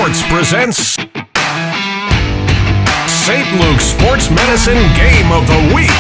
Sports presents St. Luke's Sports Medicine Game of the Week.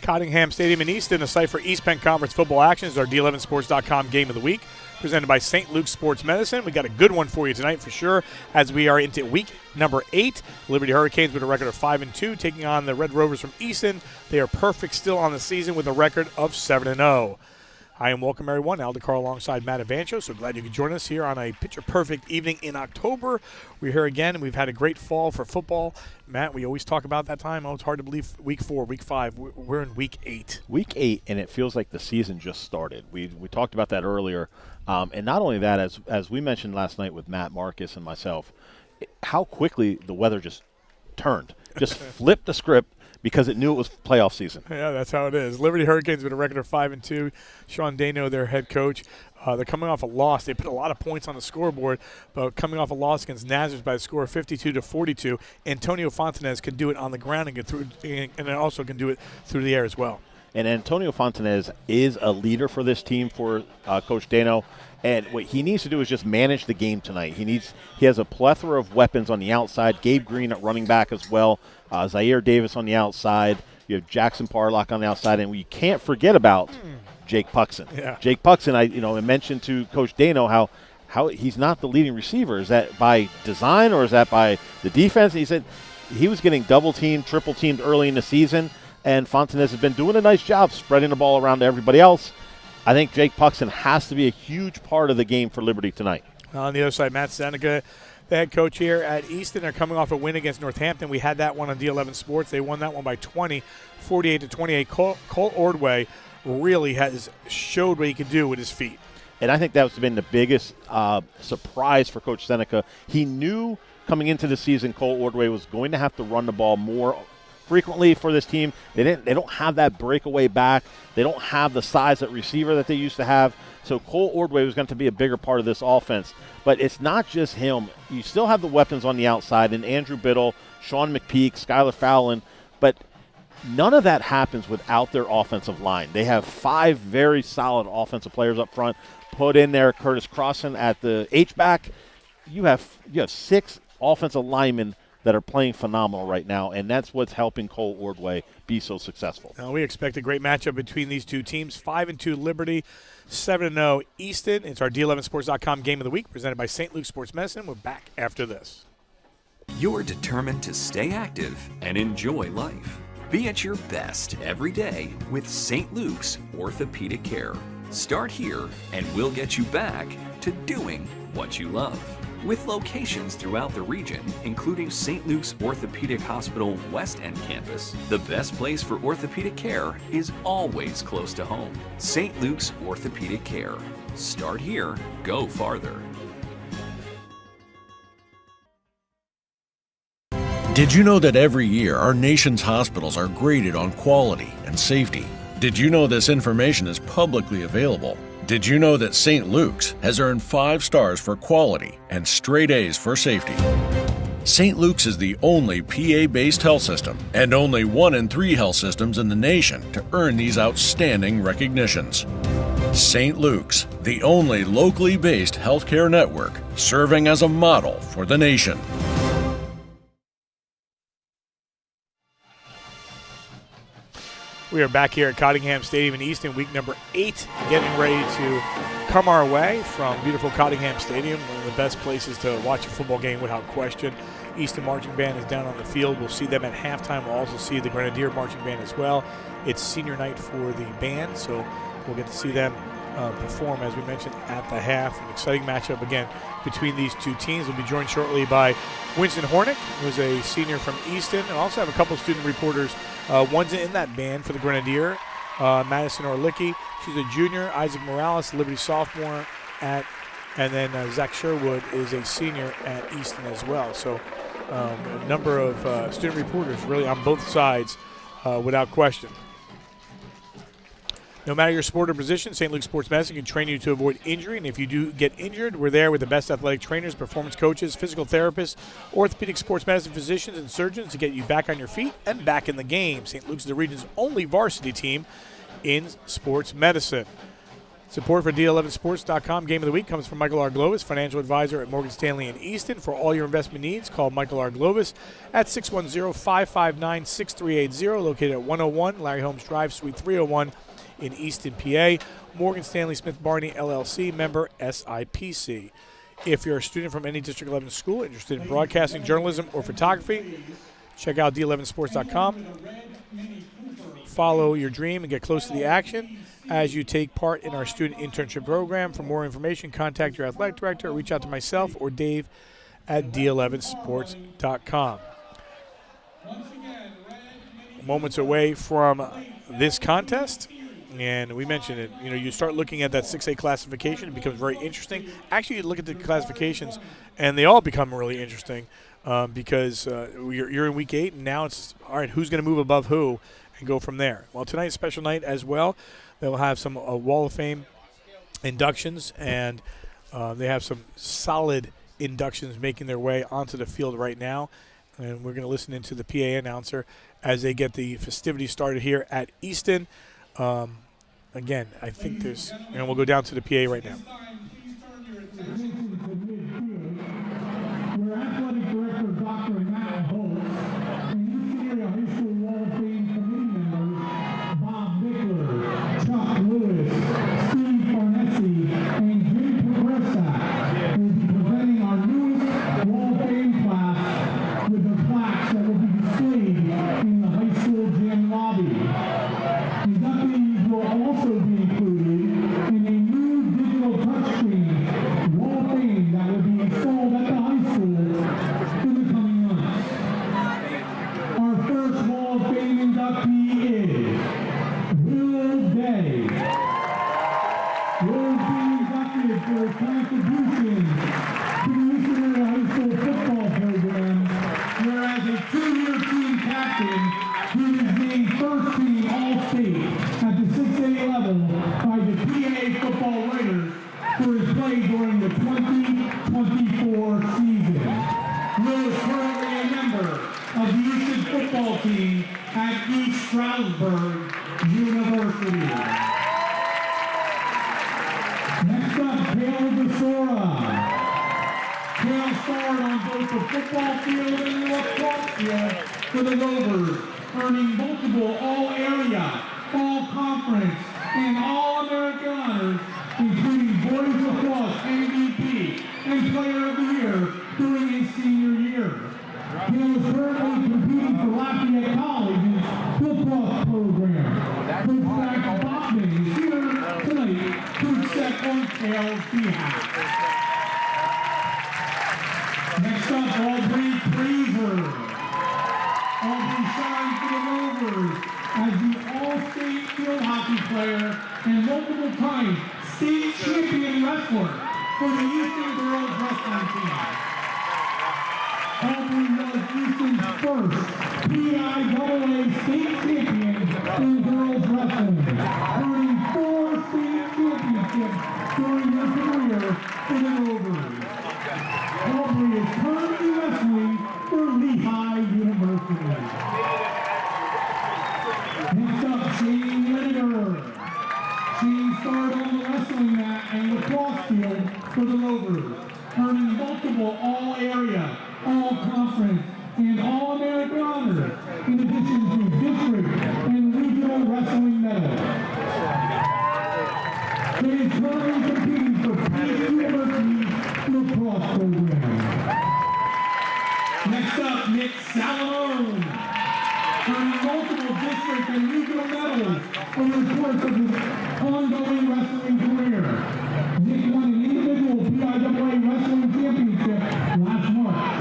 Cottingham Stadium in Easton, a site for East Penn Conference football action, is our D11sports.com game of the week, presented by St. Luke's Sports Medicine. We got a good one for you tonight for sure, as we are into week number 8. Liberty Hurricanes with a record of 5-2, taking on the Red Rovers from Easton. They are perfect still on the season with a record of 7-0. Hi and welcome everyone. Al DeCarlo alongside Matt Avancho. So glad you could join us here on a picture-perfect evening in October. We're here again, and we've had a great fall for football. Matt, we always talk about that time. Oh, it's hard to believe week 4, week 5. We're in week 8. Week 8, and it feels like the season just started. We talked about that earlier. And not only that, as we mentioned last night with Matt, Marcus, and myself, how quickly the weather just turned. Just flipped the script. Because it knew it was playoff season. Yeah, that's how it is. Liberty Hurricanes with a record of 5-2. Sean Dano, their head coach. They're coming off a loss. They put a lot of points on the scoreboard, but coming off a loss against Nazareth by the score of 52-42. Antonio Fontanez can do it on the ground and get through, and also can do it through the air as well. And Antonio Fontanez is a leader for this team for Coach Dano. And what he needs to do is just manage the game tonight. He has a plethora of weapons on the outside. Gabe Green at running back as well. Zaire Davis on the outside. You have Jackson Parlock on the outside. And we can't forget about Jake Puxon. Yeah. Jake Puxon, I mentioned to Coach Dano how he's not the leading receiver. Is that by design or is that by the defense? He said he was getting double-teamed, triple-teamed early in the season. And Fontanez has been doing a nice job spreading the ball around to everybody else. I think Jake Puxon has to be a huge part of the game for Liberty tonight. On the other side, Matt Seneca, the head coach here at Easton, are coming off a win against Northampton. We had that one on D11 Sports. They won that one by 20, 48-28. Cole Ordway really has showed what he can do with his feet. And I think that's been the biggest surprise for Coach Seneca. He knew coming into the season Cole Ordway was going to have to run the ball more frequently for this team. They don't have that breakaway back. They don't have the size at receiver that they used to have. So Cole Ordway was going to be a bigger part of this offense. But it's not just him. You still have the weapons on the outside in Andrew Biddle, Sean McPeak, Skylar Fallon. But none of that happens without their offensive line. They have 5 very solid offensive players up front. Put in there Curtis Crossan at the H-back. You have 6 offensive linemen that are playing phenomenal right now, and that's what's helping Cole Ordway be so successful. Now we expect a great matchup between these two teams. 5-2 Liberty, 7-0 Easton. It's our D11sports.com game of the week, presented by St. Luke's Sports Medicine. We're back after this. You're determined to stay active and enjoy life. Be at your best every day with St. Luke's Orthopedic Care. Start here, and we'll get you back to doing what you love. With locations throughout the region, including St. Luke's Orthopedic Hospital West End campus, the best place for orthopedic care is always close to home. St. Luke's Orthopedic Care. Start here, go farther. Did you know that every year our nation's hospitals are graded on quality and safety? Did you know this information is publicly available? Did you know that St. Luke's has earned 5 stars for quality and straight A's for safety? St. Luke's is the only PA-based health system and only 1 in 3 health systems in the nation to earn these outstanding recognitions. St. Luke's, the only locally based healthcare network serving as a model for the nation. We are back here at Cottingham Stadium in Easton, week number 8, getting ready to come our way from beautiful Cottingham Stadium, one of the best places to watch a football game without question. Easton Marching Band is down on the field. We'll see them at halftime. We'll also see the Grenadier Marching Band as well. It's senior night for the band, so we'll get to see them perform, as we mentioned, at the half. An exciting matchup, again, between these two teams. We'll be joined shortly by Winston Hornick, who's a senior from Easton, and also have a couple of student reporters. One's in that band for the Grenadier, Madison Orlicki. She's a junior. Isaac Morales, Liberty sophomore at And then Zach Sherwood is a senior at Easton as well. So a number of student reporters really on both sides without question. No matter your sport or position, St. Luke's Sports Medicine can train you to avoid injury. And if you do get injured, we're there with the best athletic trainers, performance coaches, physical therapists, orthopedic sports medicine physicians, and surgeons to get you back on your feet and back in the game. St. Luke's is the region's only varsity team in sports medicine. Support for D11Sports.com Game of the Week comes from Michael R. Glovis, financial advisor at Morgan Stanley in Easton. For all your investment needs, call Michael R. Glovis at 610-559-6380, located at 101 Larry Holmes Drive, Suite 301 in Easton, PA. Morgan Stanley Smith Barney, LLC, member SIPC. If you're a student from any District 11 school interested in broadcasting, journalism, or photography, check out D11Sports.com. Follow your dream and get close to the action as you take part in our student internship program. For more information, contact your athletic director or reach out to myself or Dave at D11Sports.com. Moments away from this contest, and we mentioned it. You know, you start looking at that 6A classification, it becomes very interesting. Actually, you look at the classifications, and they all become really interesting because you're in week 8, and now it's, all right, who's going to move above who and go from there. Well, tonight's a special night as well. They'll have some Wall of Fame inductions, and they have some solid inductions making their way onto the field right now. And we're going to listen into the PA announcer as they get the festivities started here at Easton. Again, I think there's, and we'll go down to the PA right now. Where athletic director Dr. Matt Holt and Easton Area High School Wall of Fame committee members Bob Bickler, Chuck Lewis, Steve Farnesi, and Jim Progressa will be presenting our newest Wall of Fame class with the plaques that will be displayed in the high school gym lobby. Inductees will also be included in a new digital touchscreen Wall of Fame that will be installed at the high school in the coming months. Our first Wall of Fame inductee is Will Day. Will is being inducted for his contributions to the Easton Area High School football program, whereas a 2-year team captain who is named first team All-State at the 6A level by the PA football writers for his play during the 2024 season. Will is currently a member of the Easton football team at East Stroudsburg University. Next up, Kale Besora. Kale starred on both the football field and the lacrosse field for the Rovers, earning multiple All-Area, All-Conference, and All-American honors, including Boys Lacrosse MVP and Player of the Year during his senior year. He is currently competing for Lafayette College's lacrosse program. Coach Zach Bachman is here tonight to accept on Kale's behalf. Next up, Aubrey Fraser. Aubrey shines for the Rovers as the All-State field hockey player and multiple time state champion wrestler for the Easton Girls Wrestling Team. Aubrey was Easton's first PIAA state champion in girls wrestling, earning 4 state championships during her career for the Rovers. Aubrey is currently wrestling for Lehigh University. Next up, Shane Lineker. Shane starred on the wrestling mat and lacrosse field for the Rovers, earning multiple All-Area, All-Conference, and All-American honors, in addition to district and regional wrestling medals. He is currently competing for Pace University's lacrosse program. Next up, Nick Salamone, earning multiple district and regional medals over the course of his ongoing wrestling career. Nick won an individual PIAA wrestling championship last March.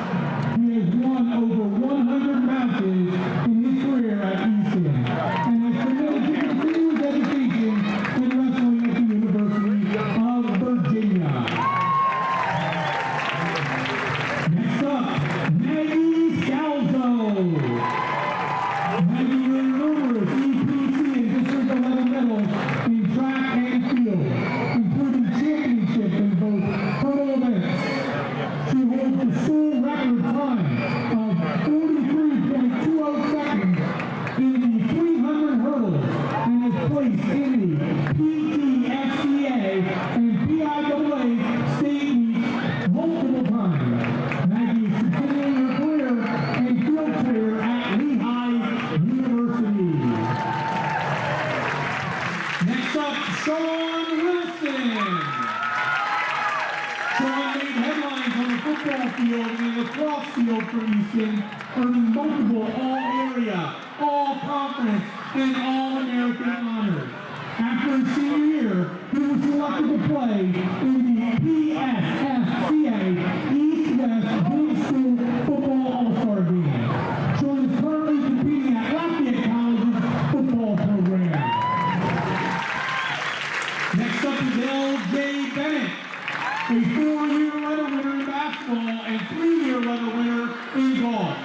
He has won over 100 matches in his career at Easton and has committed to continue his education in wrestling at the University of Virginia. field and across field for Easton, earning multiple All-Area, All-Conference, and All-American honors. After his senior year, he was selected to play in the PSFCA East-West Big School Football All-Star Game. Sean is currently competing at Lafayette College's football program. Next up is L.J. Bennett, a 4-year letter winner in basketball and 3-year letter winner in golf.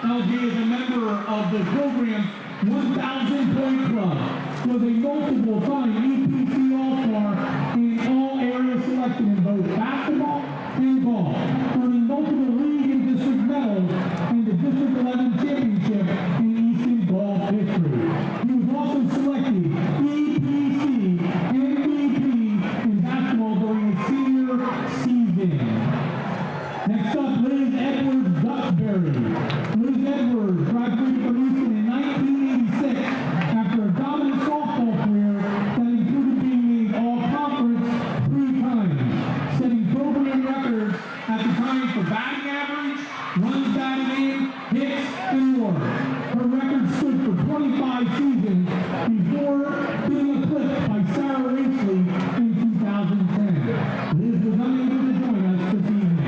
LJ is a member of the program's 1,000-point club, was a multiple-time EPC All-Star in all-area selection in both basketball and golf, earning multiple league and district medals and the District 11 championship in Easton golf history. He was also selected EPC MVP in basketball during his senior season. Next up, Liz Edwards Duxbury. Liz Edwards graduated from Easton in 1986 after a dominant softball career that included being named All-Conference 3 times, setting program records at the time for batting average, runs batted in, hits, and more. Her record stood for 25 seasons before being eclipsed by Sarah Racely in 2010. Liz was unable to join us this evening.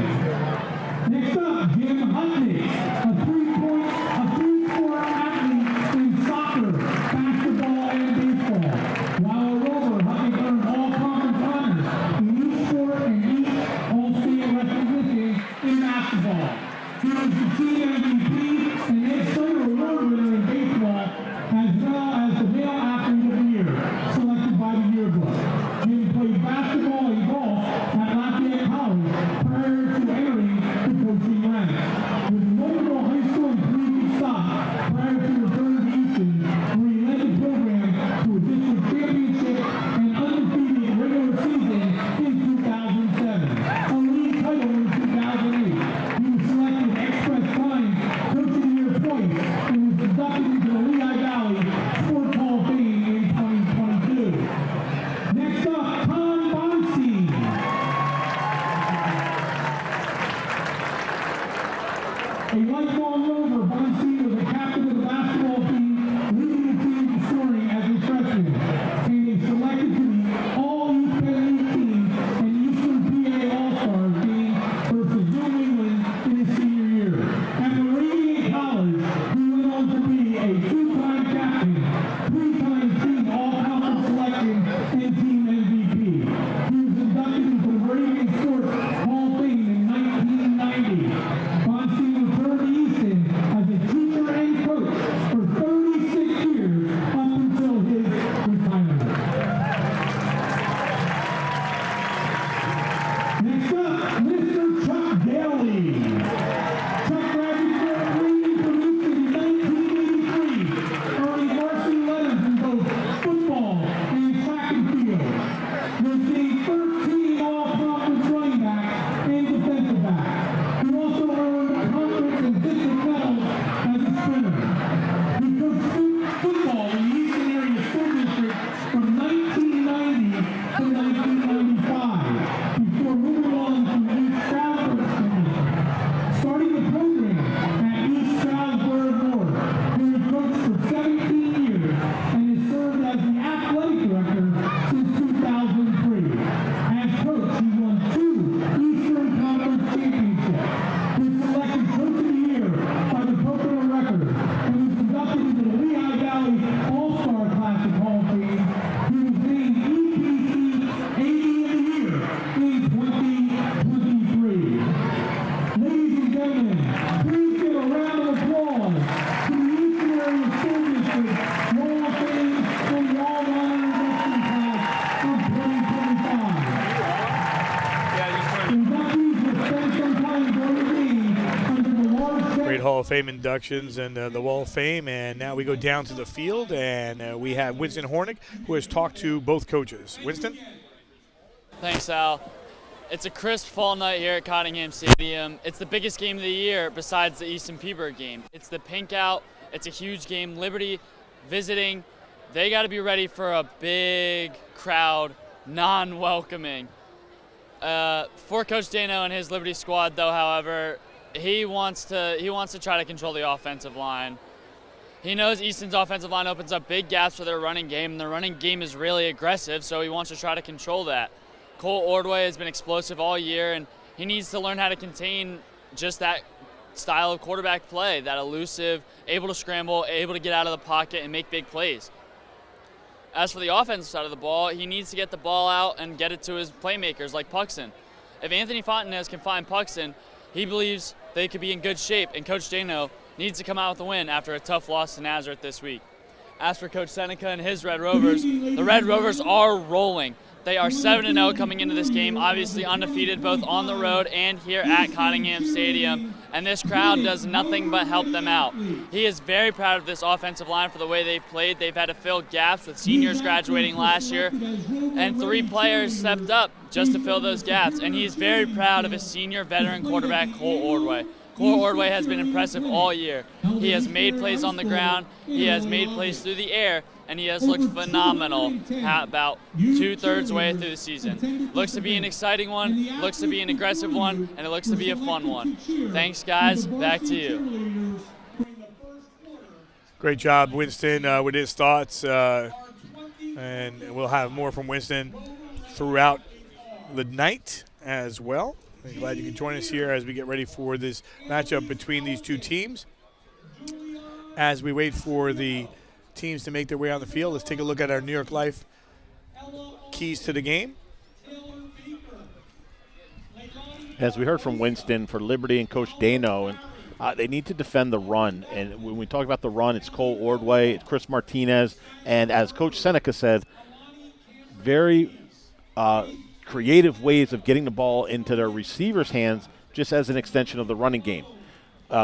Next up, Jim Hutnick, a three-sport athlete in soccer, basketball, and baseball. While a rover, Hutnick earned all-conference honors in each sport and each all-state recognition in basketball. He was the team MVP and Ed Slater Award winner in baseball, as well as the male athlete of the year, selected by the yearbook. Jim played basketball and golf at Lafayette College prior to entering the coaching ranks. With multiple high school and collegiate stops prior to returning to Easton, where he led the program to a district championship and undefeated regular season in 2007, a league title in 2008. He was selected Express Times Coach of the Year twice and was inducted into the Lehigh Valley Sports Hall of Fame in 2022. Next up, Tom Bonstein. A lifelong rover, Bonstein was the captain of the basketball team, leading the team in scoring as a freshman, and he selected to the All-East Penn League team and Eastern PA All-Stars game versus New England in his senior year. At Moravian College, he went on to be a 2-time captain, 3-time team All-Conference selection, and team MVP. He was inducted into the Moravian Sports Hall of Fame in 1990. Bonstein returned to Easton as a teacher and coach for 36 years up until his retirement. Next up, Mr. Chuck Daly. Chuck graduated from Easton in 1983, earning varsity letters in both football and track and field. Was named 13 All-Conference running back and defensive back. He also earned conference and district medals as a sprinter. He coached football in the Easton Area School District from 1990 to 1995 before moving on to East Stroudsburg. Starting the program at East Stroudsburg North, where he coached for 17 years and has served as the athletic director since 2003. As coach, he won 2 Eastern Conference championships, was selected Coach of the Year by the Pocono Record, and was inducted into the Lehigh Valley All-Star Classic Hall of Fame. He was named EPC AD of the Year in 2023. Ladies and gentlemen, please give a round of applause to the Eastern Area School District Hall of Fame and Wall Honor Induction Class of 2025. Inductees will spend some time during the game under the large Great Hall of Fame inductions and the Wall of Fame. And now we go down to the field, and we have Winston Hornick, who has talked to both coaches. Winston? Thanks, Al. It's a crisp fall night here at Cottingham Stadium. It's the biggest game of the year besides the Easton Peaburg game. It's the pink out. It's a huge game. Liberty visiting. They got to be ready for a big crowd, non-welcoming. For Coach Dano and his Liberty squad, though, however, he wants to try to control the offensive line. He knows Easton's offensive line opens up big gaps for their running game, and their running game is really aggressive, so he wants to try to control that. Cole Ordway has been explosive all year, and he needs to learn how to contain just that style of quarterback play, that elusive, able to scramble, able to get out of the pocket and make big plays. As for the offensive side of the ball, he needs to get the ball out and get it to his playmakers like Puxon. If Anthony Fontenez can find Puxon, he believes they could be in good shape, and Coach Dano needs to come out with a win after a tough loss to Nazareth this week. As for Coach Seneca and his Red Rovers, the Red Rovers are rolling. They are 7-0 coming into this game, obviously undefeated both on the road and here at Cottingham Stadium, and this crowd does nothing but help them out. He is very proud of this offensive line for the way they've played. They've had to fill gaps with seniors graduating last year, and 3 players stepped up just to fill those gaps, and he's very proud of his senior veteran quarterback, Cole Ordway. Cole Ordway has been impressive all year. He has made plays on the ground, he has made plays through the air, and he has looked phenomenal about 2/3 way through the season. Looks to be an exciting one, looks to be an aggressive one, and it looks to be a fun one. Thanks, guys. Back to you. Great job, Winston, with his thoughts. And we'll have more from Winston throughout the night as well. I'm glad you can join us here as we get ready for this matchup between these two teams. As we wait for the teams to make their way on the field, let's take a look at our New York Life keys to the game. As we heard from Winston, for Liberty and Coach Dano, and they need to defend the run. And when we talk about the run, it's Cole Ordway, it's Chris Martinez, and as Coach Seneca said, very creative ways of getting the ball into their receivers' hands just as an extension of the running game.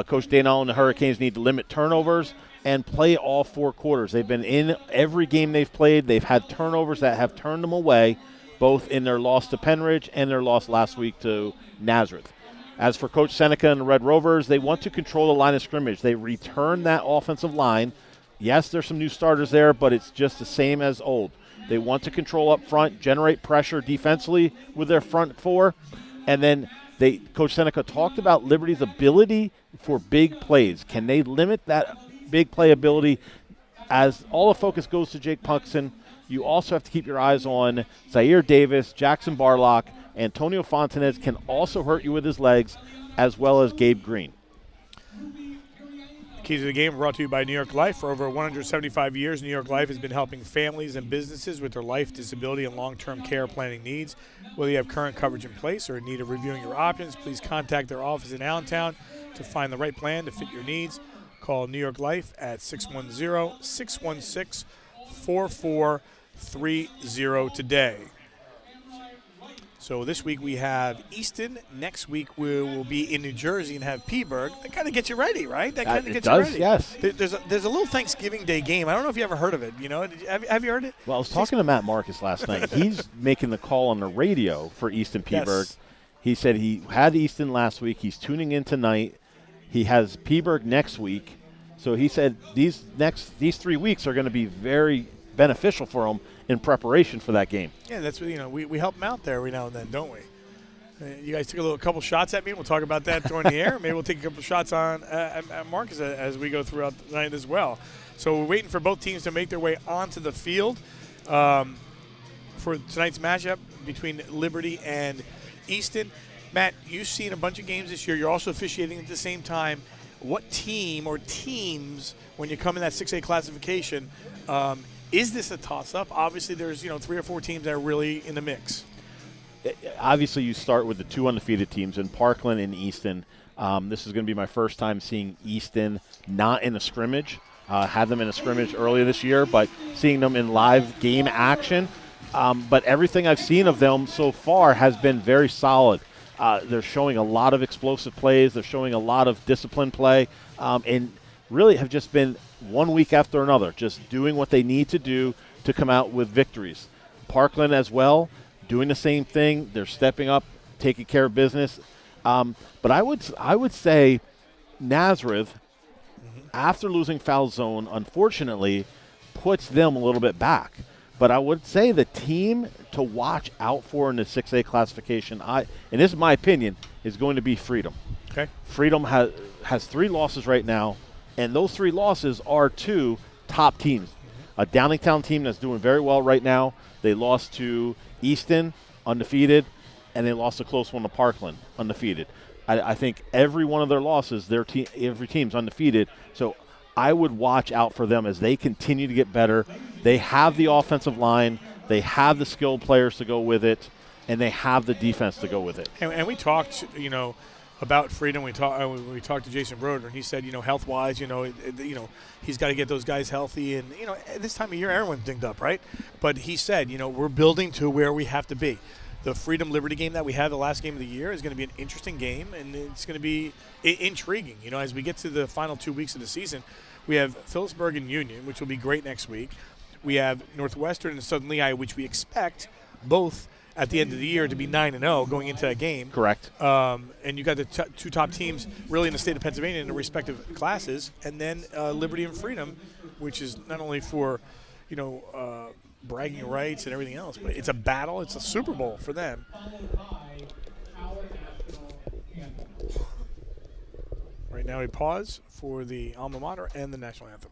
Coach Dano and the Hurricanes need to limit turnovers and play all 4 quarters. They've been in every game they've played. They've had turnovers that have turned them away, both in their loss to Penridge and their loss last week to Nazareth. As for Coach Seneca and the Red Rovers, they want to control the line of scrimmage. They return that offensive line. Yes, there's some new starters there, but it's just the same as old. They want to control up front, generate pressure defensively with their front 4, and then Coach Seneca talked about Liberty's ability for big plays. Can they limit that big play ability? As all the focus goes to Jake Puxon, you also have to keep your eyes on Zaire Davis, Jackson Barlock. Antonio Fontenez can also hurt you with his legs, as well as Gabe Green. Keys of the game brought to you by New York Life. For over 175 years, New York Life has been helping families and businesses with their life, disability, and long-term care planning needs. Whether you have current coverage in place or in need of reviewing your options, please contact their office in Allentown to find the right plan to fit your needs. Call New York Life at 610-616-4430 today. So this week we have Easton. Next week we will be in New Jersey and have Peaburg. That kind of gets you ready, right? That kind of gets you ready. Yes. There's a little Thanksgiving Day game. I don't know if you ever heard of it. You know, have you heard it? Well, I was talking to Matt Marcus last night. He's making the call on the radio for Easton Peaburg. Yes. He said he had Easton last week. He's tuning in tonight. He has Peaburg next week. So he said these 3 weeks are going to be very beneficial for him in preparation for that game. Yeah, that's what, we help him out there every now and then, don't we? You guys took a couple shots at me. We'll talk about that during the air. Maybe we'll take a couple shots on at Marcus as we go throughout the night as well. So we're waiting for both teams to make their way onto the field for tonight's matchup between Liberty and Easton. Matt, you've seen a bunch of games this year. You're also officiating at the same time. What team or teams, when you come in that 6A classification, is this a toss-up? Obviously, there's 3 or 4 teams that are really in the mix. Obviously, you start with the 2 undefeated teams in Parkland and Easton. This is going to be my first time seeing Easton not in a scrimmage. Had them in a scrimmage earlier this year, but seeing them in live game action. But everything I've seen of them so far has been very solid. They're showing a lot of explosive plays. They're showing a lot of disciplined play, and really have just been one week after another, just doing what they need to do to come out with victories. Parkland as well, doing the same thing. They're stepping up, taking care of business. But I would say Nazareth, after losing foul zone, unfortunately, puts them a little bit back. But I would say the team to watch out for in the 6A classification, and this is my opinion, is going to be Freedom. Okay. Freedom has 3 losses right now, and those 3 losses are to top teams. A Downingtown team that's doing very well right now. They lost to Easton, undefeated, and they lost a close one to Parkland, undefeated. I think every one of their losses, every team's undefeated. So I would watch out for them as they continue to get better. They have the offensive line. They have the skilled players to go with it, and they have the defense to go with it. And we talked, about Freedom. We talked to Jason Broder, and he said, health-wise, he's got to get those guys healthy. And, at this time of year, everyone's dinged up, right? But he said, we're building to where we have to be. The Freedom Liberty game that we had the last game of the year is going to be an interesting game, and it's going to be intriguing. As we get to the final 2 weeks of the season, we have Phillipsburg and Union, which will be great next week. We have Northwestern and Southern Lehigh, which we expect both at the end of the year to be 9-0 going into that game. Correct. And you got the 2 top teams really in the state of Pennsylvania in their respective classes, and then Liberty and Freedom, which is not only for, bragging rights and everything else, but it's a battle. It's a Super Bowl for them. Right now we pause for the alma mater and the national anthem.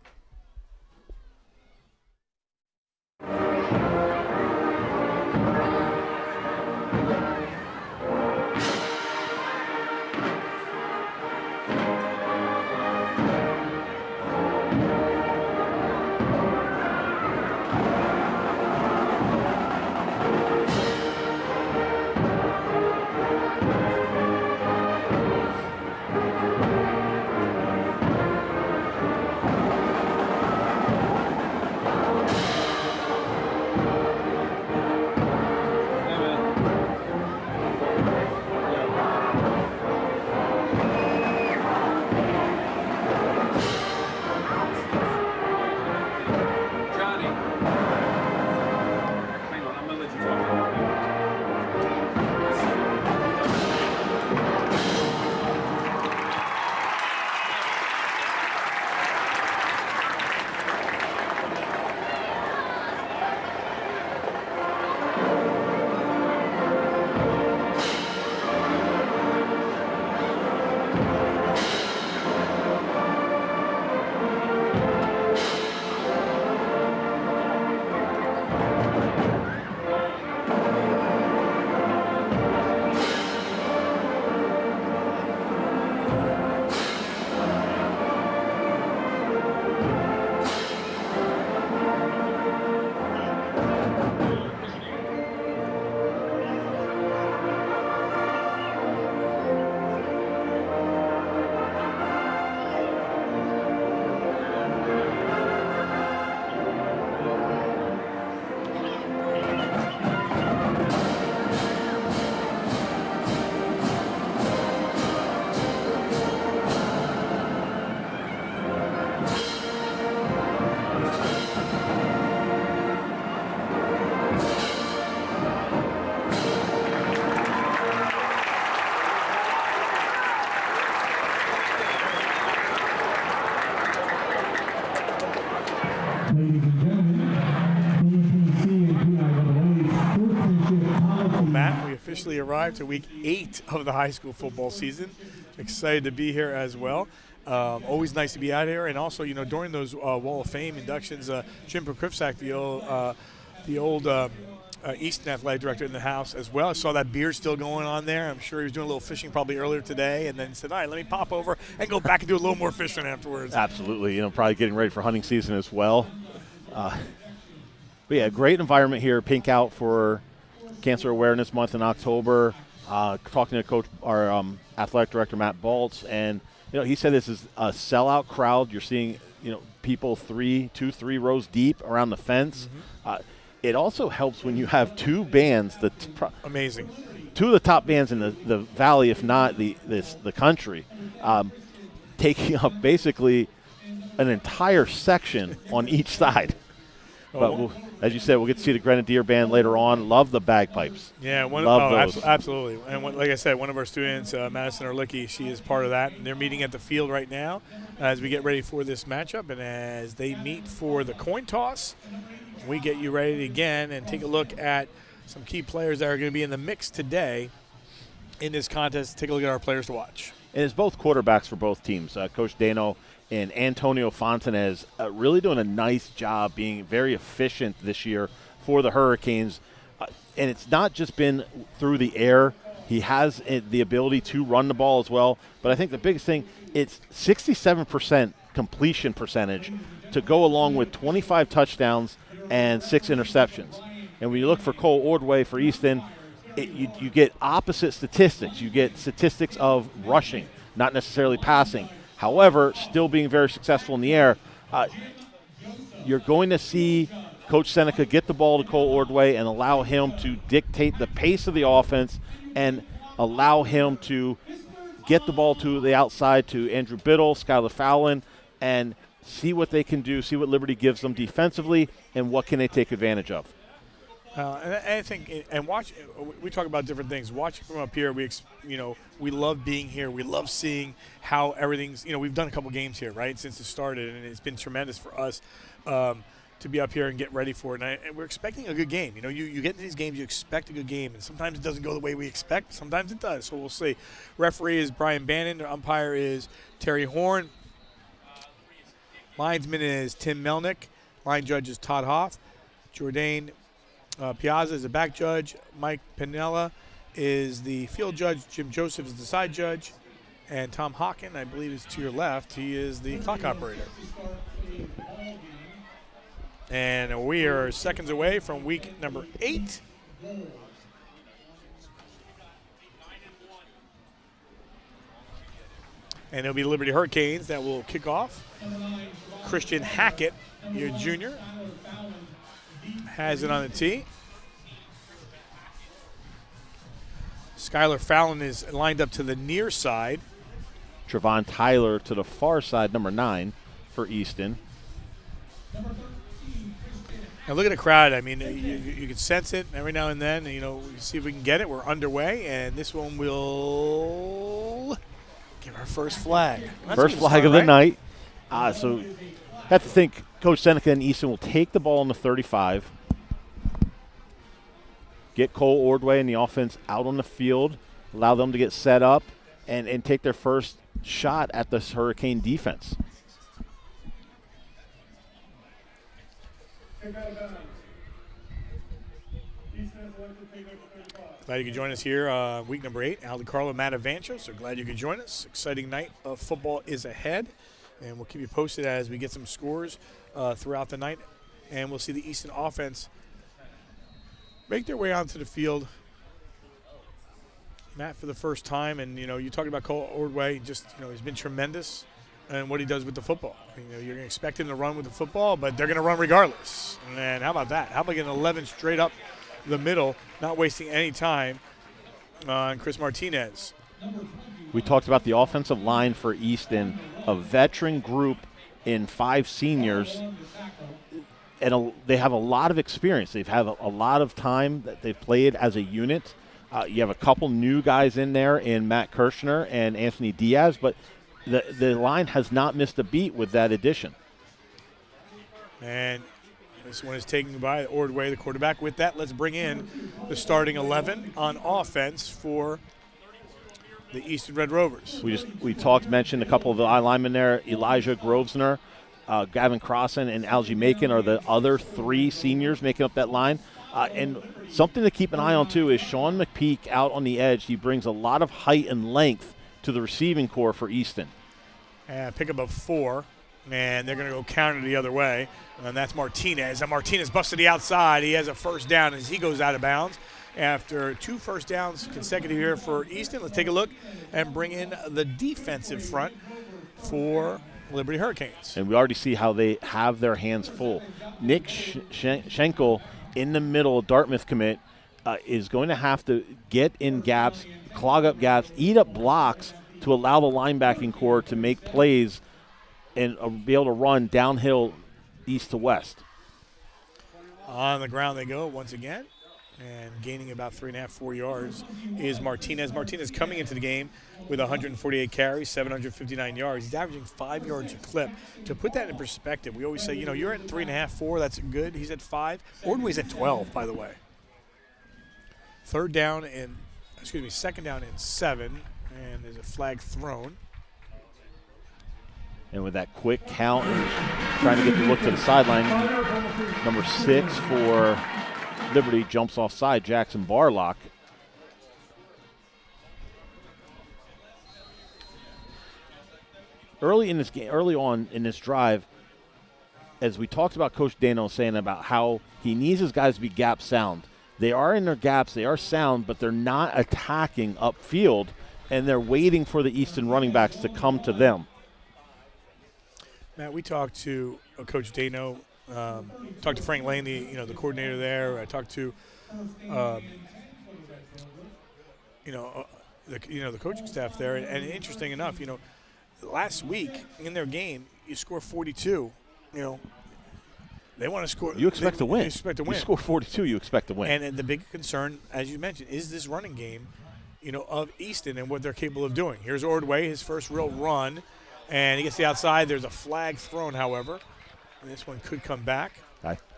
Ladies and gentlemen, APC and PIAA sportsmanship policy. Well, Matt, we officially arrived to week 8 of the high school football season. Excited to be here as well. Always nice to be out here, and also, during those Wall of Fame inductions, Jim Prokrivsak, the old Easton athletic director in the house as well. I saw that beard still going on there. I'm sure he was doing a little fishing probably earlier today, and then said, all right, let me pop over and go back and do a little more fishing afterwards. Absolutely. Probably getting ready for hunting season as well. But yeah, great environment here. Pink Out for Cancer Awareness Month in October. Talking to our athletic director, Matt Baltz, and he said this is a sellout crowd. You're seeing, people 2, 3 rows deep around the fence. Mm-hmm. It also helps when you have 2 bands amazing. 2 of the top bands in the valley, if not the country, taking up basically an entire section on each side. But as you said, we'll get to see the Grenadier Band later on. Love the bagpipes. Yeah, love those. Absolutely. And like I said, one of our students, Madison Orlicki, she is part of that. And they're meeting at the field right now as we get ready for this matchup. And as they meet for the coin toss, we get you ready again and take a look at some key players that are going to be in the mix today in this contest. Take a look at our players to watch. And it's both quarterbacks for both teams. Coach Dano and Antonio Fontanez really doing a nice job being very efficient this year for the Hurricanes. And it's not just been through the air. He has the ability to run the ball as well. But I think the biggest thing, it's 67% completion percentage to go along with 25 touchdowns and 6 interceptions. And when you look for Cole Ordway for Easton, you get opposite statistics. You get statistics of rushing, not necessarily passing. However, still being very successful in the air. You're going to see Coach Seneca get the ball to Cole Ordway and allow him to dictate the pace of the offense and allow him to get the ball to the outside to Andrew Biddle, Skylar Fallon, and see what they can do, see what Liberty gives them defensively, and what can they take advantage of. And I think, and watch. We talk about different things. Watching from up here, we love being here. We love seeing how everything's. We've done a couple games here, right, since it started, and it's been tremendous for us to be up here and get ready for it. And we're expecting a good game. You get into these games, you expect a good game, and sometimes it doesn't go the way we expect. Sometimes it does. So we'll see. Referee is Brian Bannon. The umpire is Terry Horn. Linesman is Tim Melnick. Line judge is Todd Hoff. Jordan Piazza is the back judge. Mike Pinella is the field judge. Jim Joseph is the side judge. And Tom Hawken, I believe, is to your left. He is the clock operator. And we are seconds away from week number 8. And it'll be Liberty Hurricanes that will kick off. Christian Hackett, your junior, has it on the tee. Skylar Fallon is lined up to the near side. Trevon Tyler to the far side, number 9 for Easton. Now look at the crowd. I mean, you can sense it every now and then. We see if we can get it. We're underway, and this one will give our first flag. First flag of the night. So have to think Coach Seneca and Easton will take the ball on the 35, get Cole Ordway and the offense out on the field, allow them to get set up, and take their first shot at this Hurricane defense. Glad you could join us here, week number 8. Al DiCarlo, Matt Avancho. So glad you could join us. Exciting night of football is ahead, and we'll keep you posted as we get some scores throughout the night, and we'll see the Easton offense make their way onto the field. Matt, for the first time, and you talked about Cole Ordway. Just he's been tremendous in what he does with the football. You're going to expect him to run with the football, but they're going to run regardless. And how about that? How about getting 11 straight up the middle, not wasting any time on Chris Martinez? We talked about the offensive line for Easton, a veteran group in 5 seniors, and they have a lot of experience. They've had a lot of time that they've played as a unit. You have a couple new guys in there in Matt Kirshner and Anthony Diaz, but the line has not missed a beat with that addition. And this one is taken by Ordway, the quarterback. With that, let's bring in the starting 11 on offense for the Easton Red Rovers. We mentioned a couple of the linemen there. Elijah Grovesner, Gavin Crossan, and Algie Macon are the other 3 seniors making up that line. And something to keep an eye on, too, is Sean McPeak out on the edge. He brings a lot of height and length to the receiving core for Easton. Pick up a 4, and they're going to go counter the other way. And that's Martinez. And Martinez busts to the outside. He has a first down as he goes out of bounds. After 2 first downs consecutive here for Easton, let's take a look and bring in the defensive front for Liberty Hurricanes. And we already see how they have their hands full. Nick Schenkel in the middle, Dartmouth commit, is going to have to get in gaps, clog up gaps, eat up blocks to allow the linebacking core to make plays and be able to run downhill east to west. On the ground they go once again, and gaining about 3.5, 4 yards is Martinez. Martinez coming into the game with 148 carries, 759 yards. He's averaging 5 yards a clip. To put that in perspective, we always say, you're at 3.5, 4, that's good. He's at 5. Ordway's at 12, by the way. second down and 7, and there's a flag thrown. And with that quick count, trying to get the look to the sideline, number 6 for Liberty jumps offside, Jackson Barlock. Early on in this drive, as we talked about Coach Dano saying about how he needs his guys to be gap sound. They are in their gaps, they are sound, but they're not attacking upfield, and they're waiting for the Easton running backs to come to them. Matt, we talked to Coach Dano, talked to Frank Lane, the coordinator there. I talked to, the coaching staff there. And interesting enough, last week in their game, you score 42. They want to score. You expect to win. You expect to win. You score 42, you expect to win. And the big concern, as you mentioned, is this running game, of Easton and what they're capable of doing. Here's Ordway, his first real run. And he gets the outside. There's a flag thrown, however. And this one could come back.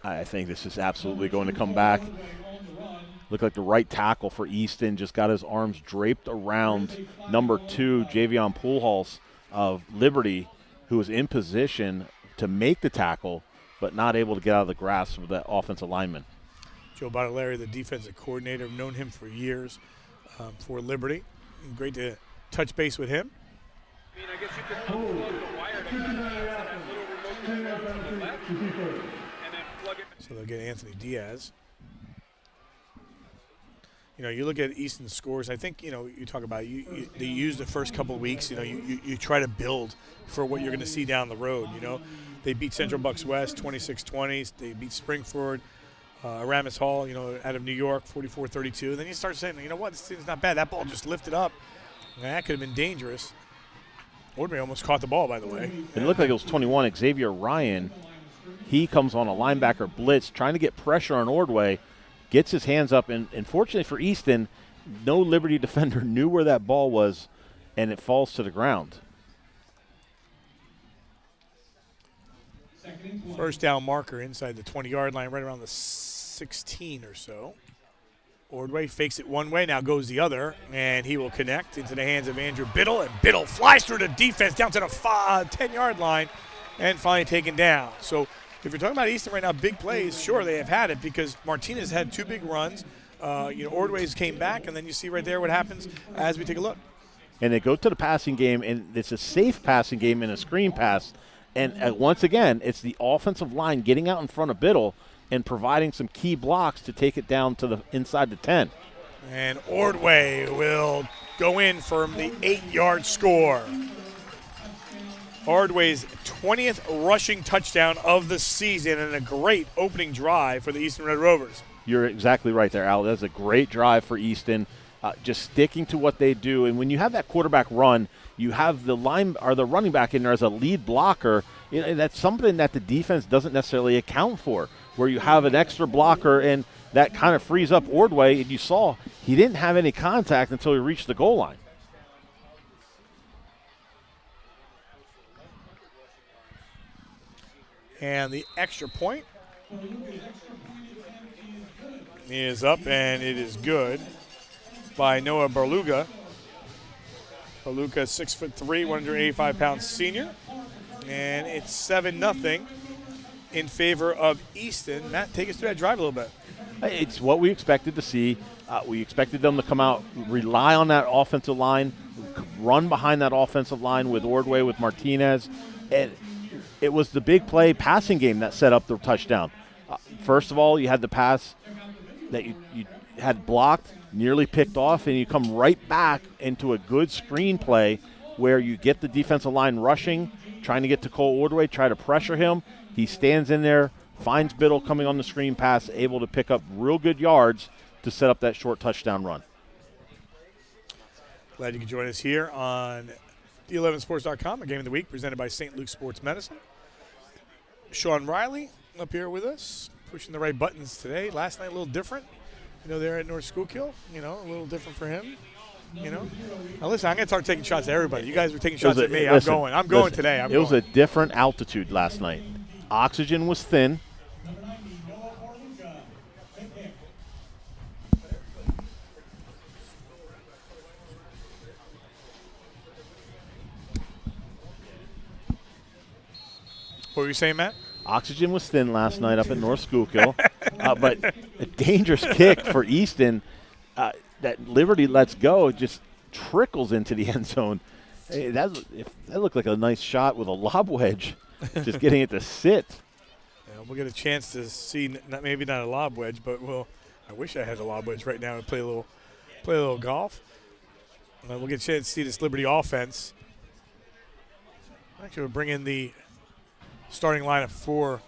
I think this is absolutely going to come back. Looked like the right tackle for Easton just got his arms draped around number 2, Javion Poolhals of Liberty, who was in position to make the tackle, but not able to get out of the grasp of that offensive lineman. Joe Baudelaire, the defensive coordinator, I've known him for years for Liberty. Great to touch base with him. I guess you could unplug the wire to that little remote control to the left and then plug it. So they'll get Anthony Diaz. You look at Easton's scores. I think, you talk about they use the first couple of weeks. You try to build for what you're going to see down the road. They beat Central Bucks West 26-20. They beat Springford, Aramis Hall, out of New York 44-32. Then you start saying, this thing's not bad. That ball just lifted up. And that could have been dangerous. Ordway almost caught the ball, by the way. It looked like it was 21. Xavier Ryan, he comes on a linebacker blitz, trying to get pressure on Ordway, gets his hands up, and fortunately for Easton, no Liberty defender knew where that ball was, and it falls to the ground. First down marker inside the 20-yard line, right around the 16 or so. Ordway fakes it one way, now goes the other, and he will connect into the hands of Andrew Biddle, and Biddle flies through the defense down to the 10-yard line and finally taken down. So if you're talking about Easton right now, big plays, sure, they have had it because Martinez had 2 big runs. Ordway's came back, and then you see right there what happens as we take a look. And they go to the passing game, and it's a safe passing game and a screen pass. And once again, it's the offensive line getting out in front of Biddle and providing some key blocks to take it down to the inside the 10. And Ordway will go in for the 8-yard score. Ordway's 20th rushing touchdown of the season and a great opening drive for the Easton Red Rovers. You're exactly right there, Al. That's a great drive for Easton, just sticking to what they do. And when you have that quarterback run, you have the running back in there as a lead blocker. That's something that the defense doesn't necessarily account for, where you have an extra blocker and that kind of frees up Ordway. And you saw he didn't have any contact until he reached the goal line. And the extra point is up, and it is good by Noah Barluga. Barluga, 6'3", 185-pound senior. And it's 7-0 in favor of Easton. Matt, take us through that drive a little bit. It's what we expected to see. We expected them to come out, rely on that offensive line, run behind that offensive line with Ordway, with Martinez. And it was the big play passing game that set up the touchdown. First of all, you had the pass that you had blocked, nearly picked off, and you come right back into a good screen play where you get the defensive line rushing, trying to get to Cole Ordway, try to pressure him. He stands in there, finds Biddle coming on the screen pass, able to pick up real good yards to set up that short touchdown run. Glad you could join us here on D11sports.com, a game of the week presented by St. Luke's Sports Medicine. Sean Riley up here with us, pushing the right buttons today. Last night a little different. There at North Schuylkill, a little different for him. Now listen, I'm going to start taking shots at everybody. You guys were taking shots at me. I'm going today. It was a different altitude last night. Oxygen was thin. What were you saying, Matt? Oxygen was thin last night up at North Schuylkill, but a dangerous kick for Easton that Liberty lets go, just trickles into the end zone. Hey, that looked like a nice shot with a lob wedge, just getting it to sit. Yeah, we'll get a chance to see, maybe not a lob wedge, but I wish I had a lob wedge right now and play a little golf. And we'll get a chance to see this Liberty offense. Actually, we'll bring in the starting lineup for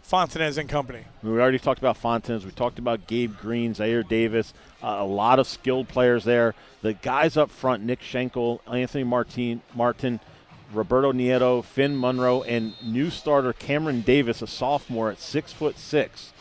Fontanez and company. We already talked about Fontanez. We talked about Gabe Green, Zaire Davis, a lot of skilled players there. The guys up front, Nick Schenkel, Anthony Martin, Roberto Nieto, Finn Munro, and new starter Cameron Davis, a sophomore at 6'6".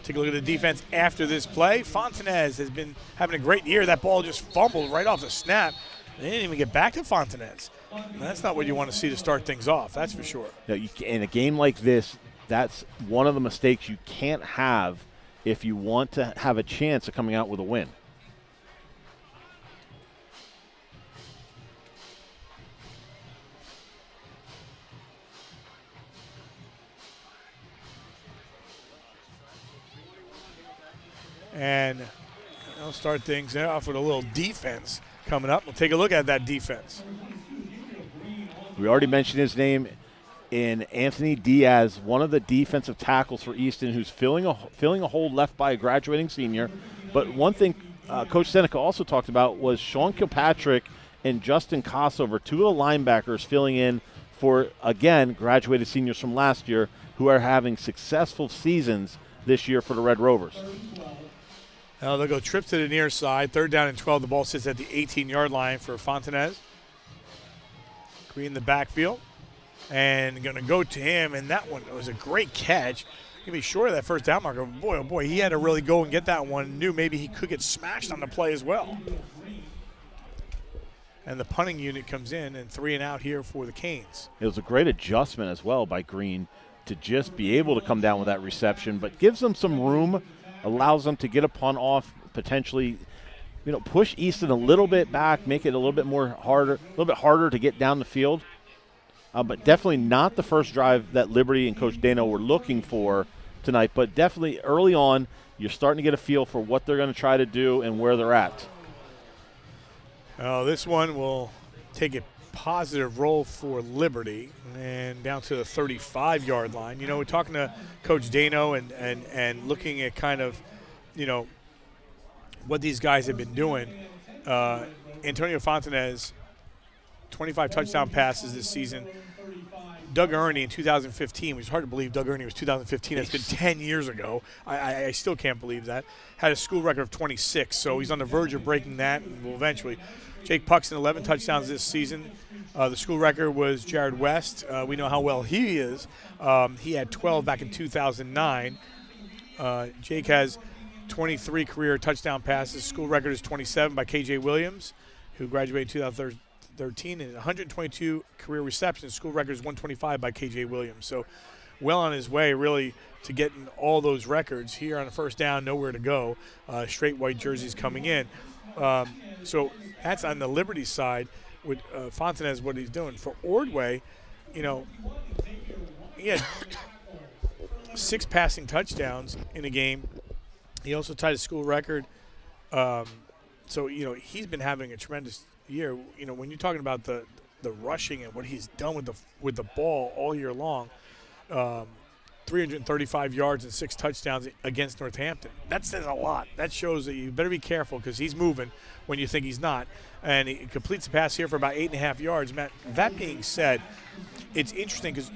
Take a look at the defense after this play. Fontanez has been having a great year. That ball just fumbled right off the snap. They didn't even get back to Fontanez. And that's not what you want to see to start things off, that's for sure. Yeah, in a game like this, that's one of the mistakes you can't have if you want to have a chance of coming out with a win. And I'll start things off with a little defense coming up. We'll take a look at that defense. We already mentioned his name in Anthony Diaz, one of the defensive tackles for Easton, who's filling a hole left by a graduating senior. But one thing Coach Seneca also talked about was Sean Kilpatrick and Justin Kossover, two of the linebackers filling in for, again, graduated seniors from last year who are having successful seasons this year for the Red Rovers. Now they'll go trip to the near side. 3rd down and 12. The ball sits at the 18-yard line for Fontanez. Green in the backfield. And going to go to him, and that one was a great catch. He'd be short of that first down marker. Boy, oh boy, he had to really go and get that one. Knew maybe he could get smashed on the play as well. And the punting unit comes in, and 3 and out here for the Canes. It was a great adjustment as well by Green to just be able to come down with that reception, but gives them some room, allows them to get a punt off, potentially, push Easton a little bit back, make it a little bit harder to get down the field. But definitely not the first drive that Liberty and Coach Dano were looking for tonight, but definitely early on, you're starting to get a feel for what they're going to try to do and where they're at. This one will take a positive roll for Liberty and down to the 35-yard line. We're talking to Coach Dano and looking at kind of, what these guys have been doing. Antonio Fontanez, 25 touchdown passes this season. Doug Ernie in 2015, which is hard to believe Doug Ernie was 2015. It's been 10 years ago. I still can't believe that. Had a school record of 26, so he's on the verge of breaking that and will eventually. Jake Puxton, 11 touchdowns this season. The school record was Jared West. We know how well he is. He had 12 back in 2009. Jake has 23 career touchdown passes. School record is 27 by KJ Williams, who graduated in 2013, and 122 career receptions. School record is 125 by KJ Williams. So well on his way, really, to getting all those records. Here on the first down, nowhere to go. Straight white jerseys coming in. So that's on the Liberty side with Fontanez, what he's doing. For Ordway, he had 6 passing touchdowns in a game. He also tied a school record. So he's been having a tremendous year. When you're talking about the rushing and what he's done with the ball all year long, 335 yards and 6 touchdowns against Northampton. That says a lot. That shows that you better be careful because he's moving when you think he's not. And he completes the pass here for about 8.5 yards. Matt, that being said, it's interesting because,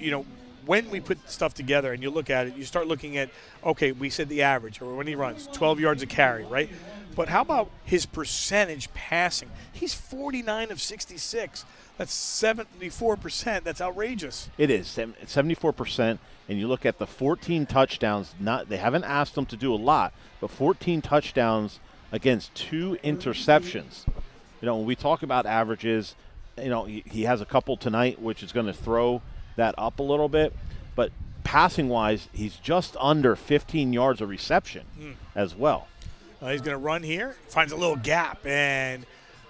when we put stuff together and you look at it, you start looking at, okay, we said the average, or when he runs, 12 yards a carry, right? But how about his percentage passing? He's 49 of 66. That's 74%. That's outrageous. It is 74%. And you look at the 14 touchdowns. They haven't asked him to do a lot, but 14 touchdowns against 2 interceptions. When we talk about averages, he has a couple tonight, which is going to throw that up a little bit. But passing-wise, he's just under 15 yards of reception as well. He's going to run here, finds a little gap, and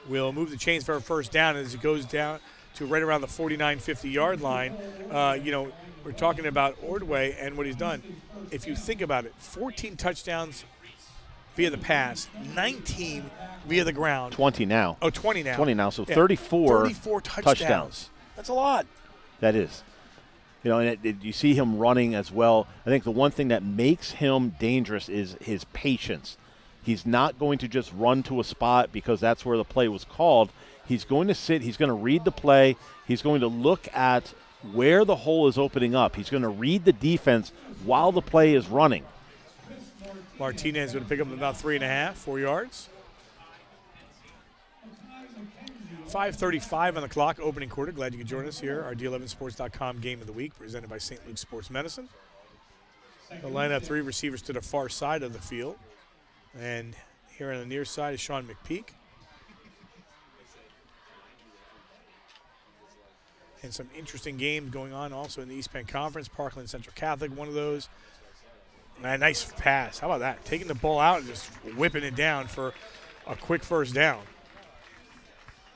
we'll move the chains for a first down as he goes down to right around the 49, 50-yard line. We're talking about Ordway and what he's done. If you think about it, 14 touchdowns via the pass, 19 via the ground. 20 now. Oh, 20 now. 20 now, so Yeah. 34 touchdowns. That's a lot. That is. And you see him running as well. I think the one thing that makes him dangerous is his patience. He's not going to just run to a spot because that's where the play was called. He's going to sit. He's going to read the play. He's going to look at where the hole is opening up. He's going to read the defense while the play is running. Martinez would pick up about 3.5, 4 yards. 5:35 on the clock, opening quarter. Glad you could join us here. Our D11Sports.com Game of the Week, presented by St. Luke's Sports Medicine. They'll line up 3 receivers to the far side of the field. And here on the near side is Sean McPeak. And some interesting games going on also in the East Penn Conference. Parkland Central Catholic, one of those. A nice pass. How about that? Taking the ball out and just whipping it down for a quick first down.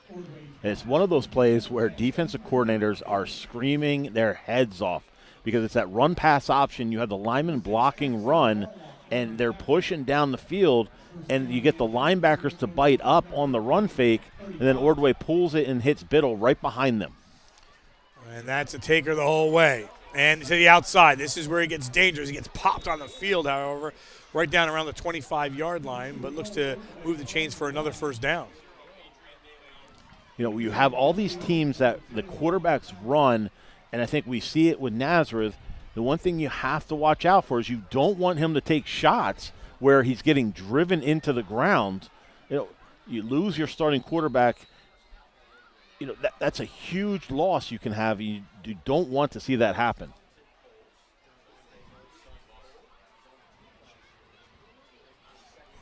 And it's one of those plays where defensive coordinators are screaming their heads off because it's that run-pass option. You have the lineman blocking run, and they're pushing down the field, and you get the linebackers to bite up on the run fake, and then Ordway pulls it and hits Biddle right behind them. And that's a taker the whole way. And to the outside. This is where he gets dangerous. He gets popped on the field, however, right down around the 25-yard line, but looks to move the chains for another first down. You have all these teams that the quarterbacks run, and I think we see it with Nazareth. The one thing you have to watch out for is you don't want him to take shots where he's getting driven into the ground. You lose your starting quarterback. That's a huge loss you can have. You don't want to see that happen.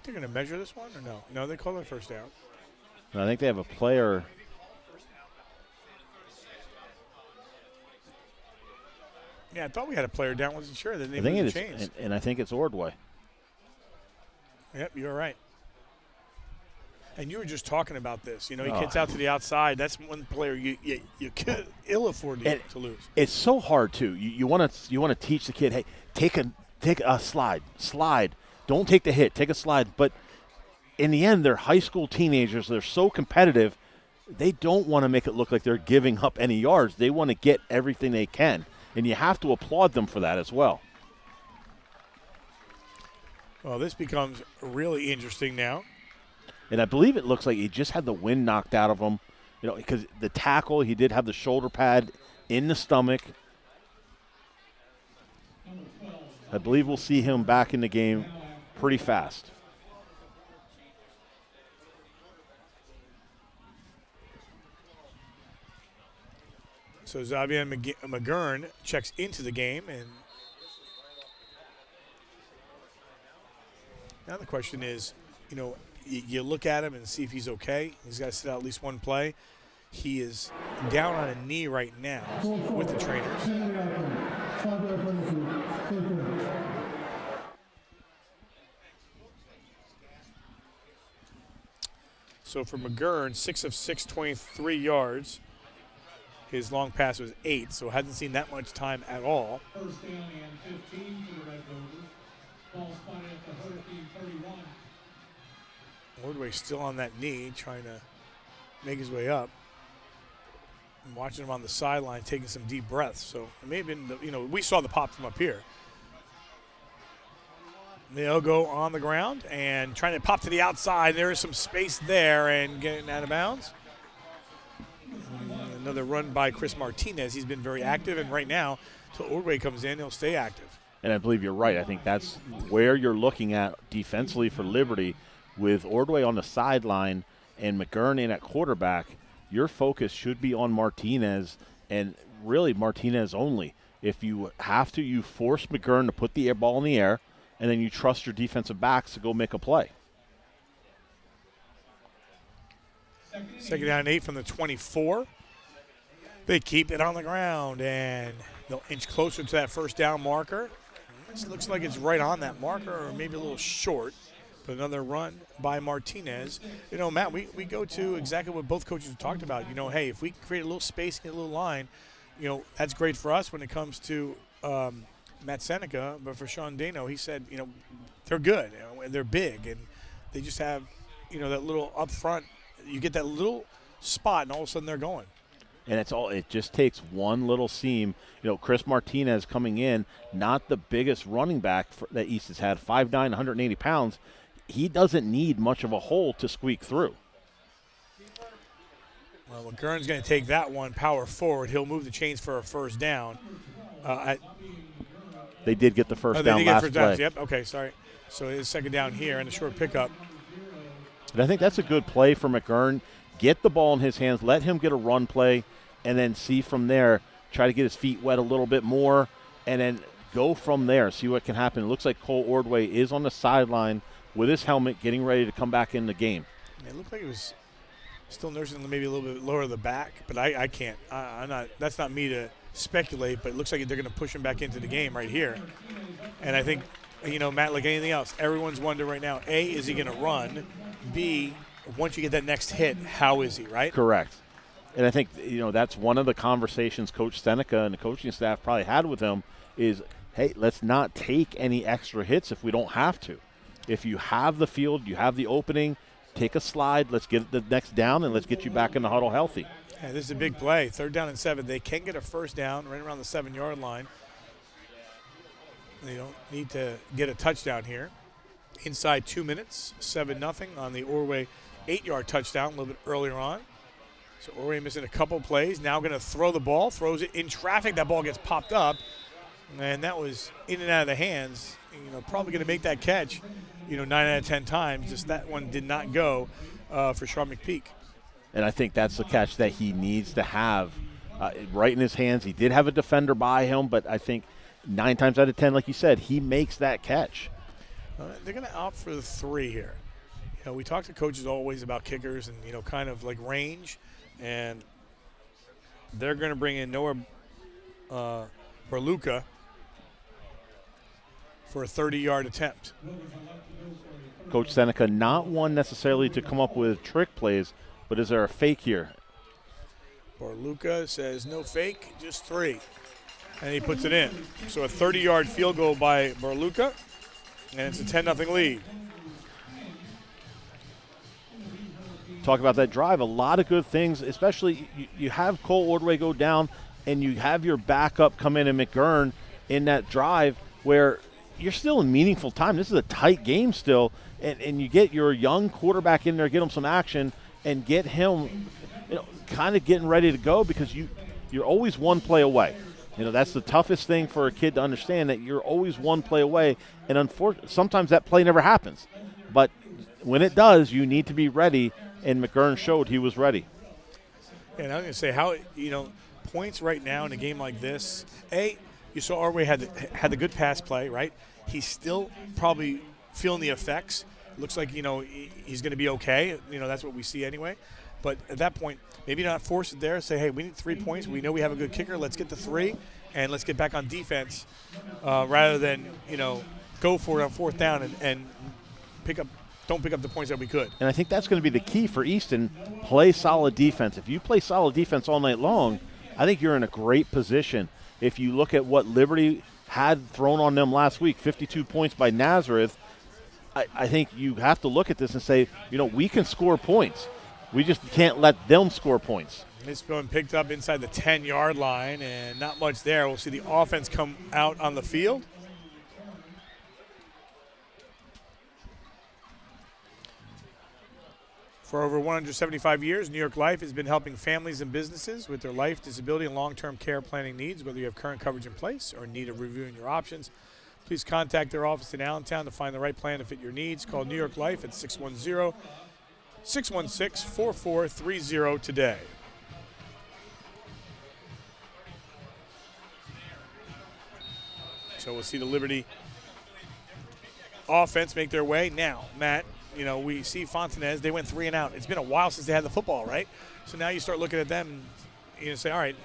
They're going to measure this one or no? No, they call it first down. And I think they have a player. Yeah, I thought we had a player down. Wasn't sure. They I think it is, chains. and I think it's Ordway. Yep, you're right. And you were just talking about this. He gets out to the outside. That's one player you could ill afford to lose. It's so hard too. You want to teach the kid, hey, take a slide. Don't take the hit. Take a slide. But in the end, they're high school teenagers. They're so competitive. They don't want to make it look like they're giving up any yards. They want to get everything they can. And you have to applaud them for that as well. Well, this becomes really interesting now. And I believe it looks like he just had the wind knocked out of him, because the tackle, he did have the shoulder pad in the stomach. I believe we'll see him back in the game pretty fast. So Xavier McGurn checks into the game, and now the question is, you look at him and see if he's okay. He's got to sit out at least one play. He is down on a knee right now with the trainers. So for McGurn, 6 of 6, 23 yards. His long pass was 8, so hasn't seen that much time at all. First down and 15 for the Red Golders. Ball spotted at the Hurricane 31. Ordway still on that knee, trying to make his way up. I'm watching him on the sideline, taking some deep breaths. So it may have been, we saw the pop from up here. They'll go on the ground and trying to pop to the outside. There is some space there and getting out of bounds. Another run by Chris Martinez. He's been very active, and right now, until Ordway comes in, he'll stay active. And I believe you're right. I think that's where you're looking at defensively for Liberty. With Ordway on the sideline and McGurn in at quarterback, your focus should be on Martinez, and really Martinez only. If you have to, you force McGurn to put the ball in the air, and then you trust your defensive backs to go make a play. Second down and 8 from the 24. They keep it on the ground, and they'll inch closer to that first down marker. This looks like it's right on that marker, or maybe a little short. But another run by Martinez. You know, Matt, we go to exactly what both coaches have talked about. You know, hey, if we create a little space, get a little line, you know, that's great for us when it comes to Matt Seneca. But for Sean Dano, he said, you know, they're good. You know, and they're big. And they just have, you know, that little up front. You get that little spot, and all of a sudden they're going. And it just takes one little seam. You know, Chris Martinez coming in, not the biggest running back that Easton's had, 5'9", 180 pounds. He doesn't need much of a hole to squeak through. Well, McGurn's going to take that one power forward. He'll move the chains for a first down. They did get the first they down did get last first play. down. Yep, okay, sorry. So it is second down here and a short pickup. And I think that's a good play for McGurn. Get the ball in his hands, let him get a run play, and then see from there, try to get his feet wet a little bit more, and then go from there, see what can happen. It looks like Cole Ordway is on the sideline with his helmet getting ready to come back in the game. It looked like he was still nursing maybe a little bit lower the back, but I can't. I'm not. That's not me to speculate, but it looks like they're going to push him back into the game right here. And I think, you know, Matt, like anything else, everyone's wondering right now, A, is he going to run? B, once you get that next hit, how is he, right? Correct. And I think, you know, that's one of the conversations Coach Seneca and the coaching staff probably had with him is, hey, let's not take any extra hits if we don't have to. If you have the field, you have the opening, take a slide, let's get the next down, and let's get you back in the huddle healthy. Yeah, this is a big play. 3rd down and 7. They can get a first down right around the 7-yard line. They don't need to get a touchdown here. Inside 2 minutes, 7-0 on the Orway 8-yard touchdown a little bit earlier on. So Orway missing a couple plays. Now going to throw the ball, throws it in traffic. That ball gets popped up, and that was in and out of the hands. You know, probably going to make that catch, you know, 9 out of 10 times. Just that one did not go for Sean McPeak. And I think that's the catch that he needs to have right in his hands. He did have a defender by him, but I think 9 times out of 10, like you said, he makes that catch. They're going to opt for the 3 here. You know, we talk to coaches always about kickers and, you know, kind of like range, and they're going to bring in Noah Berluca for a 30-yard attempt. Coach Seneca, not one necessarily to come up with trick plays, but is there a fake here? Berluca says no fake, just 3. And he puts it in. So a 30-yard field goal by Berluca, and it's a 10-0 lead. Talk about that drive. A lot of good things, especially you have Cole Ordway go down, and you have your backup come in and McGurn in that drive where you're still in meaningful time. This is a tight game still, and you get your young quarterback in there, get him some action, and get him, you know, kind of getting ready to go because you're always one play away. You know, that's the toughest thing for a kid to understand, that you're always one play away, and unfortunately, sometimes that play never happens. But when it does, you need to be ready, and McGurn showed he was ready. And I'm going to say how, you know, points right now in a game like this, you saw Orway had the good pass play, right? He's still probably feeling the effects. Looks like, you know, he's going to be okay. You know, that's what we see anyway. But at that point, maybe not force it there. Say, hey, we need 3 points. We know we have a good kicker. Let's get the 3, and let's get back on defense rather than, you know, go for it on 4th down and don't pick up the points that we could. And I think that's going to be the key for Easton. Play solid defense. If you play solid defense all night long, I think you're in a great position. If you look at what Liberty had thrown on them last week, 52 points by Nazareth, I think you have to look at this and say, you know, we can score points. We just can't let them score points. It's been picked up inside the 10-yard line, and not much there. We'll see the offense come out on the field. For over 175 years, New York Life has been helping families and businesses with their life, disability, and long-term care planning needs. Whether you have current coverage in place or need of reviewing your options, please contact their office in Allentown to find the right plan to fit your needs. Call New York Life at 610-616-4430 today. So we'll see the Liberty offense make their way. Now, Matt, you know, we see Fontanez. They went 3 and out. It's been a while since they had the football, right? So now you start looking at them and you say, all right,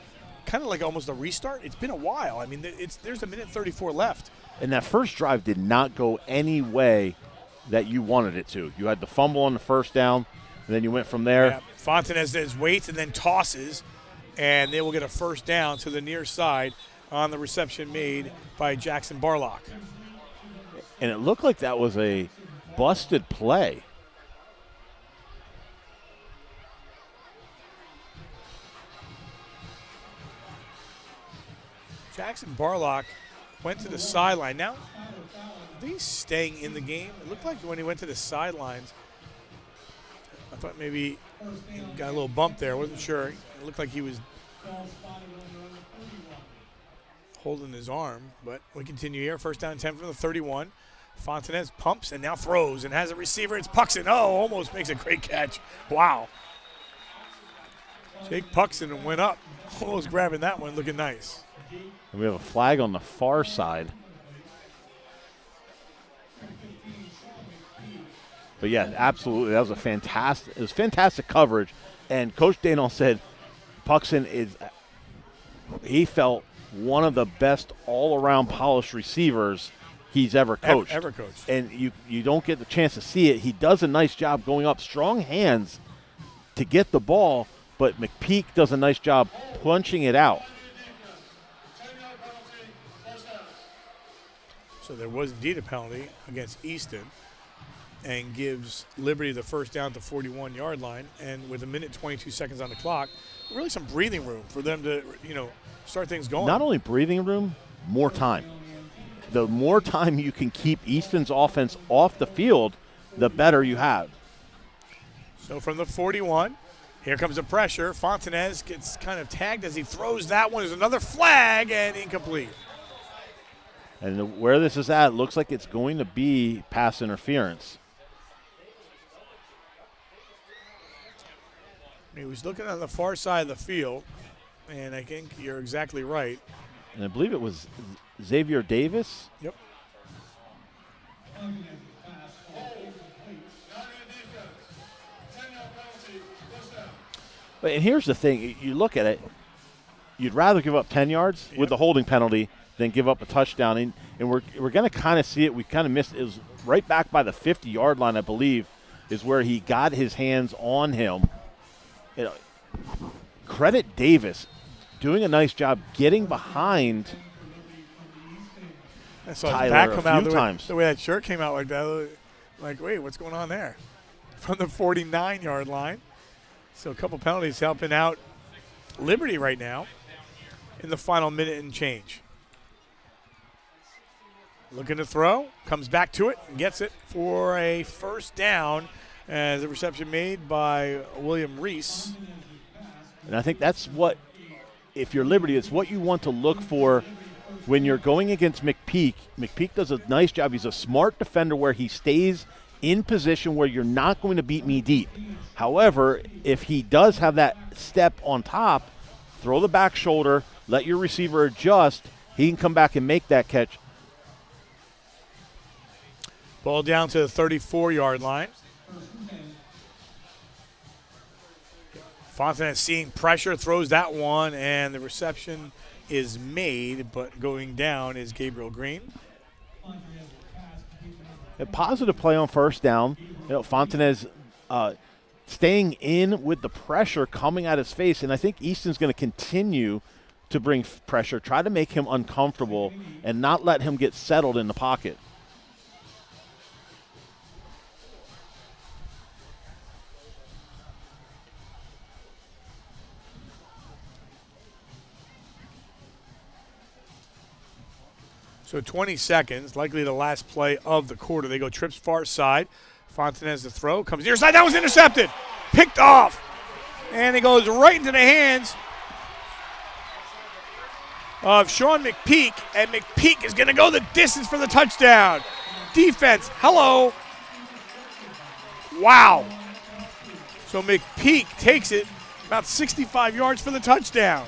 kind of like almost a restart. It's been a while. I mean, there's a minute 34 left. And that first drive did not go any way that you wanted it to. You had the fumble on the first down, and then you went from there. Yeah. Fontanez waits and then tosses, and they will get a first down to the near side on the reception made by Jackson Barlock. And it looked like that was a busted play. Jackson Barlock went to the sideline. Now, I think he's staying in the game. It looked like when he went to the sidelines, I thought maybe he got a little bump there. I wasn't sure. It looked like he was holding his arm, but we continue here. First down 10 from the 31. Fontanez pumps and now throws and has a receiver. It's Puxon. Oh, almost makes a great catch. Wow. Jake Puxon went up, almost grabbing that one, looking nice. And we have a flag on the far side. But yeah, absolutely, that was fantastic coverage. And Coach Danol said Puxon he felt one of the best all-around polished receivers he's ever coached. Ever coached. And you don't get the chance to see it. He does a nice job going up, strong hands to get the ball, but McPeak does a nice job punching it out. So there was indeed a penalty against Easton and gives Liberty the first down at the 41-yard line. And with 1:22 seconds on the clock, really some breathing room for them to, start things going. Not only breathing room, more time. The more time you can keep Easton's offense off the field, the better you have. So from the 41, here comes the pressure. Fontanez gets kind of tagged as he throws that one. There's another flag and incomplete. And where this is at, it looks like it's going to be pass interference. He was looking on the far side of the field, and I think you're exactly right. And I believe it was Xavier Davis. Yep. But and here's the thing. You look at it, you'd rather give up 10 yards with the holding penalty than give up a touchdown. And we're going to kind of see it. We kind of missed it. It was right back by the 50-yard line, I believe, is where he got his hands on him. Credit Davis doing a nice job getting behind I saw Tyler his back come out times. the way that shirt came out like that. Like, wait, what's going on there? From the 49-yard line. So a couple penalties helping out Liberty right now in the final minute and change. Looking to throw, comes back to it, and gets it for a first down as a reception made by William Reese. And I think that's what, if you're Liberty, it's what you want to look for when you're going against McPeak. McPeak does a nice job. He's a smart defender where he stays in position where you're not going to beat me deep. However, if he does have that step on top, throw the back shoulder, let your receiver adjust, he can come back and make that catch. Ball down to the 34-yard line. Fontanez seeing pressure, throws that one, and the reception is made, but going down is Gabriel Green. A positive play on first down. Fontanez staying in with the pressure coming at his face, and I think Easton's going to continue to bring pressure, try to make him uncomfortable, and not let him get settled in the pocket. So 20 seconds, likely the last play of the quarter. They go trips far side. Fontanez the throw, comes near side. That was intercepted. Picked off. And it goes right into the hands of Sean McPeak. And McPeak is going to go the distance for the touchdown. Defense, hello. Wow. So McPeak takes it about 65 yards for the touchdown.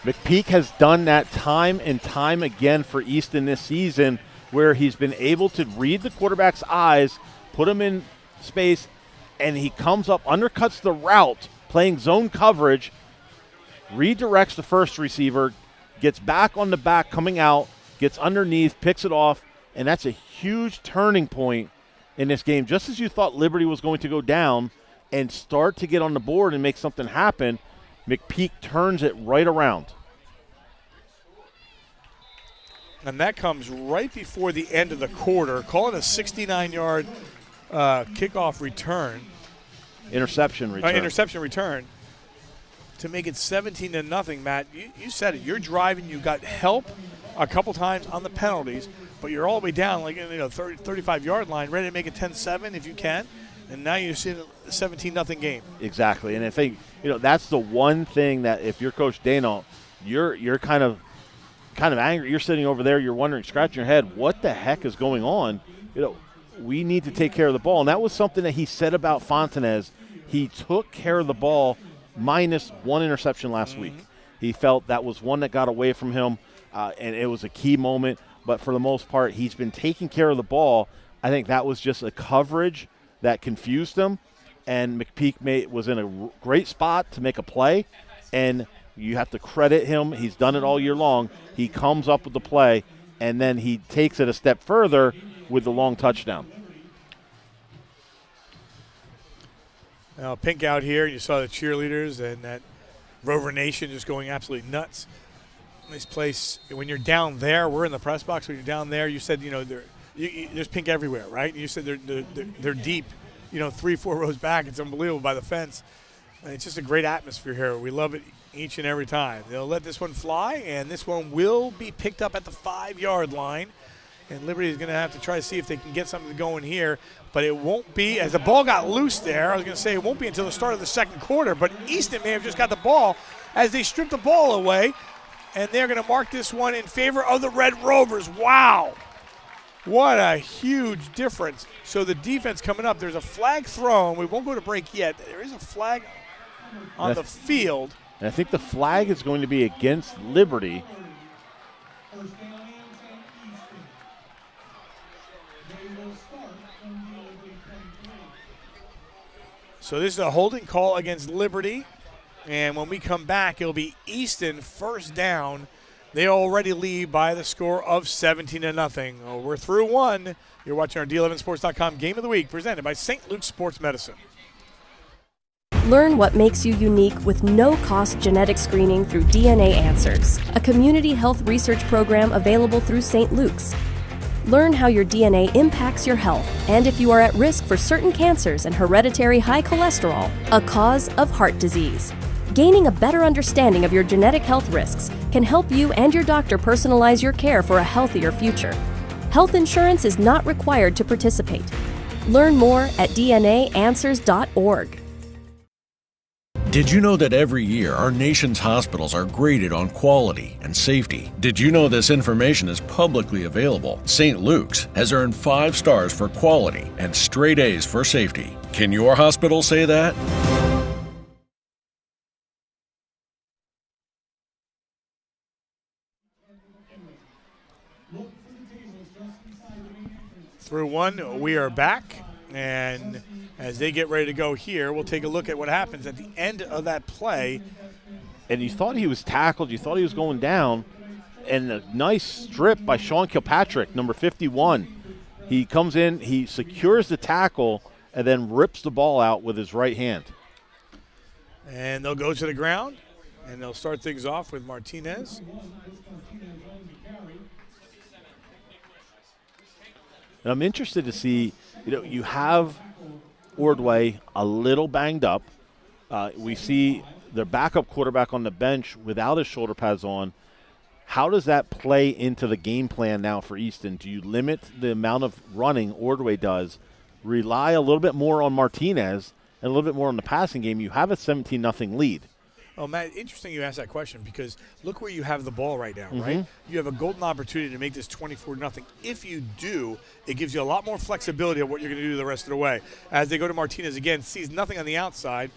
McPeak has done that time and time again for Easton this season, where he's been able to read the quarterback's eyes, put him in space, and he comes up, undercuts the route, playing zone coverage, redirects the first receiver, gets back on the back, coming out, gets underneath, picks it off, and that's a huge turning point in this game. Just as you thought Liberty was going to go down and start to get on the board and make something happen, McPeak turns it right around. And that comes right before the end of the quarter. Call it a 69-yard kickoff return. Interception return. To make it 17-0, Matt. You said it. You're driving. You got help a couple times on the penalties, but you're all the way down, 35-yard line, ready to make it 10-7 if you can. And now you're seeing a 17-0 game. Exactly. And I think, that's the one thing that if you're Coach Dana, you're kind of angry. You're sitting over there. You're wondering, scratching your head, what the heck is going on? We need to take care of the ball. And that was something that he said about Fontanez. He took care of the ball minus one interception last week. He felt that was one that got away from him, and it was a key moment. But for the most part, he's been taking care of the ball. I think that was just a coverage that confused him, and McPeak was in a great spot to make a play, and you have to credit him. He's done it all year long. He comes up with the play, and then he takes it a step further with the long touchdown. Now, pink out here, you saw the cheerleaders and that Rover Nation just going absolutely nuts. This place, when you're down there, we're in the press box. When you're down there, you said, there's pink everywhere, right? You said they're deep, 3-4 rows back. It's unbelievable by the fence. And it's just a great atmosphere here. We love it each and every time. They'll let this one fly, and this one will be picked up at the 5-yard line. And Liberty is going to have to try to see if they can get something going here. But it won't be, as the ball got loose there, I was going to say it won't be until the start of the second quarter. But Easton may have just got the ball as they strip the ball away. And they're going to mark this one in favor of the Red Rovers. Wow. What a huge difference. So the defense coming up, there's a flag thrown. We won't go to break yet. There is a flag on the field. And I think the flag is going to be against Liberty. So this is a holding call against Liberty. And when we come back, it'll be Easton first down. They already lead by the score of 17-0. Oh, we're through one. You're watching our D11Sports.com Game of the Week presented by St. Luke's Sports Medicine. Learn what makes you unique with no-cost genetic screening through DNA Answers, a community health research program available through St. Luke's. Learn how your DNA impacts your health and if you are at risk for certain cancers and hereditary high cholesterol, a cause of heart disease. Gaining a better understanding of your genetic health risks can help you and your doctor personalize your care for a healthier future. Health insurance is not required to participate. Learn more at DNAanswers.org. Did you know that every year our nation's hospitals are graded on quality and safety? Did you know this information is publicly available? St. Luke's has earned 5 stars for quality and straight A's for safety. Can your hospital say that? Through one, we are back, and as they get ready to go here, we'll take a look at what happens at the end of that play. And you thought he was tackled, you thought he was going down, and a nice strip by Sean Kilpatrick, number 51. He comes in, he secures the tackle, and then rips the ball out with his right hand. And they'll go to the ground, and they'll start things off with Martinez. And I'm interested to see, you have Ordway a little banged up. We see their backup quarterback on the bench without his shoulder pads on. How does that play into the game plan now for Easton? Do you limit the amount of running Ordway does, rely a little bit more on Martinez, and a little bit more on the passing game? You have a 17-0 lead. Oh, Matt, interesting you asked that question because look where you have the ball right now, right? You have a golden opportunity to make this 24-0. If you do, it gives you a lot more flexibility of what you're going to do the rest of the way. As they go to Martinez again, sees nothing on the outside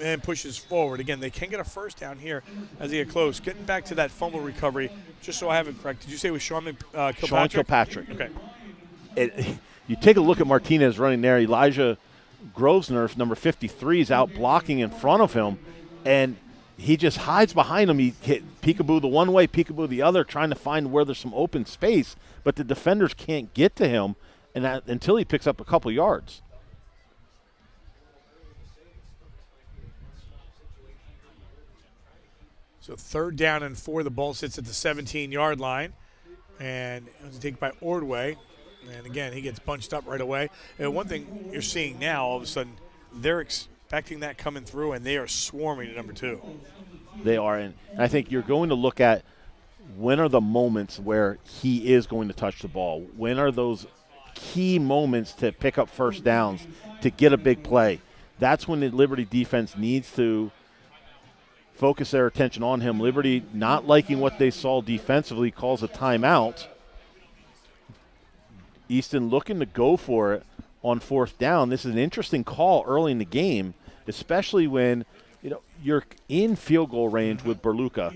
and pushes forward. Again, they can get a first down here as they get close. Getting back to that fumble recovery, just so I have it correct, did you say it was Sean Kilpatrick? Sean Kilpatrick. Okay. You take a look at Martinez running there. Elijah Grosvenor, number 53, is out blocking in front of him. And he just hides behind him. He hit peekaboo the one way, peekaboo the other, trying to find where there's some open space. But the defenders can't get to him. and that until he picks up a couple yards. So 3rd down and 4. The ball sits at the 17-yard line. And it was taken by Ordway. And, again, he gets bunched up right away. And one thing you're seeing now, all of a sudden, they're expecting that coming through, and they are swarming to number 2. They are. And I think you're going to look at when are the moments where he is going to touch the ball. When are those key moments to pick up first downs, to get a big play. That's when the Liberty defense needs to focus their attention on him. Liberty, not liking what they saw defensively, calls a timeout. Easton looking to go for it on 4th down. This is an interesting call early in the game, especially when you're in field goal range with Berluca.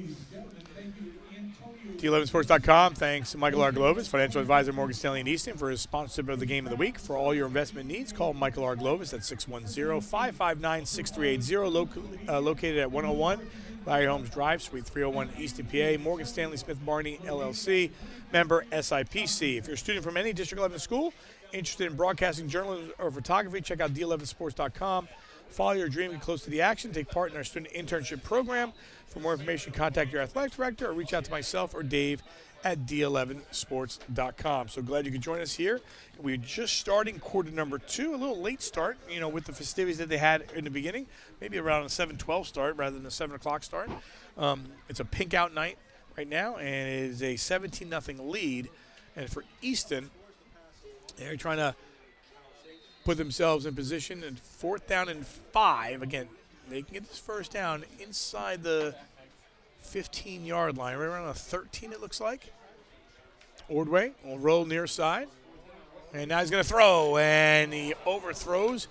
D11sports.com. Thanks to Michael R. Glovis, financial advisor Morgan Stanley and Easton, for his sponsorship of the game of the week. For all your investment needs, call Michael R. Glovis at 610-559-6380, located at 101 Larry Holmes Drive, Suite 301, Easton, PA. Morgan Stanley Smith Barney, LLC, member SIPC. If you're a student from any District 11 school, interested in broadcasting, journalism, or photography, check out D11sports.com. Follow your dream, get close to the action, take part in our student internship program. For more information, contact your athletic director or reach out to myself or Dave at D11sports.com. So glad you could join us here. We're just starting quarter number 2, a little late start, with the festivities that they had in the beginning, maybe around a 7:12 start rather than a 7 o'clock start. It's a pink out night right now, and it is a 17-0 lead. And for Easton, they're trying to put themselves in position, and 4th down and 5. Again, they can get this first down inside the 15-yard line, right around a 13 it looks like. Ordway will roll near side, and now he's going to throw, and he overthrows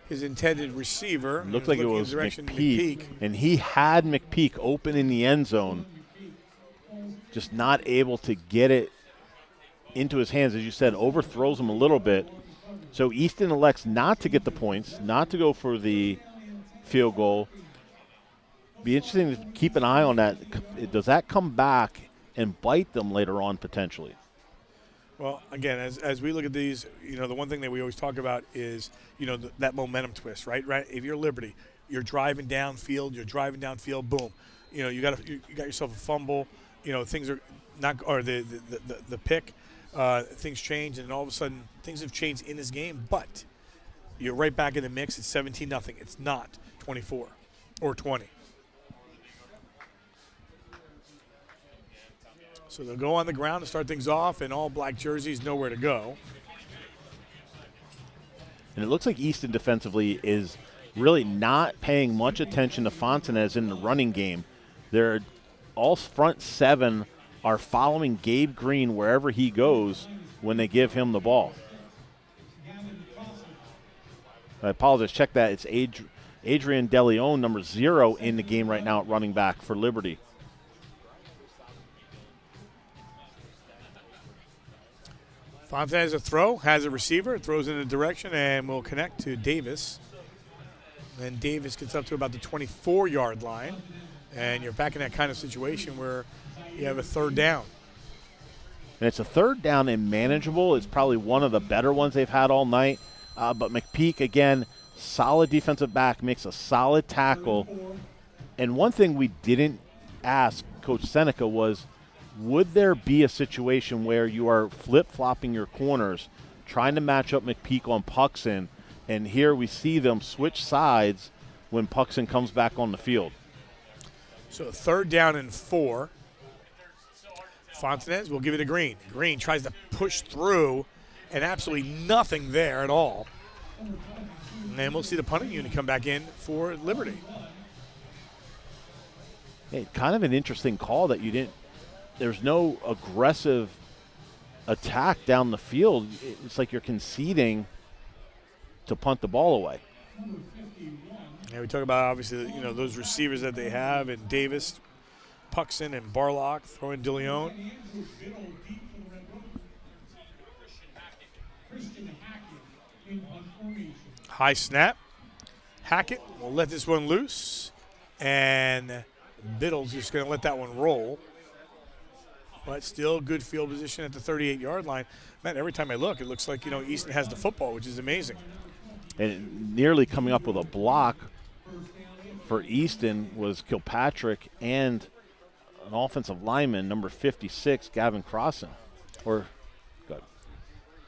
his intended receiver. Looked like it was McPeak, and he had McPeak open in the end zone, just not able to get it into his hands. As you said, overthrows him a little bit. So Easton elects not to get the points, not to go for the field goal. Be interesting to keep an eye on that. Does that come back and bite them later on potentially? Well, again, as we look at these, the one thing that we always talk about is, that momentum twist, right? Right. If you're Liberty, you're driving downfield, boom. You got yourself a fumble. Things are not, or the pick. Things change, and all of a sudden things have changed in this game, but you're right back in the mix. It's 17-0. It's not 24 or 20. So they'll go on the ground to start things off, and all black jerseys, nowhere to go. And it looks like Easton defensively is really not paying much attention to Fontanez in the running game. They're all front 7 are following Gabe Green wherever he goes when they give him the ball. I apologize. Check that. It's Adrian DeLeon, number 0, in the game right now at running back for Liberty. Fontaine has a throw, has a receiver, throws in a direction, and will connect to Davis. Then Davis gets up to about the 24-yard line, and you're back in that kind of situation where you have a 3rd down. And it's a 3rd down and manageable. It's probably one of the better ones they've had all night. But McPeak, again, solid defensive back, makes a solid tackle. And one thing we didn't ask Coach Seneca was, would there be a situation where you are flip-flopping your corners, trying to match up McPeak on Puxon, and here we see them switch sides when Puxon comes back on the field. So 3rd down and 4. Fontanez will give it to Green. Green tries to push through, and absolutely nothing there at all. And then we'll see the punting unit come back in for Liberty. Hey, kind of an interesting call that you didn't. There's no aggressive attack down the field. It's like you're conceding to punt the ball away. Yeah, we talk about obviously those receivers that they have, and Davis, Puxon, and Barlock throwing DeLeon. High snap. Hackett will let this one loose, and Biddle's just going to let that one roll. but still good field position at the 38-yard line. Man, every time I look, it looks like, Easton has the football, which is amazing. And nearly coming up with a block for Easton was Kilpatrick and an offensive lineman, number 56, Gavin Crossan.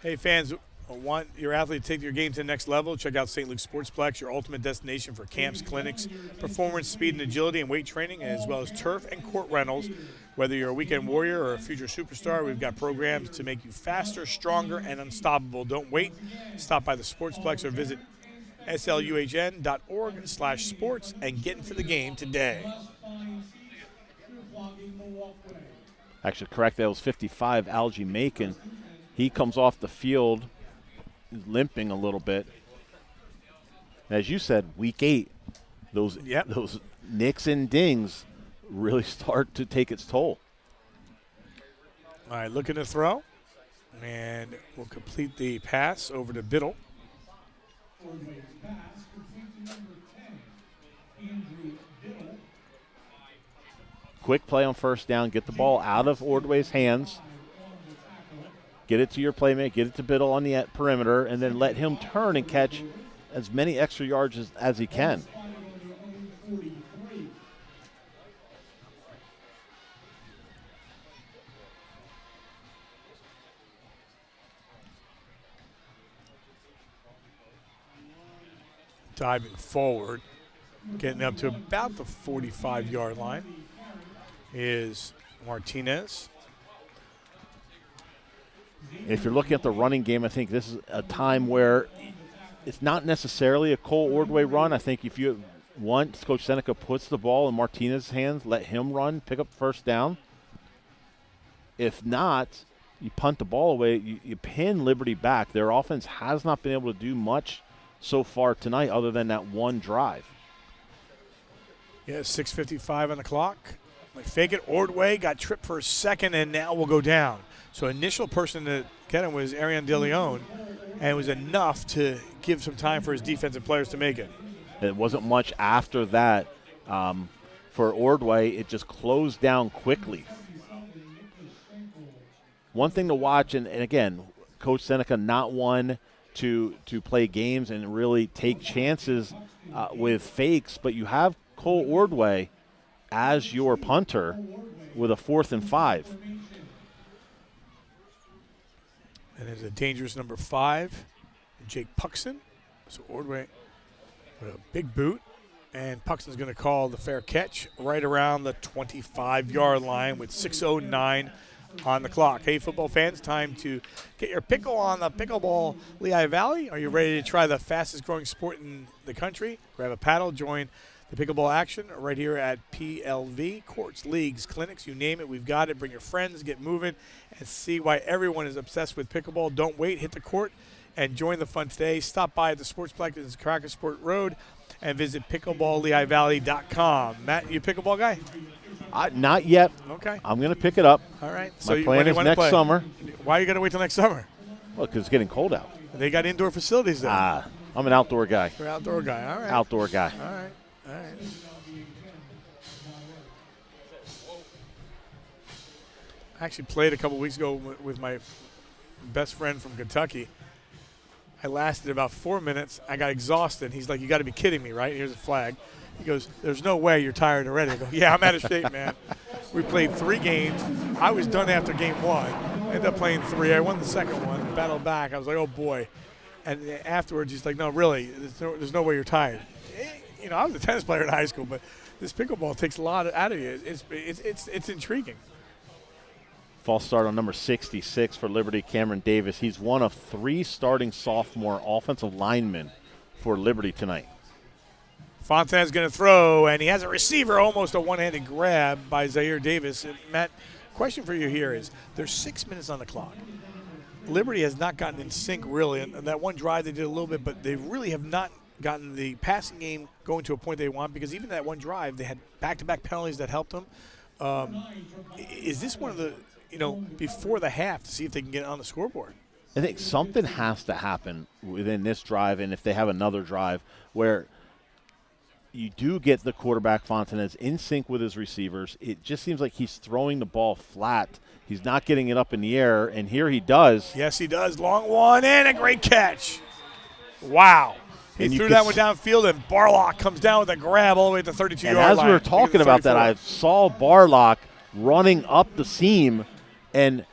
Hey, fans, want your athlete to take your game to the next level? Check out St. Luke's Sportsplex, your ultimate destination for camps, clinics, performance, speed, and agility, and weight training, as well as turf and court rentals. Whether you're a weekend warrior or a future superstar, we've got programs to make you faster, stronger, and unstoppable. Don't wait. Stop by the Sportsplex or visit sluhn.org/sports and get into the game today. Actually, correct, that was 55, Algie Macon. He comes off the field limping a little bit. As you said, week 8, those nicks and dings really start to take its toll. All right, looking to throw. And we'll complete the pass over to Biddle. Quick play on first down. Get the ball out of Ordway's hands. Get it to your playmate. Get it to Biddle on the perimeter, and then let him turn and catch as many extra yards as he can. Diving forward, getting up to about the 45-yard line is Martinez. If you're looking at the running game, I think this is a time where it's not necessarily a Cole Ordway run. I think if you want, Coach Seneca puts the ball in Martinez's hands, let him run, pick up first down. If not, you punt the ball away, you pin Liberty back. Their offense has not been able to do much so far tonight other than that one drive. Yeah, 6:55 on the clock. Like fake it, Ordway got tripped for a second and now will go down. So initial person to get him was Arian De Leon, and it was enough to give some time for his defensive players to make it. It wasn't much after that for Ordway. It just closed down quickly. One thing to watch, and again, Coach Seneca not one to play games and really take chances with fakes, but you have Cole Ordway as your punter with a 4th and 5. And there's a dangerous number 5, Jake Puxon. So Ordway with a big boot, and Puxon's going to call the fair catch right around the 25-yard line with 6:09 on the clock. Hey, football fans, time to get your pickle on the Pickleball Lehigh Valley. Are you ready to try the fastest growing sport in the country? Grab a paddle, join the pickleball action right here at PLV. Courts, leagues, clinics, you name it, we've got it. Bring your friends, get moving, and see why everyone is obsessed with pickleball. Don't wait, hit the court and join the fun today. Stop by at the Sportsplex in Crackersport Road and visit pickleballlehighvalley.com. Matt, you a pickleball guy? Not yet. Okay. I'm going to pick it up. All right. My plan is next summer. Why are you going to wait till next summer? Well, because it's getting cold out. They got indoor facilities there. I'm an outdoor guy. You're an outdoor guy. All right. Outdoor guy. All right. All right. I actually played a couple weeks ago with my best friend from Kentucky. I lasted about 4 minutes. I got exhausted. He's like, you got to be kidding me, right? Here's a flag. He goes, there's no way you're tired already. I go, yeah, I'm out of shape, man. We played 3 games. I was done after game 1. Ended up playing 3. I won the second one, battled back. I was like, oh, boy. And afterwards, he's like, no, really, there's no way you're tired. You know, I was a tennis player in high school, but this pickleball takes a lot out of you. It's intriguing. False start on number 66 for Liberty, Cameron Davis. He's one of 3 starting sophomore offensive linemen for Liberty tonight. Fontana's going to throw, and he has a receiver, almost a one-handed grab by Zaire Davis. And Matt, question for you here is, there's 6 minutes on the clock. Liberty has not gotten in sync, really. And that one drive, they did a little bit, but they really have not gotten the passing game going to a point they want, because even that one drive, they had back-to-back penalties that helped them. Is this one of the, before the half to see if they can get on the scoreboard? I think something has to happen within this drive, and if they have another drive, where you do get the quarterback, Fontanez, in sync with his receivers. It just seems like he's throwing the ball flat. He's not getting it up in the air, and here he does. Yes, he does. Long one and a great catch. Wow. He threw that one downfield, and Barlock comes down with a grab all the way to the 32-yard line. And as we were talking about that, I saw Barlock running up the seam, and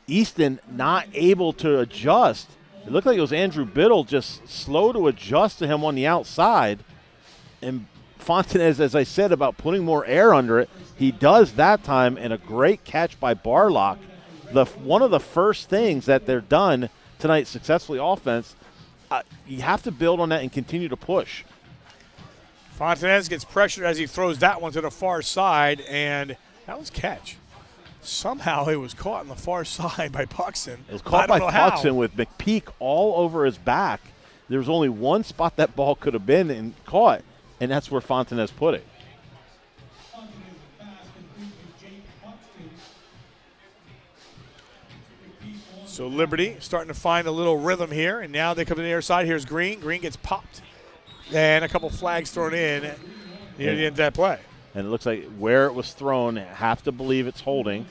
Easton not able to adjust. It looked like it was Andrew Biddle just slow to adjust to him on the outside. And Fontanez, as I said about putting more air under it, he does that time, and a great catch by Barlock. One of the first things that they're done tonight successfully offense, you have to build on that and continue to push. Fontanez gets pressured as he throws that one to the far side, and that was catch. Somehow it was caught on the far side by Puxton. It was caught by Puxton with McPeak all over his back. There was only one spot that ball could have been and caught, and that's where Fontanez put it. So Liberty starting to find a little rhythm here, and now they come to the air side. Here's Green. Green gets popped, and a couple flags thrown in near the end of that play. And it looks like where it was thrown, have to believe it's holding.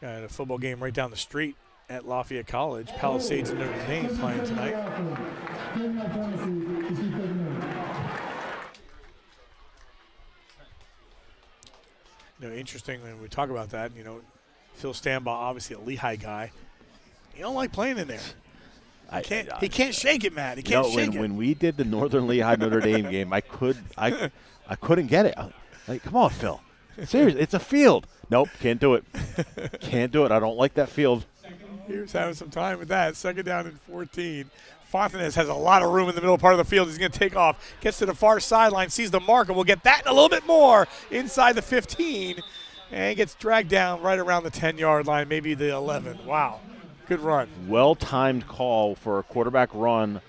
Got a football game right down the street at Lafayette College. Palisades and Notre Dame playing tonight. Interesting when we talk about that, Phil Stambaugh, obviously a Lehigh guy. He don't like playing in there. He can't shake it, Matt. He can't shake it. When we did the Northern Lehigh Notre Dame game, I couldn't get it. Like, come on, Phil. Seriously, it's a field. Nope, can't do it. Can't do it. I don't like that field. He was having some time with that. 2nd down and 14. Fontanez has a lot of room in the middle part of the field. He's going to take off. Gets to the far sideline, sees the marker. We'll get that and a little bit more inside the 15. And gets dragged down right around the 10-yard line, maybe the 11. Wow. Good run. Well-timed call for a quarterback run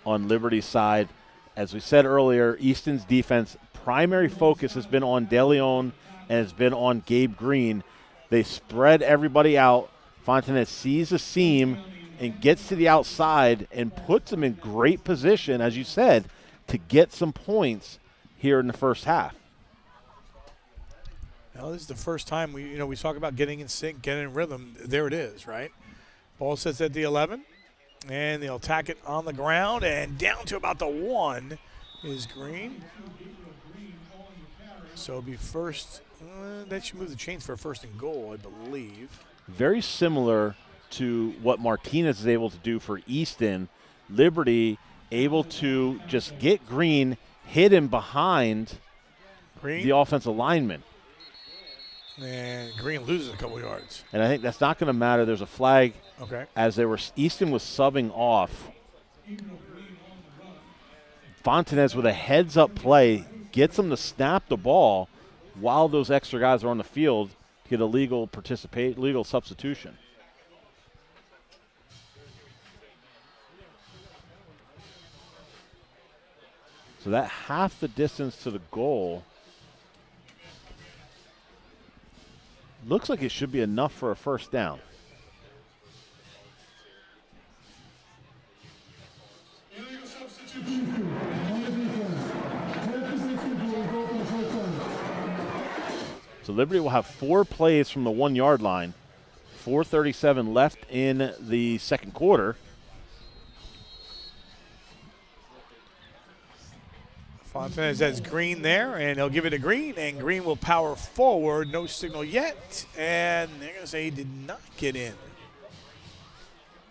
on Liberty's side. As we said earlier, Easton's defense primary focus has been on DeLeon and has been on Gabe Green. They spread everybody out. Fontanez sees a seam and gets to the outside and puts them in great position, as you said, to get some points here in the first half. Well, this is the first time we talk about getting in sync, getting in rhythm. There it is, right? Ball sits at the 11, and they'll attack it on the ground, and down to about the 1 is Green. So it'll be first. They should move the chains for a 1st and goal, I believe. Very similar to what Martinez is able to do for Easton. Liberty able to just get Green, hit him behind the offensive lineman. And Green loses a couple yards. And I think that's not going to matter. There's a flag. Okay. As Easton was subbing off. Fontanez with a heads-up play gets him to snap the ball while those extra guys are on the field to get a legal substitution. So that half the distance to the goal looks like it should be enough for a 1st down. So Liberty will have 4 plays from the 1-yard line. 4:37 left in the second quarter. Fontanez has Green there, and he'll give it to Green, and Green will power forward. No signal yet, and they're going to say he did not get in.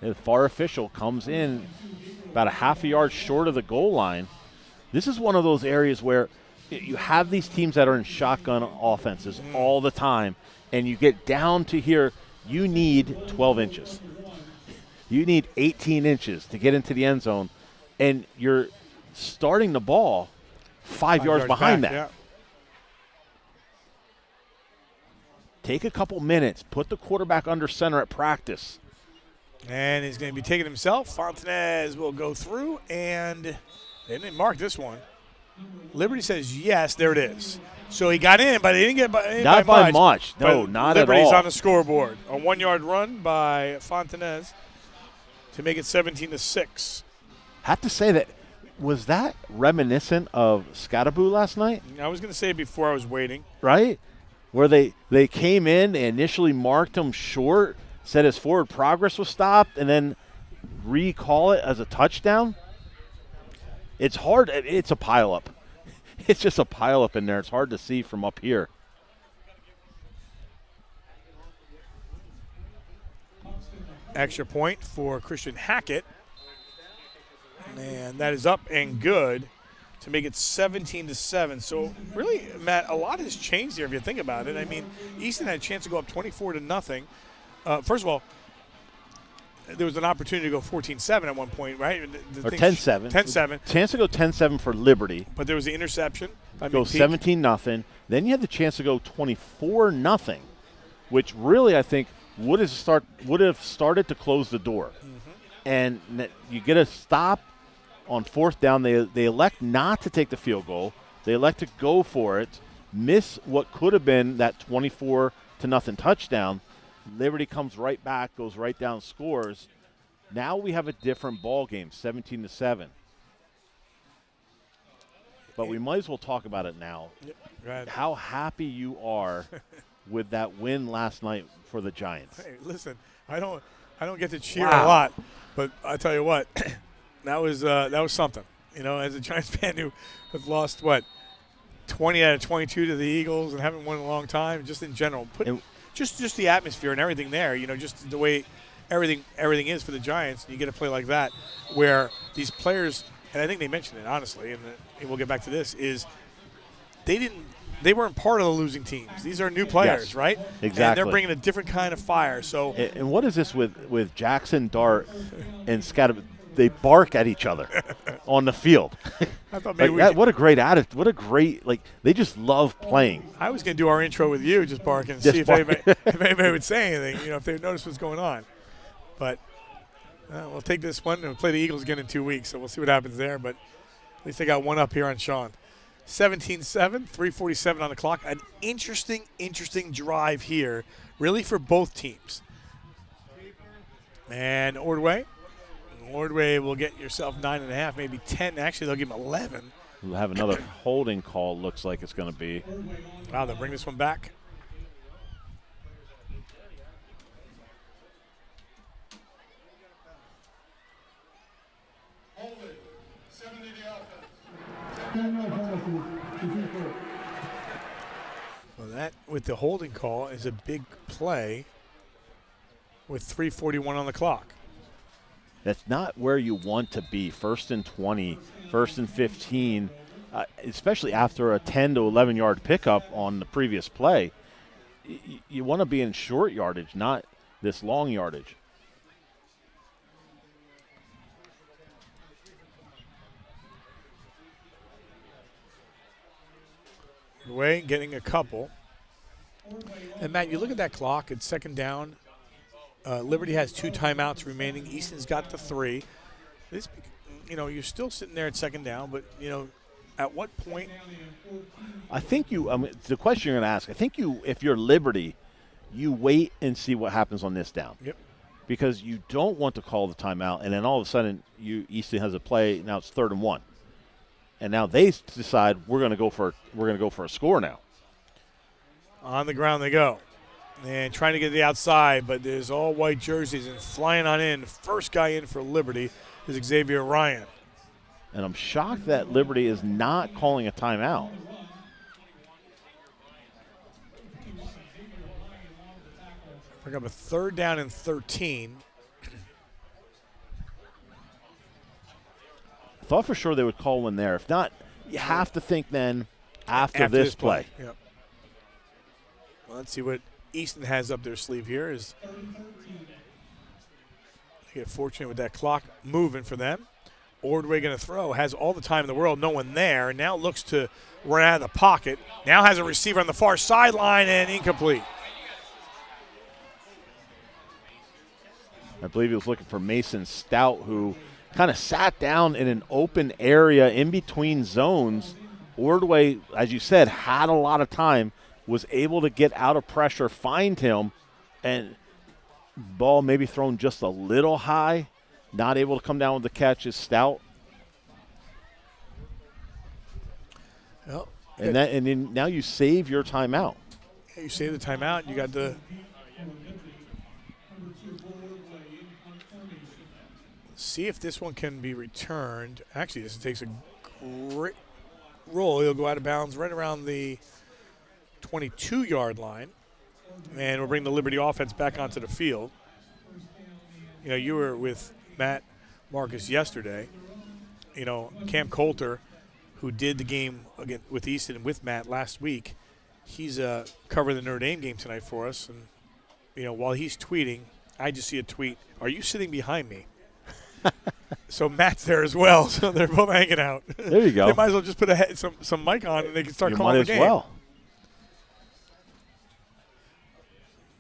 The far official comes in about a half a yard short of the goal line. This is one of those areas where you have these teams that are in shotgun offenses all the time, and you get down to here, you need 12 inches. You need 18 inches to get into the end zone, and you're starting the ball 5 yards behind back, that. Yeah. Take a couple minutes. Put the quarterback under center at practice. And he's going to be taking himself. Fontanez will go through, and they didn't mark this one. Liberty says yes. There it is. So he got in, but he didn't get by, Not by much. much. No, not at all. Liberty's on the scoreboard. A 1-yard run by Fontanez to make it 17-6. Have to say was that reminiscent of Scatterboo last night? I was going to say it before I was waiting. Right? Where they came in, they initially marked him short, said his forward progress was stopped, and then recall it as a touchdown. It's hard. It's a pileup. It's just a pileup in there. It's hard to see from up here. Extra point for Christian Hackett. And that is up and good to make it 17-7. So really, Matt, a lot has changed here if you think about it. I mean, Easton had a chance to go up 24-0. First of all, there was an opportunity to go 14-7 at one point, right? Or 10-7. 10-7. Chance to go 10-7 for Liberty. But there was the interception. Go 17-0. Then you had the chance to go 24-0, which really I think would have started to close the door. Mm-hmm. And you get a stop on fourth down. They elect not to take the field goal. They elect to go for it, miss what could have been that 24-0 touchdown. Liberty comes right back, goes right down, scores. Now we have a different ball game, 17-7. But we might as well talk about it now. Yep. How happy you are with that win last night for the Giants. Hey, listen, I don't get to cheer a lot, but I tell you what, that was something. You know, as a Giants fan who has lost 20 out of 22 to the Eagles and haven't won in a long time, just in general. Just the atmosphere and everything there, you know, just the way everything is for the Giants. You get a play like that where these players, and I think they mentioned it, honestly, and we'll get back to this, is they weren't part of the losing teams. These are new players, yes, right? Exactly. And they're bringing a different kind of fire. So, and what is this with Jackson Dart and Scott? They bark at each other on the field. I thought maybe what a great attitude. What a great, they just love playing. I was going to do our intro with you, just barking, and see if anybody would say anything, you know, if they noticed what's going on. But we'll take this one and we'll play the Eagles again in 2 weeks, so we'll see what happens there. But at least I got one up here on Sean. 17-7, 3:47 on the clock. An interesting drive here, really, for both teams. And Ordway will get yourself 9.5, maybe 10. Actually, they'll give him 11. We'll have another holding call, looks like it's going to be. Wow, they'll bring this one back. Well, that, with the holding call, is a big play with 3:41 on the clock. That's not where you want to be. 1st and 20, 1st and 15, especially after a 10 to 11 yard pickup on the previous play. You want to be in short yardage, not this long yardage. Way getting a couple. And, Matt, you look at that clock. It's second down. Liberty has 2 timeouts remaining. Easton's got the 3. This, you know, you're still sitting there at second down, but, you know, at what point? I think the question you're going to ask, I think if you're Liberty, you wait and see what happens on this down. Yep. Because you don't want to call the timeout, and then all of a sudden Easton has a play. Now it's 3rd and 1. And now they decide we're going to go for a score now. On the ground they go. And trying to get to the outside, but there's all white jerseys and flying on in. First guy in for Liberty is Xavier Ryan. And I'm shocked that Liberty is not calling a timeout. Bring up a 3rd down and 13. I thought for sure they would call one there. If not, you have to think then after this play. Yep. Well, let's see what Easton has up their sleeve here. Is they get fortunate with that clock moving for them. Ordway going to throw, has all the time in the world, no one there, and now looks to run out of the pocket. Now has a receiver on the far sideline and incomplete. I believe he was looking for Mason Stout, who kind of sat down in an open area in between zones Ordway, as you said, had a lot of time, was able to get out of pressure, find him, and ball maybe thrown just a little high, not able to come down with the catch is Stout. Well, and then now you save your timeout. You save the timeout. You got the see if this one can be returned. Actually, this takes a great roll. He'll go out of bounds right around the 22-yard line, and we'll bring the Liberty offense back onto the field. You know, you were with Matt Marcus yesterday. You know, Cam Coulter, who did the game again with Easton and with Matt last week, he's covering the Notre Dame game tonight for us. And, you know, while he's tweeting, I just see a tweet, "Are you sitting behind me?" So Matt's there as well, so they're both hanging out. There you go. They might as well just put some mic on and they can start calling the game. Might as well.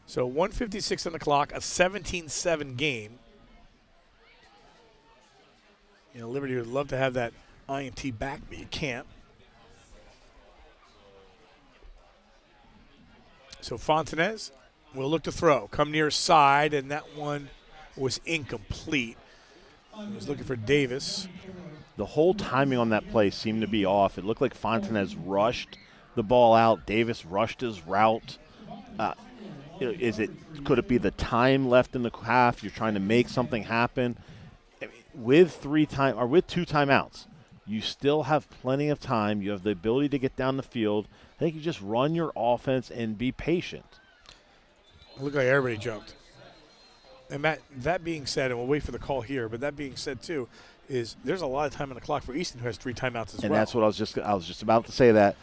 So 1:56 on the clock, a 17-7 game. You know, Liberty would love to have that INT back, but you can't. So Fontanez will look to throw. Come near side, and that one was incomplete. He was looking for Davis. The whole timing on that play seemed to be off. It looked like Fontanez rushed the ball out. Davis rushed his route. Could it be the time left in the half? You're trying to make something happen. I mean, with two timeouts, you still have plenty of time. You have the ability to get down the field. I think you just run your offense and be patient. It looked like everybody jumped. And Matt, that being said, and we'll wait for the call here, but that being said too, is there's a lot of time on the clock for Easton, who has 3 timeouts as well. And that's what I was just about to say, that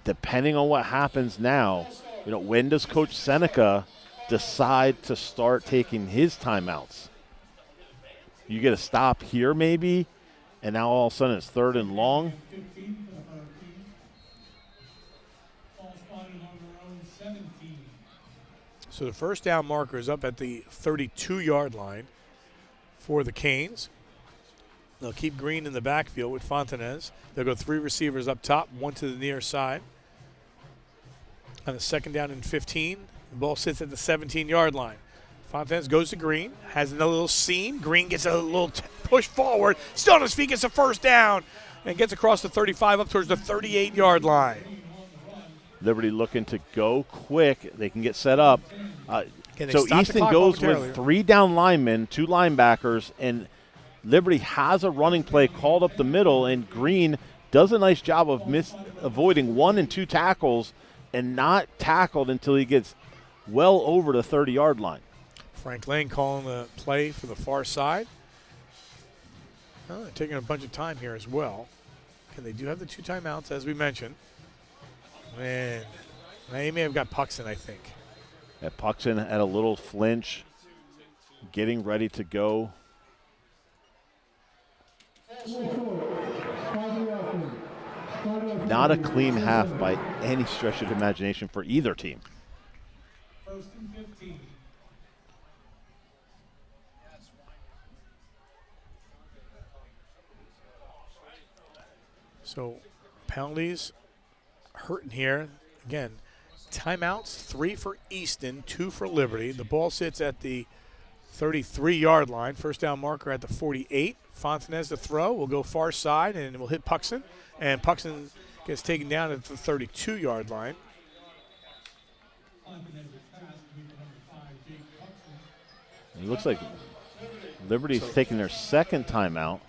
depending on what happens now, you know, when does Coach Seneca decide to start taking his timeouts? You get a stop here maybe, and now all of a sudden it's 3rd and long. So the first down marker is up at the 32-yard line for the Canes. They'll keep Green in the backfield with Fontanez. They'll go 3 receivers up top, 1 to the near side. On the 2nd down and 15, the ball sits at the 17-yard line. Fontanez goes to Green, has another little seam. Green gets a little push forward, still on his feet, gets a first down, and gets across the 35 up towards the 38-yard line. Liberty looking to go quick. They can get set up. So Easton goes with 3 down linemen, 2 linebackers, and Liberty has a running play called up the middle, and Green does a nice job of avoiding 1 and 2 tackles and not tackled until he gets well over the 30-yard line. Frank Lane calling the play for the far side. They're taking a bunch of time here as well. And they do have the 2 timeouts, as we mentioned. Man, they may have got Puxon, I think. Yeah, Puxon had a little flinch, getting ready to go. Not a clean half by any stretch of the imagination for either team. 1st and 15. So penalties hurting here. Again, timeouts, 3 for Easton, 2 for Liberty. The ball sits at the 33-yard line. First down marker at the 48. Fontanez to throw. Will go far side, and will hit Puxon. And Puxon gets taken down at the 32-yard line. It looks like Liberty's taking their 2nd timeout.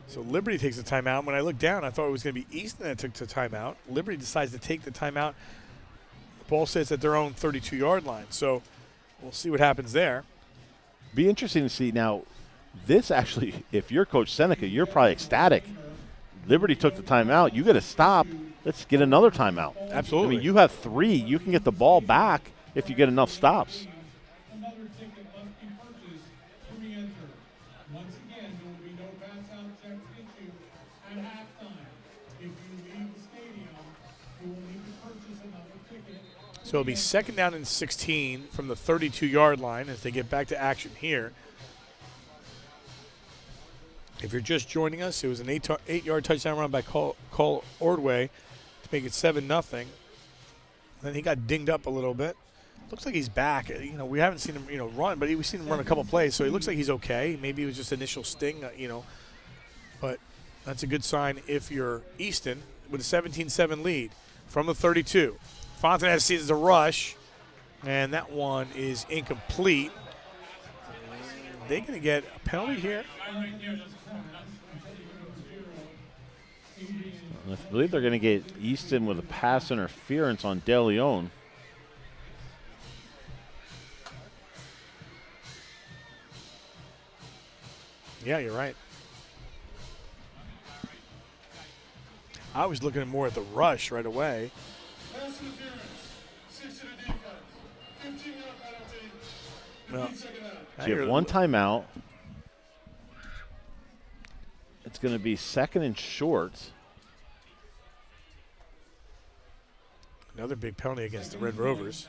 So Liberty takes a timeout. When I looked down, I thought it was going to be Easton that took the timeout. Liberty decides to take the timeout. The ball sits at their own 32-yard line. So we'll see what happens there. Be interesting to see now. This actually, if you're Coach Seneca, you're probably ecstatic. Liberty took the timeout. You got to stop. Let's get another timeout. Absolutely. I mean, you have 3. You can get the ball back if you get enough stops. Another ticket must be purchased to re-enter. Once again, there will be no pass-out checks issued at halftime. If you leave the stadium, you will need to purchase another ticket. So it'll be 2nd down and 16 from the 32-yard line as they get back to action here. If you're just joining us, it was an 8-yard touchdown run by Cole Ordway to make it 7-0. Then he got dinged up a little bit. Looks like he's back. We haven't seen him, run, but we've seen him run a couple plays, so he looks like he's okay. Maybe it was just initial sting, But that's a good sign if you're Easton with a 17-7 lead from the 32. Fontenay sees the rush, and that one is incomplete. They're going to get a penalty here. I believe they're going to get Easton with a pass interference on De Leon. Yeah, you're right. I was looking more at the rush right away. No. So you have one timeout. It's going to be 2nd and short. Another big penalty against the Red Rovers.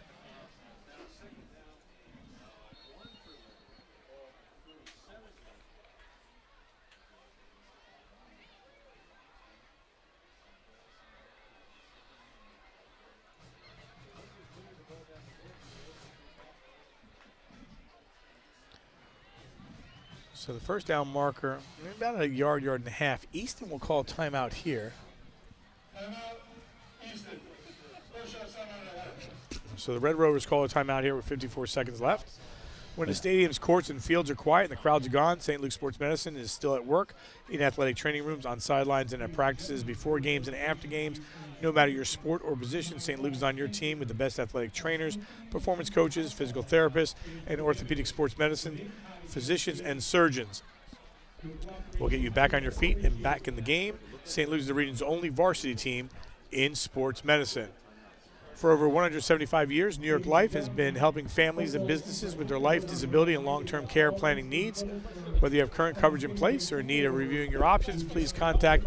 So the first down marker, about a yard and a half. Easton will call timeout here. So the Red Rovers call a timeout here with 54 seconds left. When the stadium's courts and fields are quiet and the crowds are gone, St. Luke's Sports Medicine is still at work in athletic training rooms, on sidelines, and at practices before games and after games. No matter your sport or position, St. Luke's is on your team with the best athletic trainers, performance coaches, physical therapists, and orthopedic sports medicine, physicians, and surgeons. We'll get you back on your feet and back in the game. St. Luke's is the region's only varsity team in sports medicine. For over 175 years, New York Life has been helping families and businesses with their life, disability, and long-term care planning needs. Whether you have current coverage in place or in need of reviewing your options, please contact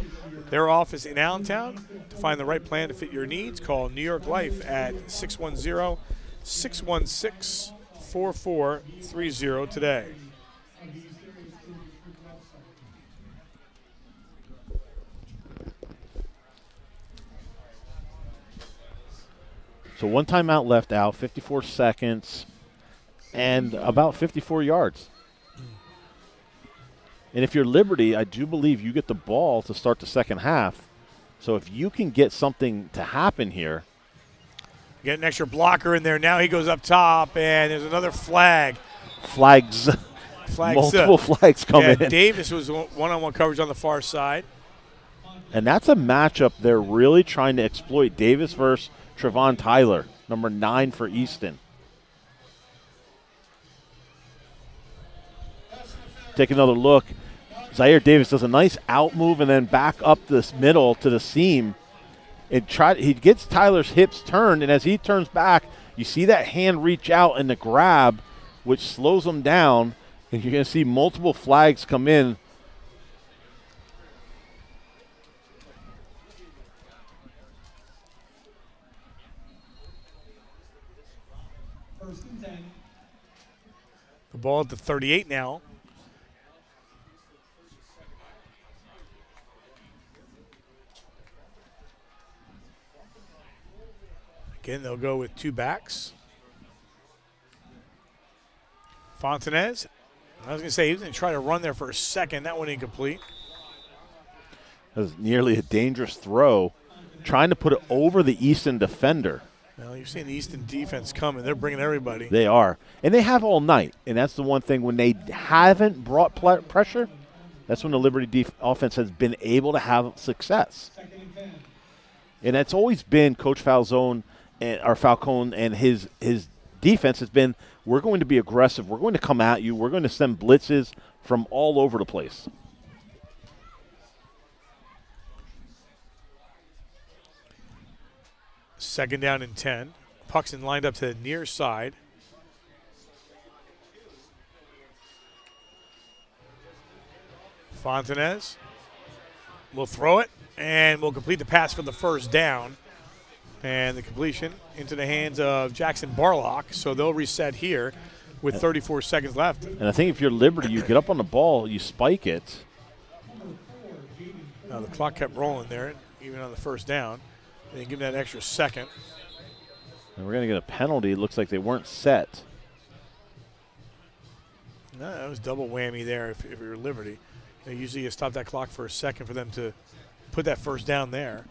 their office in Allentown to find the right plan to fit your needs. Call New York Life at 610-616-4430 today. So one timeout left out, 54 seconds, and about 54 yards. And if you're Liberty, I do believe you get the ball to start the second half. So if you can get something to happen here. Get an extra blocker in there. Now he goes up top, and there's another flag. Flags. Multiple flags coming in. Davis was one-on-one coverage on the far side. And that's a matchup they're really trying to exploit. Davis versus Trevon Tyler, number 9 for Easton. Take another look. Zaire Davis does a nice out move and then back up this middle to the seam. He gets Tyler's hips turned, and as he turns back, you see that hand reach out and the grab, which slows him down, and you're going to see multiple flags come in. The ball at the 38 now. Again, they'll go with two backs. Fontenay. I was going to say, he was going to try to run there for a second. That one incomplete. That was nearly a dangerous throw, trying to put it over the Easton defender. Well, you're seeing the Easton defense coming. They're bringing everybody. They are. And they have all night. And that's the one thing. When they haven't brought pressure, that's when the Liberty offense has been able to have success. And that's always been Coach Falcone and his defense has been, we're going to be aggressive. We're going to come at you. We're going to send blitzes from all over the place. Second down and 10. Puxton lined up to the near side. Fontenay will throw it and will complete the pass for the first down. And the completion into the hands of Jackson Barlock. So they'll reset here with 34 seconds left. And I think if you're Liberty, you get up on the ball, you spike it, Now the clock kept rolling there, even on the first down. They give them that extra second. And we're going to get a penalty. It looks like they weren't set. No, that was double whammy there if you're Liberty. Usually you stop that clock for a second for them to put that first down there.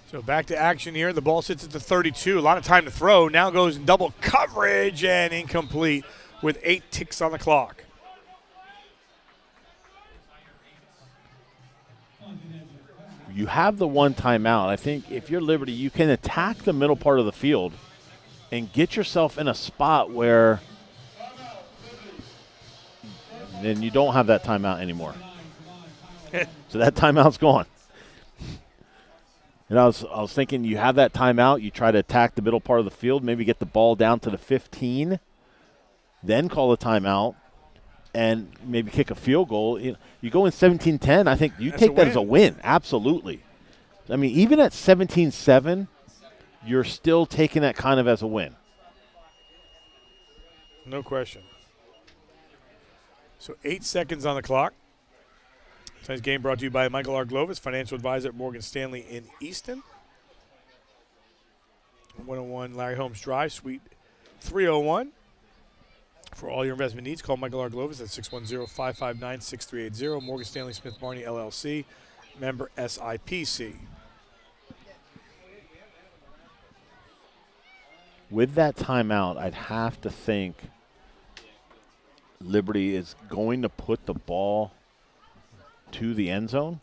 So back to action here. The ball sits at the 32. A lot of time to throw. Now goes in double coverage and incomplete with 8 ticks on the clock. You have the one timeout. I think if you're Liberty, you can attack the middle part of the field and get yourself in a spot where then you don't have that timeout anymore. So that timeout's gone. And I was thinking you have that timeout, you try to attack the middle part of the field, maybe get the ball down to the 15, then call a timeout, and maybe kick a field goal. You go in 17-10, I think you take that as a win. Absolutely. I mean, even at 17-7, you're still taking that kind of as a win. No question. So 8 seconds on the clock. Tonight's game brought to you by Michael R. Glovis, financial advisor at Morgan Stanley in Easton. 101 Larry Holmes Drive, Suite 301. For all your investment needs, call Michael R. Glovis at 610-559-6380. Morgan Stanley Smith Barney, LLC, member SIPC. With that timeout, I'd have to think Liberty is going to put the ball to the end zone.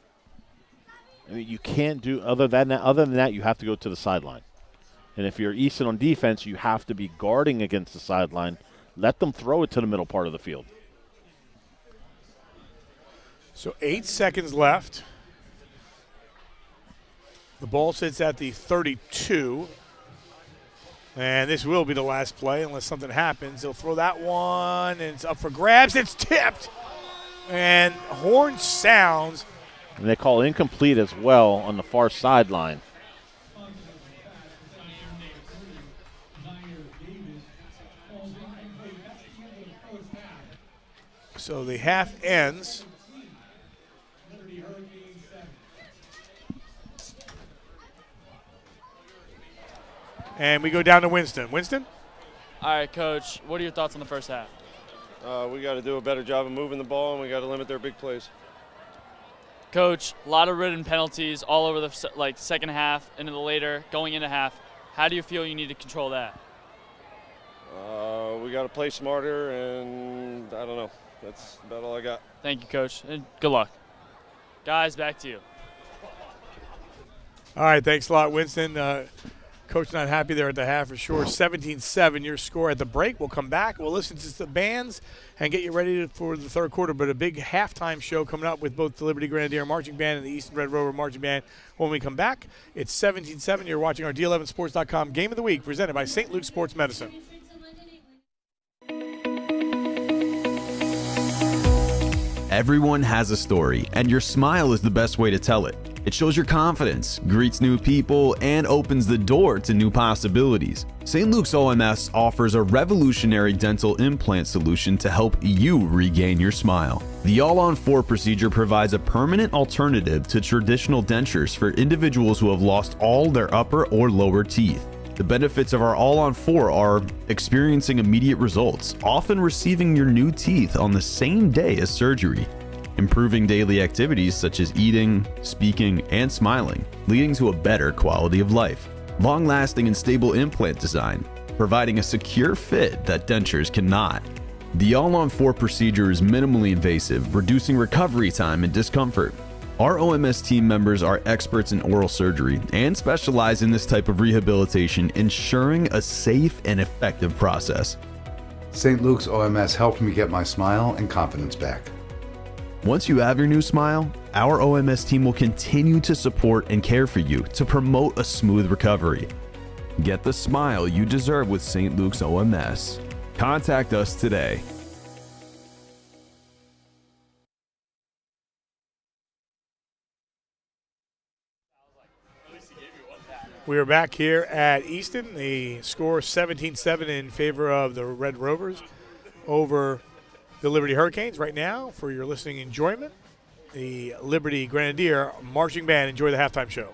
I mean, you can't do other than that, you have to go to the sideline. And if you're Easton on defense, you have to be guarding against the sideline. Let them throw it to the middle part of the field. So 8 seconds left. The ball sits at the 32. And this will be the last play unless something happens. They'll throw that one, and it's up for grabs. It's tipped. And horn sounds. And they call incomplete as well on the far sideline. So the half ends. And we go down to Winston. Winston? All right, Coach, what are your thoughts on the first half? We got to do a better job of moving the ball, and we got to limit their big plays. Coach, a lot of written penalties all over the second half, into the later, going into half. How do you feel you need to control that? We got to play smarter, and I don't know. That's about all I got. Thank you, Coach, and good luck. Guys, back to you. All right, thanks a lot, Winston. Coach not happy there at the half for sure. 17-7 your score at the break. We'll come back. We'll listen to the bands and get you ready for the third quarter. But a big halftime show coming up with both the Liberty Grenadier Marching Band and the Easton Red Rover Marching Band when we come back. It's 17-7. You're watching our D11Sports.com Game of the Week presented by St. Luke's Sports Medicine. Everyone has a story, and your smile is the best way to tell it. It shows your confidence, greets new people, and opens the door to new possibilities. St. Luke's OMS offers a revolutionary dental implant solution to help you regain your smile. The All-on-4 procedure provides a permanent alternative to traditional dentures for individuals who have lost all their upper or lower teeth. The benefits of our All-on-4 are experiencing immediate results, often receiving your new teeth on the same day as surgery, improving daily activities such as eating, speaking, and smiling, leading to a better quality of life. Long-lasting and stable implant design, providing a secure fit that dentures cannot. The All-on-4 procedure is minimally invasive, reducing recovery time and discomfort. Our OMS team members are experts in oral surgery and specialize in this type of rehabilitation, ensuring a safe and effective process. St. Luke's OMS helped me get my smile and confidence back. Once you have your new smile, our OMS team will continue to support and care for you to promote a smooth recovery. Get the smile you deserve with St. Luke's OMS. Contact us today. We are back here at Easton. The score 17-7 in favor of the Red Rovers over the Liberty Hurricanes. Right now, for your listening enjoyment, the Liberty Grenadier Marching Band. Enjoy the halftime show.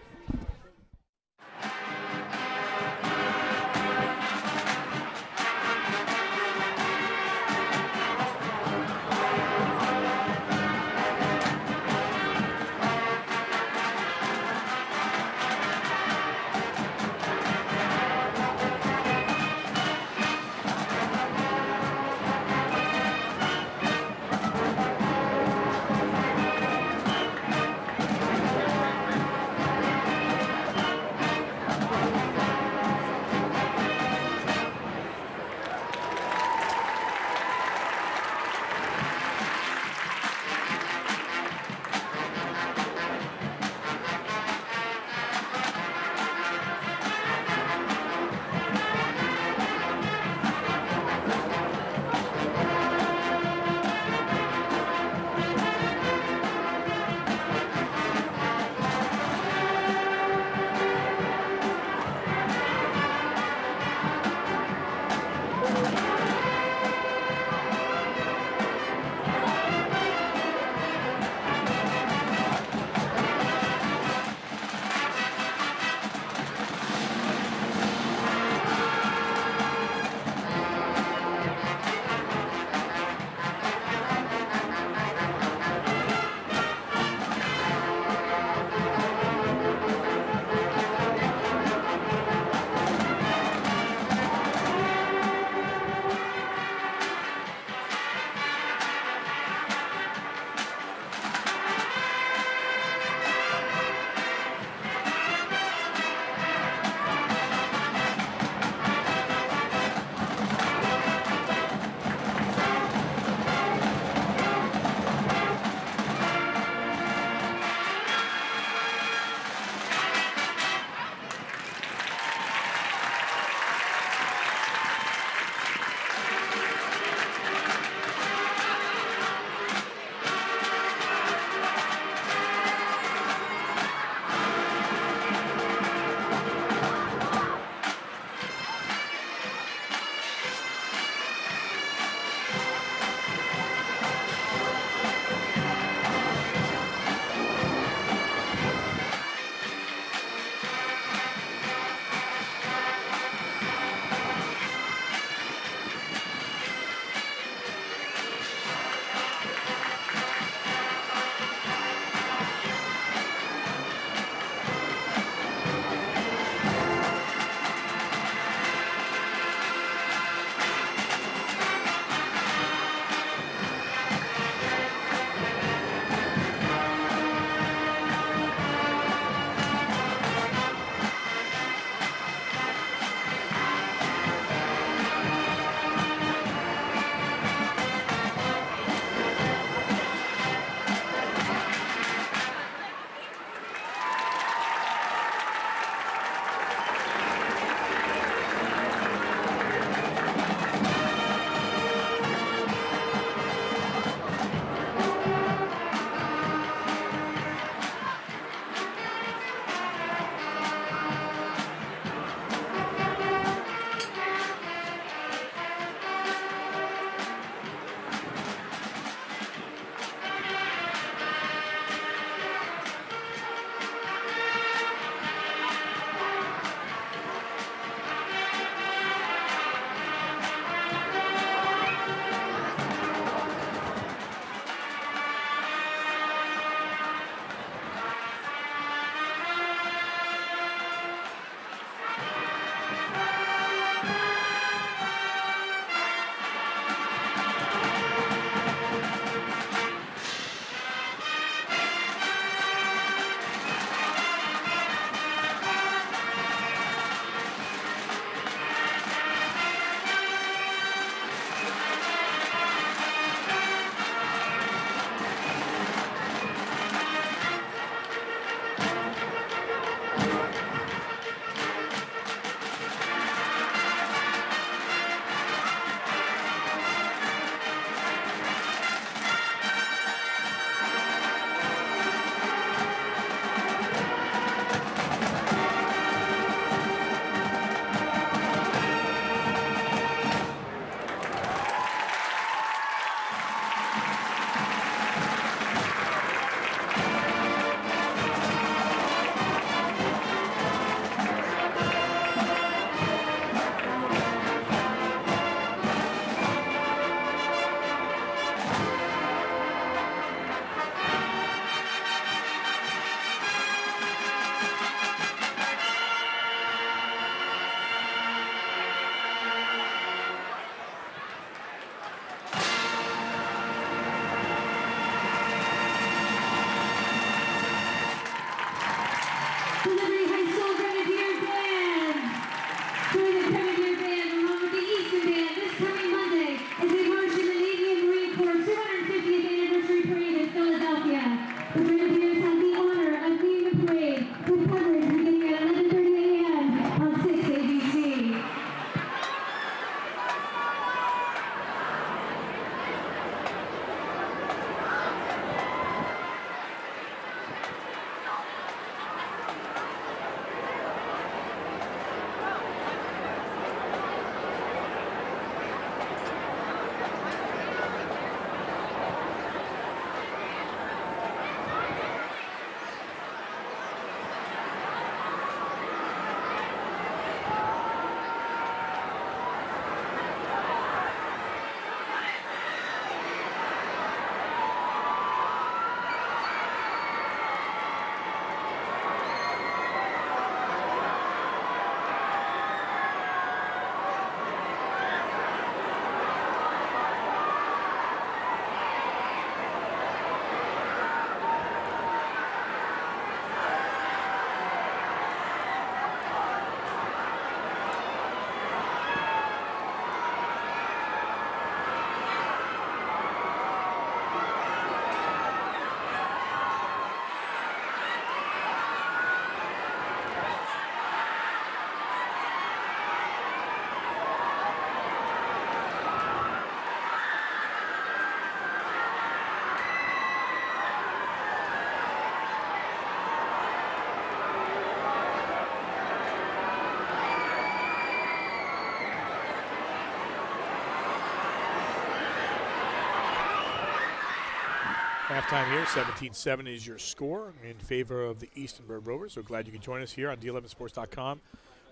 Halftime here, 17-7 is your score in favor of the Easton Bird Rovers. So glad you could join us here on D11sports.com.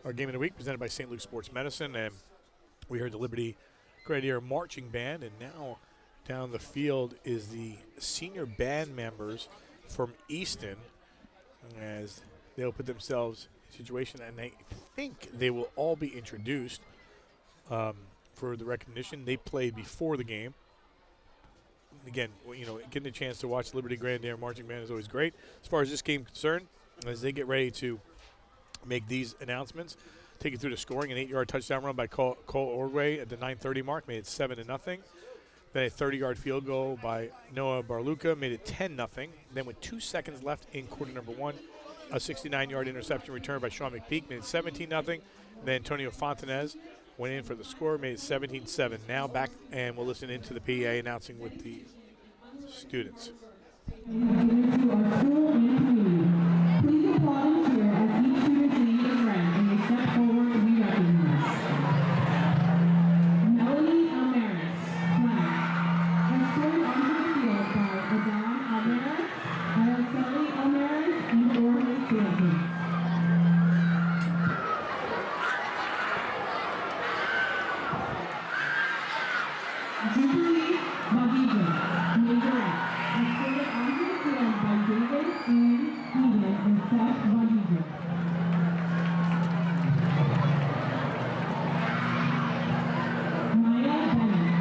Our game of the week presented by St. Luke's Sports Medicine. And we heard the Liberty Grenadier Marching Band. And now down the field is the senior band members from Easton as they'll put themselves in a situation. And I think they will all be introduced for the recognition. They played before the game. Again, getting a chance to watch Liberty Grenadier Marching Band is always great. As far as this game is concerned, as they get ready to make these announcements, take it through the scoring, an 8-yard touchdown run by Cole Ordway at the 9:30 mark made it 7-0. Then a 30-yard field goal by Noah Barluca made it 10-0. Then with 2 seconds left in quarter number one, a 69-yard interception return by Sean McPeak made it 17-0. Then Antonio Fontanez went in for the score, made it 17-7. Now back, and we'll listen into the PA announcing with the students. Please applaud and cheer as each student's name is read and they step forward to be recognized. Melanie Almaris, flag. Escorted onto the field by Adon Almaris, Araceli Almaris, and Jorge Santos. Jubilee Badija, majorette, escorted onto the field by David Ian Eden and Seth Badija. Maya Bennett,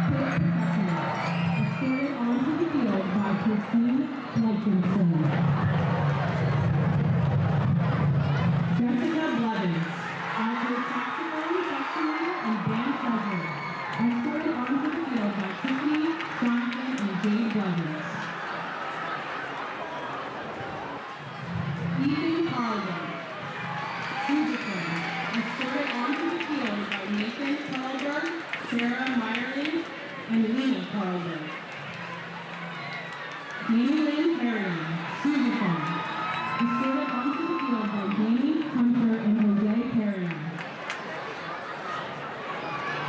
court professional, escorted onto the field by Christine Leckinson. Jessica Blevins, alto saxophone, section leader, and band president, escorted onto the field by Tiffany Johnson and Jade Blevins. Ethan Carlin, sousaphone, escorted onto the field by Nathan Carlberg, Sarah Meyerling, and Lena Carlberg. Jamie Lynn Perrion, sousaphone, escorted onto the field by Jamie Hunter and Jose Perrion.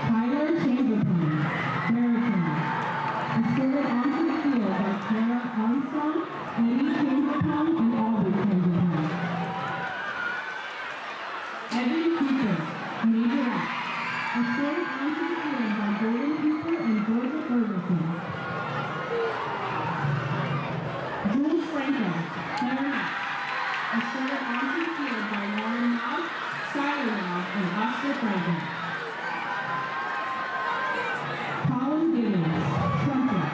Tyler Chamberlain, baritone, escorted onto the field by Tara Armstrong, Amy Chamberlain, and Aubrey Chamberlain. Evan Cooper, majorette, escorted onto the field by Jordan Cooper and Georgia Ferguson. Jules Franco, clarinet, escorted onto the field by Lauren Knob, Skylar Knob, and Oscar Franco. Colin Gibbons, trumpet,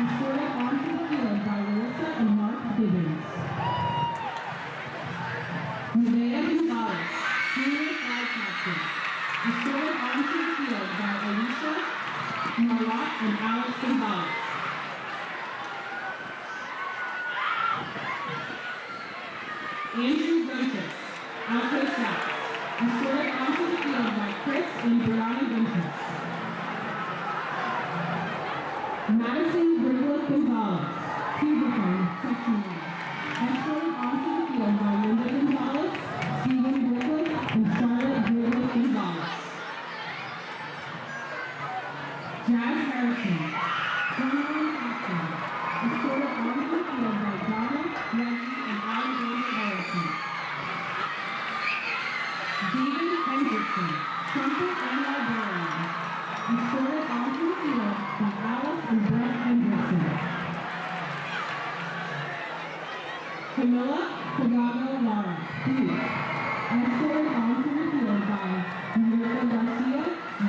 escorted onto the field by Melissa and Mark Gibbons. Nevaeh Gonzalez, senior flag captain, escorted onto the field by Alicia Marat and Alex Gonzalez. Andrew Ventus, alto sax, escorted onto the field by Chris and Brianna Ventus. Madison Brigwood Gonzalez, sousaphone, section leader, escorted onto the field by Linda Gonzalez, Stephen Brigwood, and Charlotte Brigwood Gonzalez. Jazz Harrison, drumline captain, escorted onto the field by Donna, Reggie, and Alexander Harrison. David Hendrickson, trumpet and librarian, escorted onto the field by Alex and Brett Hendrickson. Camilla Pagano Lara, flute, escorted onto the field by Miracle Garcia,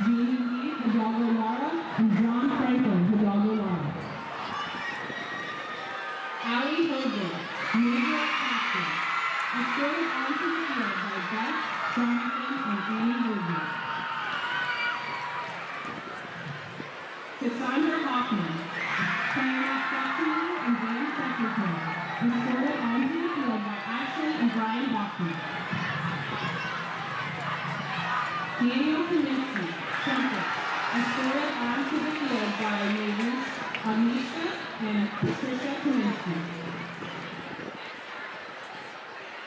Jamie Lee Hidalgo Lara, and John Franklin Hidalgo Lara. Allie Hogan, major captain, escorted onto the field by Beth Jonathan and Annie Hogan. Cassandra Hoffman, clarinet section leader and band secretary, escorted onto the field by Ashley and Brian Bachman. Daniel Kaminsky, trumpet, escorted onto the field by Anisha and Patricia Kaminsky.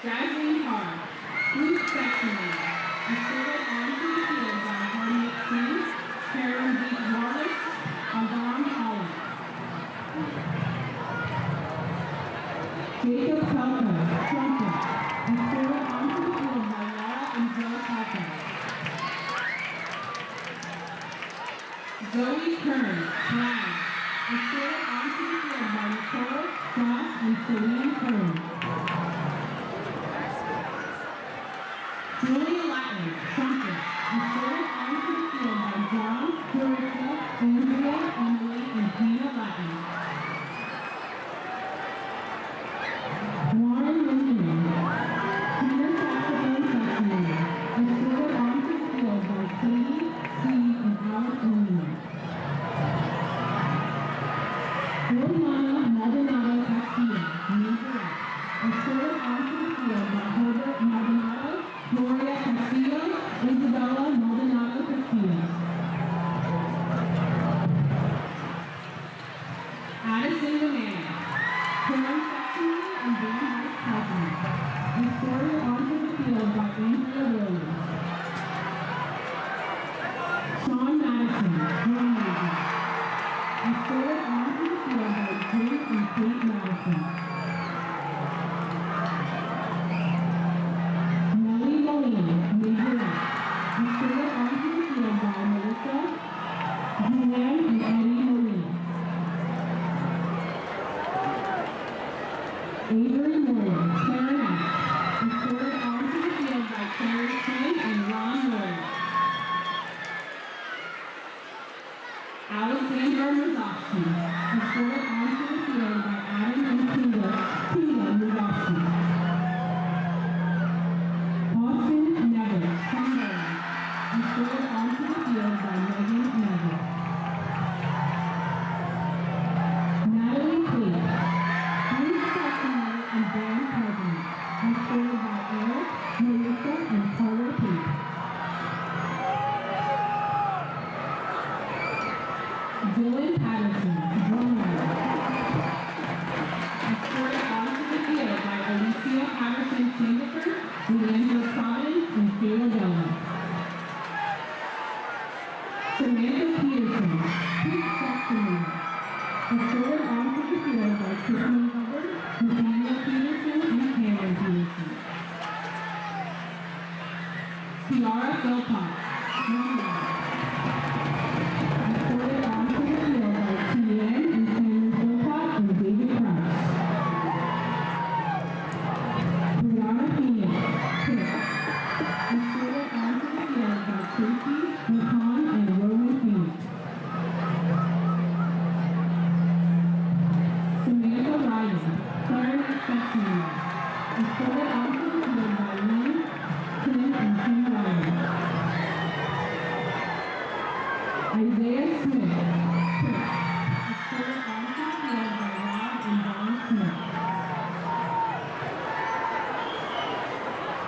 Jasmine Carr, flute section leader, escorted onto the field by Harmeet Singh, Karen B. Wallace, Adan Holland. return, flag. Escorted onto the field by Nicole, Josh, and Celine Cole. Julia Latin, trumpet. Escorted onto the field by John, Clarissa, Andrea, Emily, and Hannah Latin. Lauren Lindemann, tenor saxophone section leader. Escorted onto the field by Katie, Steve, and Alex Lindemann. Juliana Maldonado Castillo, majorette. Escorted onto the field by Herbert Maldonado, Gloria Castillo, Isabella Maldonado Castillo. Addison Romano, horn section leader and band vice president. Escorted onto the field by Andrea Williams. Sean Madison, drum major. Escorted onto the field by Jake and Kate Madison. Nellie Moline, majorette. Escorted onto the field by Melissa, Julianne, and Eddie Moline. Avery Moore, clarinet. Escorted onto the field by Terry Quinn and Ron Moore. Alexandra Mozovsky, escorted onto the field by Adam and Kinga Mozovsky. Austin Neville, trombone, escorted onto the field by Megan Neville. Natalie Cleave, youth section leader and band president, escorted by Eric, Melissa, and Carter Peake. Dylan Patterson, drum rider. Escorted onto the field by Alicia Patterson Singleton, Leandra Providence, and Kayla Della. Samantha Peterson, peak section leader. Escorted onto the field by Tiffany Hubbard, Nathaniel Peterson, and Cameron Peterson. Tiara Philpott, drum rider. Escorted onto the field by Tian and Cameron Philpott and David Price. Brianna Phoenix, kick. Escorted onto the field by Tracy, Macon, and Roman Phoenix. Samantha Ryan, clarinet section leader. Escorted onto the field by Lynn, Tim, and Tim Ryan. Isaiah Smith, kick. Escorted onto the field by Rob and Don Smith.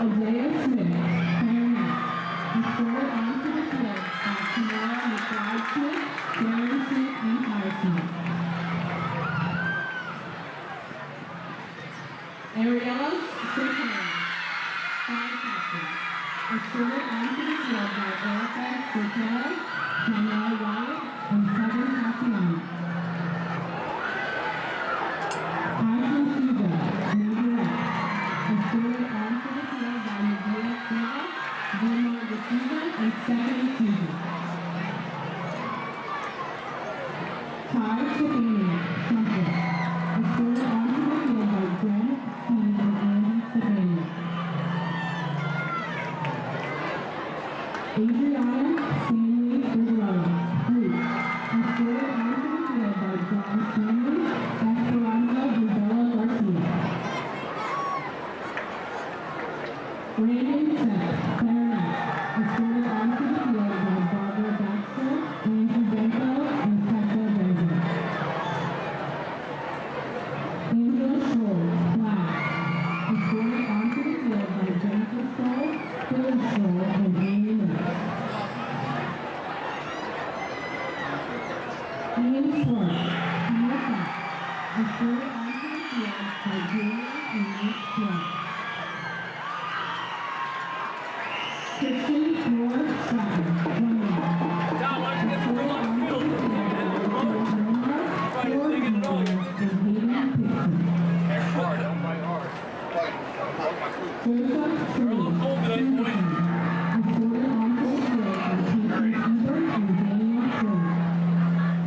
Isaiah Smith, clarinet. Escorted onto the field by Tamara McBride Smith, Darren Smith, and Tyler Smith. Ariella Strickland, flag captain. Escorted onto the field by Erica Sertel, Danielle Wyatt, and Kevin Cassiano. Ashley Souza, majorette. Escorted onto the field by Medea Silva, Vilmar De Souza, and Stephanie Souza. Ty Stefania, trumpet. Escorted onto the field by Jen, Steve, and Andy Stefania. Adriana Stanley Rizzo, flute. Escorted onto the field by John Stanley, Esperanza Rubella Garcia. Brandon Seth, clarinet. Escorted onto the field by Barbara Baxter, Andrew Benko, and Tessa Benzo. Angela Scholl, flag. Escorted onto the field by Jennifer Scholl, Phil Scholl, and Amy Mills. Ian Schwartz, tenor sax. Escorted onto the field by Julia and Nick Schwartz. Christian Moore Stratton, drum major. Escorted onto the field by George Nomar, George Nomar, and Hayden Dixon. Joseph Tree, Henderson. Escorted onto the field by Casey Ebert and Daniel Tree. Aaron Smith, trumpet. Escorted onto the field by Nicole Johnson, Escorted onto the field by Nicole Johnson, and Daniel Tree. Aaron Smith, clarinet. Escorted onto the field by Nicole Johnson,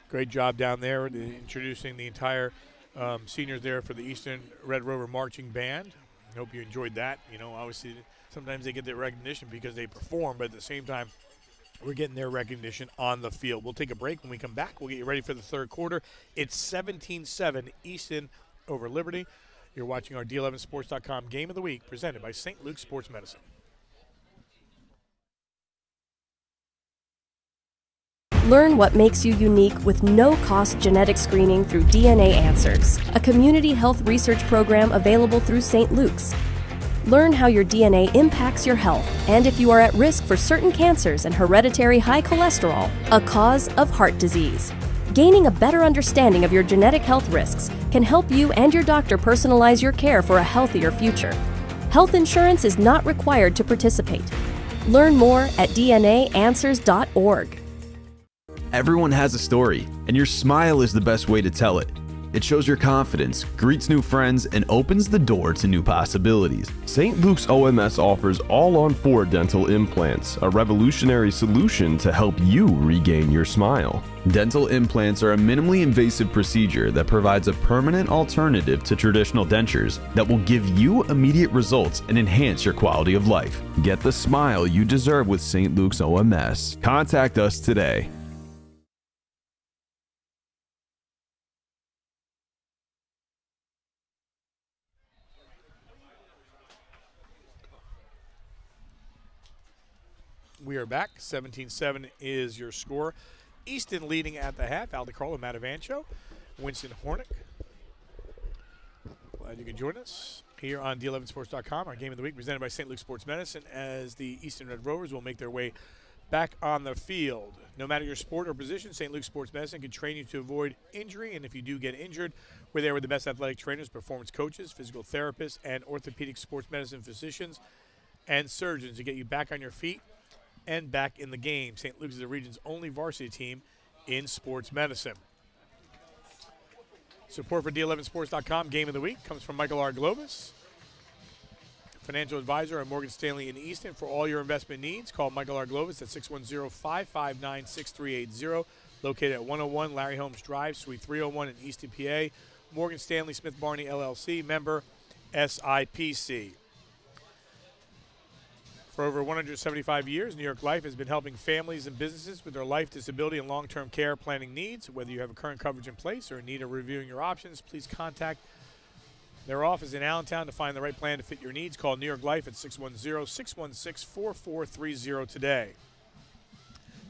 Great job down there introducing the entire seniors there for the Easton Red Rover Marching Band. I hope you enjoyed that. You know, obviously sometimes they get their recognition because they perform, but at the same time, we're getting their recognition on the field. We'll take a break. When we come back, we'll get you ready for the third quarter. It's 17-7 Easton over Liberty. You're watching our D11Sports.com Game of the Week presented by St. Luke's Sports Medicine. Learn what makes you unique with no-cost genetic screening through DNA Answers, a community health research program available through St. Luke's. Learn how your DNA impacts your health and if you are at risk for certain cancers and hereditary high cholesterol, a cause of heart disease. Gaining a better understanding of your genetic health risks can help you and your doctor personalize your care for a healthier future. Health insurance is not required to participate. Learn more at DNAanswers.org. Everyone has a story, and your smile is the best way to tell it. It shows your confidence, greets new friends, and opens the door to new possibilities. St. Luke's OMS offers all-on-4 dental implants, a revolutionary solution to help you regain your smile. Dental implants are a minimally invasive procedure that provides a permanent alternative to traditional dentures that will give you immediate results and enhance your quality of life. Get the smile you deserve with St. Luke's OMS. Contact us today. We are back. 17-7 is your score. Easton leading at the half. Aldi Carlo, Matavancho, Winston Hornick. Glad you could join us here on D11Sports.com. Our game of the week presented by St. Luke's Sports Medicine as the Easton Red Rovers will make their way back on the field. No matter your sport or position, St. Luke's Sports Medicine can train you to avoid injury. And if you do get injured, we're there with the best athletic trainers, performance coaches, physical therapists, and orthopedic sports medicine physicians and surgeons to get you back on your feet and back in the game. St. Luke's is the region's only varsity team in sports medicine. Support for D11Sports.com Game of the Week comes from Michael R. Globus, financial advisor at Morgan Stanley in Easton. For all your investment needs, call Michael R. Globus at 610-559-6380, located at 101 Larry Holmes Drive, Suite 301 in Easton, PA. Morgan Stanley Smith Barney, LLC, member SIPC. For over 175 years, New York Life has been helping families and businesses with their life, disability, and long-term care planning needs. Whether you have a current coverage in place or in need of reviewing your options, please contact their office in Allentown to find the right plan to fit your needs. Call New York Life at 610-616-4430 today.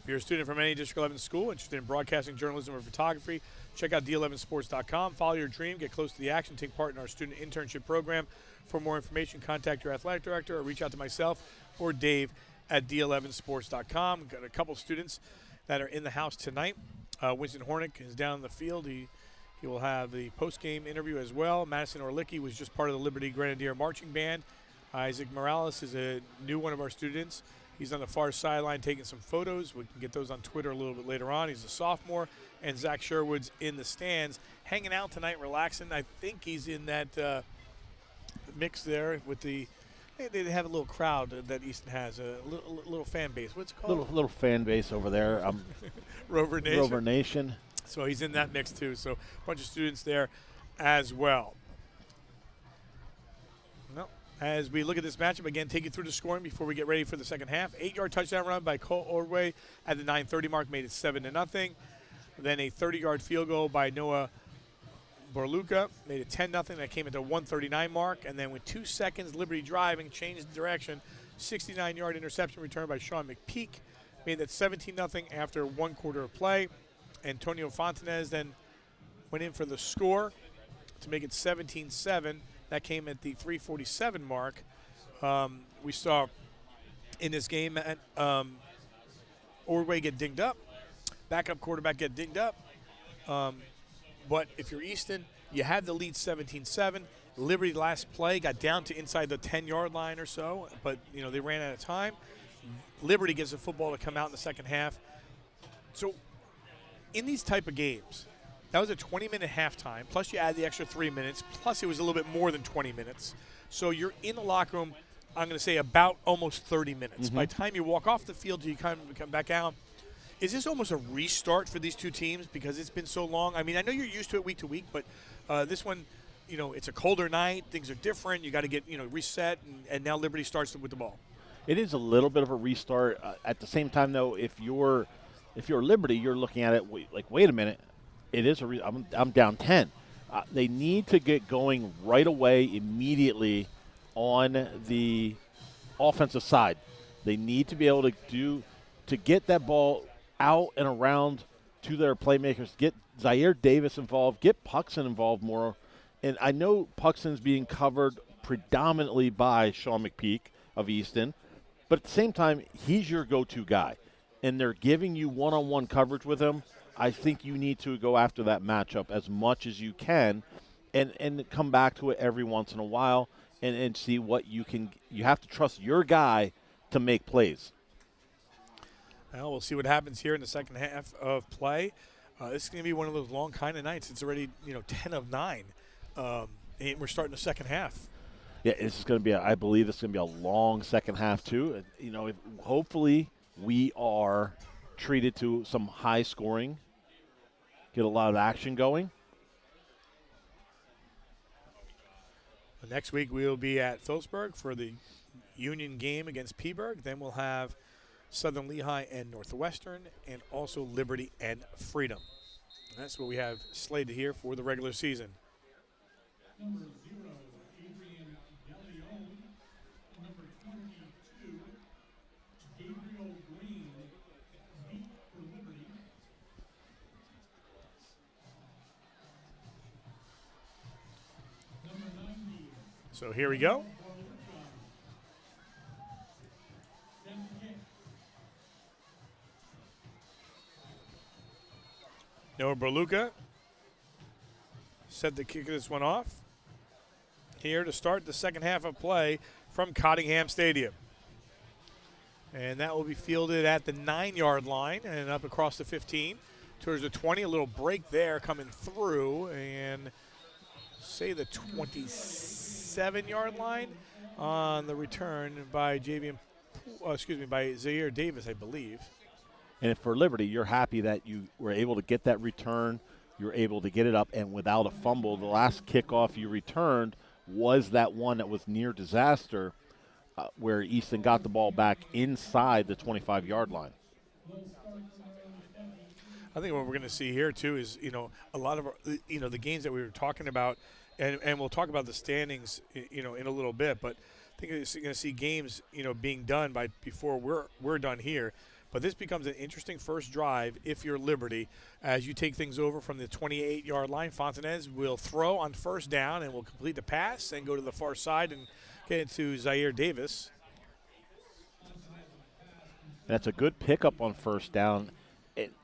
If you're a student from any District 11 school interested in broadcasting, journalism, or photography, check out D11Sports.com. Follow your dream, get close to the action, take part in our student internship program. For more information, contact your athletic director or reach out to myself or Dave at D11Sports.com. We've got a couple students that are in the house tonight. Winston Hornick is down in the field. He will have the post-game interview as well. Madison Orlicki was just part of the Liberty Grenadier Marching Band. Isaac Morales is a new one of our students. He's on the far sideline taking some photos. We can get those on Twitter a little bit later on. He's a sophomore. And Zach Sherwood's in the stands, hanging out tonight, relaxing. I think he's in that mix there with the. They have a little crowd that Easton has, a little fan base. What's it called? Little fan base over there. Rover Nation. Rover Nation. So he's in that mix too. So a bunch of students there as well. Well, as we look at this matchup, again, take you through the scoring before we get ready for the second half. 8-yard touchdown run by Cole Ordway at the 9:30 mark made it 7-0. Then a 30-yard field goal by Noah Borluca made it 10-0. That came at the 1:39 mark. And then with 2 seconds, Liberty driving, changed direction. 69-yard interception return by Sean McPeak made that 17-0 after 1 quarter of play. Antonio Fontanez then went in for the score to make it 17-7. That came at the 3:47 mark. We saw in this game Ordway get dinged up, backup quarterback get dinged up. But if you're Easton, you had the lead 17-7. Liberty last play got down to inside the 10-yard line or so, but they ran out of time. Liberty gets the football to come out in the second half. So in these type of games, that was a 20-minute halftime, plus you add the extra 3 minutes, plus it was a little bit more than 20 minutes. So you're in the locker room, I'm going to say about almost 30 minutes. Mm-hmm. By the time you walk off the field, you come back out. Is this almost a restart for these two teams because it's been so long? I mean, I know you're used to it week to week, but this one, it's a colder night. Things are different. You got to get, reset, and now Liberty starts with the ball. It is a little bit of a restart. At the same time, though, if you're Liberty, you're looking at it like, wait a minute, it is I'm down 10. They need to get going right away, immediately, on the offensive side. They need to be able to get that ball out and around to their playmakers, get Zaire Davis involved, get Puxon involved more. And I know Puxon's being covered predominantly by Sean McPeak of Easton, but at the same time, he's your go-to guy. And they're giving you one-on-one coverage with him. I think you need to go after that matchup as much as you can and come back to it every once in a while and see what you can. You have to trust your guy to make plays. Well, we'll see what happens here in the second half of play. This is going to be one of those long kind of nights. It's already 10 of 9, and we're starting the second half. Yeah, this is going to be. I believe this is going to be a long second half too. Hopefully we are treated to some high scoring, get a lot of action going. Next week we'll be at Phillipsburg for the Union game against Peaburg. Then we'll have Southern Lehigh and Northwestern, and also Liberty and Freedom. That's what we have slated here for the regular season. Number 0, Adrian Gallione. Number 22, Gabriel Green. Beat for Liberty. Number 90. So here we go. Noah Berluca set the kick of this one off here to start the second half of play from Cottingham Stadium. And that will be fielded at the 9-yard line and up across the 15 towards the 20. A little break there coming through, and say the 27-yard line on the return by by Zaire Davis, I believe. And for Liberty, you're happy that you were able to get that return. You're able to get it up, and without a fumble. The last kickoff you returned was that one that was near disaster where Easton got the ball back inside the 25-yard line. I think what we're going to see here, too, is, a lot of, the games that we were talking about, and we'll talk about the standings, in a little bit, but I think you're going to see games, being done before we're done here. But this becomes an interesting first drive if you're Liberty. As you take things over from the 28-yard line, Fontanez will throw on first down and will complete the pass and go to the far side and get it to Zaire Davis. That's a good pickup on first down.